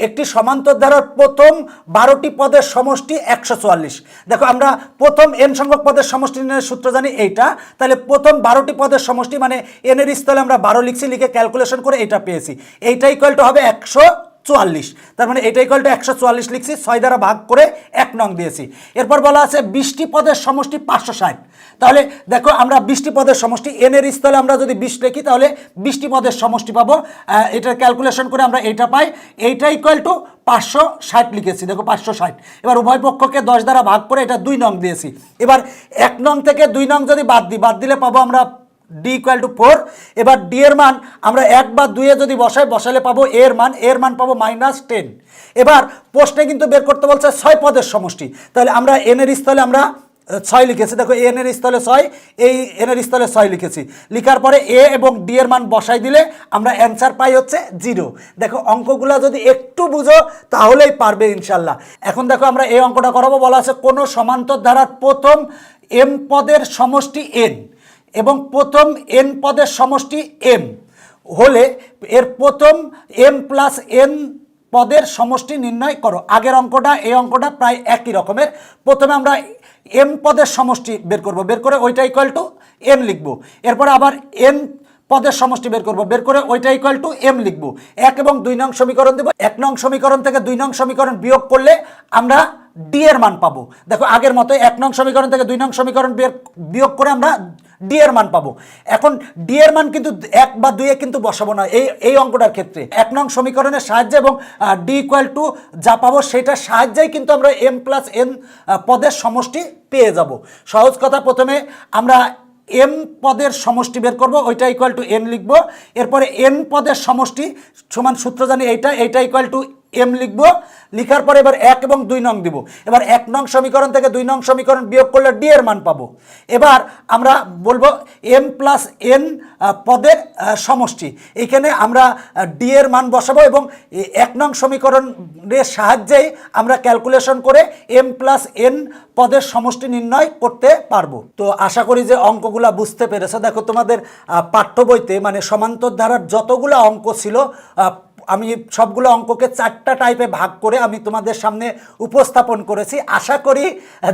একটি সমান্তর ধারার প্রথম 12টি পদের সমষ্টি 144। দেখো আমরা প্রথম n সংখ্যক পদের সমষ্টি নির্ণয়ের সূত্র জানি এইটা, তাহলে প্রথম 12টি পদের সমষ্টি মানে n এর স্থলে আমরা 12 লিখছি, লিখে ক্যালকুলেশন করে এটা পেয়েছি। এইটা ইকুয়াল টু হবে 144, তার মানে এটা ইকুয়াল টু 144 লিখছি, 6 দ্বারা ভাগ করে 1 নং দিয়েছি। এরপর বলা আছে 20টি পদের সমষ্টি 560। তাহলে দেখো আমরা 20টি পদের সমষ্টি n এর স্থলে আমরা যদি 20 লিখি তাহলে 20টি পদের সমষ্টি পাবো। এটার ক্যালকুলেশন করে আমরা এইটা পাই, এইটা ইকুয়াল টু 560 লিখেছি। দেখো 560, এবার উভয় পক্ষকে 10 দ্বারা ভাগ করে এটা 2 নং দিয়েছি। এবার 1 নং থেকে 2 নং যদি বাদ দিলে পাবো আমরা ডি ইকুয়াল টু 4। এবার ডি এর মান আমরা 1 বা 2 এ যদি বসালে পাবো এর মান পাবো -10। এবার প্রশ্নে কিন্তু বের করতে বলছে 6 পদের সমষ্টি, তাহলে আমরা এন এর স্থলে আমরা 6 লিখেছি। দেখো এন এর স্থলে 6, এই এন এর স্থলে 6 লিখেছি। লিখার পরে এ এবং ডি এর মান বসাই দিলে আমরা অ্যান্সার পাই হচ্ছে 0। দেখো অঙ্কগুলো যদি একটু বুঝো তাহলেই পারবে ইনশাল্লাহ। এখন দেখো আমরা এই অঙ্কটা করাবো। বলা আছে কোনো সমান্তর ধারার প্রথম m পদের সমষ্টি n এবং প্রথম n পদের সমষ্টি m হলে এর প্রথম m প্লাস n পদের সমষ্টি নির্ণয় করো। আগের অঙ্কটা এই অঙ্কটা প্রায় একই রকমের। প্রথমে আমরা m পদের সমষ্টি বের করে ওইটা ইকুয়াল টু n লিখবো। এরপর আবার n পদের সমষ্টি বের করে ওইটা ইকুয়াল টু m লিখবো। 1 এবং 2 নং সমীকরণ দেবো। 1 নং সমীকরণ থেকে 2 নং সমীকরণ বিয়োগ করলে আমরা ডি এর মান পাবো। দেখো আগের মতো 1 নং সমীকরণ থেকে 2 নং সমীকরণ বিয়োগ করে আমরা ডি এর মান পাবো। এখন ডি এর মান কিন্তু 1 বা 2 এ কিন্তু বসাবো না এই অঙ্কটার ক্ষেত্রে। 1 নং সমীকরণের সাহায্যে এবং ডি ইকুয়াল টু যা পাবো সেটার সাহায্যেই কিন্তু আমরা m প্লাস n পদের সমষ্টি পেয়ে যাব। সহজ কথা, প্রথমে আমরা m পদের সমষ্টি বের করব, ওইটা ইকুয়াল টু n লিখবো। এরপরে n পদের সমষ্টি সমান সূত্র জানি এইটা ইকুয়াল টু m লিখবো। লিখার পরে এবার 1 এবং 2 নং দিব। এবার 1 নং সমীকরণ থেকে 2 নং সমীকরণ বিয়োগ করলে ডি এর মান পাবো। এবার আমরা বলবো m প্লাস n পদের সমষ্টি, এখানে আমরা ডি এর মান বসাবো এবং 1 নং সমীকরণের সাহায্যেই আমরা ক্যালকুলেশন করে m প্লাস n পদের সমষ্টি নির্ণয় করতে পারবো। তো আশা করি যে অঙ্কগুলো বুঝতে পেরেছো। দেখো তোমাদের পাঠ্য বইতে মানে সমান্তর ধারার যতগুলো অঙ্ক ছিল আমি সবগুলো অঙ্ককে 4টা টাইপে ভাগ করে আমি তোমাদের সামনে উপস্থাপন করেছি। আশা করি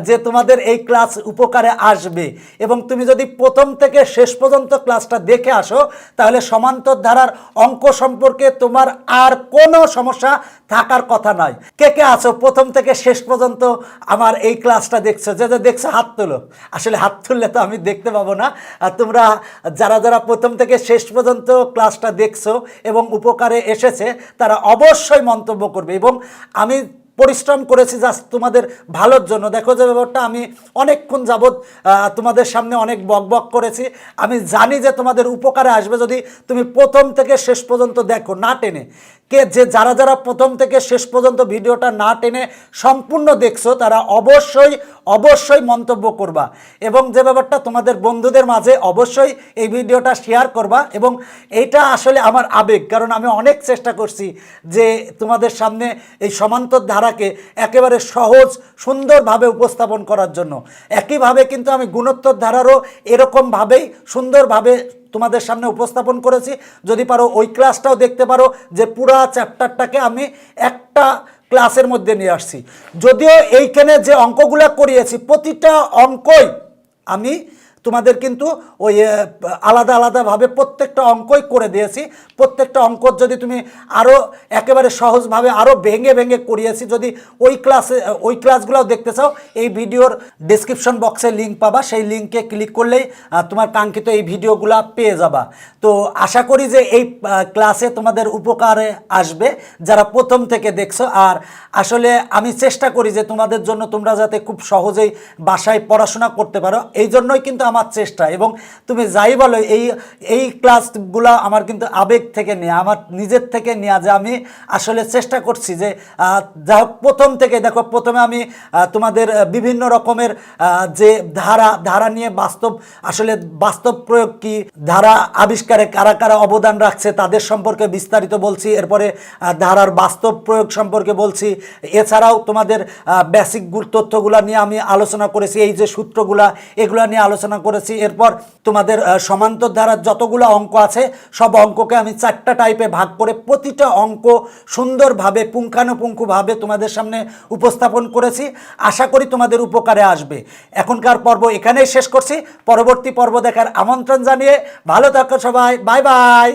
যে তোমাদের এই ক্লাস উপকারে আসবে এবং তুমি যদি প্রথম থেকে শেষ পর্যন্ত ক্লাসটা দেখে আসো তাহলে সমান্তর ধারার অঙ্ক সম্পর্কে তোমার আর কোনো সমস্যা থাকার কথা নয়। কে আছো প্রথম থেকে শেষ পর্যন্ত আমার এই ক্লাসটা দেখছো? যে দেখছো হাত তোলো। আসলে হাত তুললে তো আমি দেখতে পাবো না। তোমরা যারা প্রথম থেকে শেষ পর্যন্ত ক্লাসটা দেখছো এবং উপকারে এসেছে তারা অবশ্যই মন্তব্য করবে এবং আমি পরিশ্রম করেছি জাস্ট তোমাদের ভালোর জন্য। দেখো যে ব্যাপারটা, আমি অনেকক্ষণ যাবৎ তোমাদের সামনে অনেক বকবক করেছি। আমি জানি যে তোমাদের উপকারে আসবে যদি তুমি প্রথম থেকে শেষ পর্যন্ত দেখো, না টেনে। যারা প্রথম থেকে শেষ পর্যন্ত ভিডিওটা না টেনে সম্পূর্ণ দেখছো তারা অবশ্যই মন্তব্য করবা এবং যে ব্যাপারটা তোমাদের বন্ধুদের মাঝে অবশ্যই এই ভিডিওটা শেয়ার করবা। এবং এইটা আসলে আমার আবেগ, কারণ আমি অনেক চেষ্টা করছি যে তোমাদের সামনে এই সমান্তর ধারাকে একেবারে সহজ সুন্দরভাবে উপস্থাপন করার জন্য। একইভাবে কিন্তু আমি গুণোত্তর ধারারও এরকমভাবেই সুন্দরভাবে তোমাদের সামনে উপস্থাপন করেছি। যদি পারো ওই ক্লাসটাও দেখতে পারো, যে পুরা চ্যাপ্টারটাকে আমি একটা ক্লাসের মধ্যে নিয়ে আসছি। যদিও এইখানে যে অঙ্কগুলো করিয়েছি প্রতিটা অঙ্কই আমি তোমাদের কিন্তু ওই আলাদা আলাদাভাবে প্রত্যেকটা অঙ্কই করে দিয়েছি। প্রত্যেকটা অঙ্ক যদি তুমি আরও একেবারে সহজভাবে আরও ভেঙে ভেঙে করিয়েছি, যদি ওই ক্লাসগুলোও দেখতে চাও, এই ভিডিওর ডেসক্রিপশন বক্সে লিঙ্ক পাবা, সেই লিঙ্কে ক্লিক করলেই তোমার কাঙ্ক্ষিত এই ভিডিওগুলো পেয়ে যাবা। তো আশা করি যে এই ক্লাসে তোমাদের উপকারে আসবে যারা প্রথম থেকে দেখছো। আর আসলে আমি চেষ্টা করি যে তোমাদের জন্য তোমরা যাতে খুব সহজেই বাসায় পড়াশোনা করতে পারো, এই জন্যই কিন্তু আমার চেষ্টা। এবং তুমি যাই বলো, এই ক্লাসগুলো আমার কিন্তু আবেগ থেকে নেওয়া, আমার নিজের থেকে নেওয়া, যে আমি আসলে চেষ্টা করছি যে যা হোক প্রথম থেকে দেখো, প্রথমে আমি তোমাদের বিভিন্ন রকমের যে ধারা নিয়ে আসলে বাস্তব প্রয়োগ কি, ধারা আবিষ্কারে কারা কারা অবদান রাখছে তাদের সম্পর্কে বিস্তারিত বলছি। এরপরে ধারার বাস্তব প্রয়োগ সম্পর্কে বলছি। এছাড়াও তোমাদের বেসিক তথ্যগুলো নিয়ে আমি আলোচনা করেছি, এই যে সূত্রগুলা এগুলো নিয়ে আলোচনা করেছি। এরপর তোমাদের সমান্তর ধারার যতগুলো অঙ্ক আছে সব অঙ্ককে আমি 4টা টাইপে ভাগ করে প্রতিটা অঙ্ক সুন্দরভাবে পুঙ্খানুপুঙ্খভাবে তোমাদের সামনে উপস্থাপন করেছি। আশা করি তোমাদের উপকারে আসবে। এখনকার পর্ব এখানেই শেষ করছি। পরবর্তী পর্ব দেখার আমন্ত্রণ জানিয়ে ভালো থাকো সবাই। Bye bye.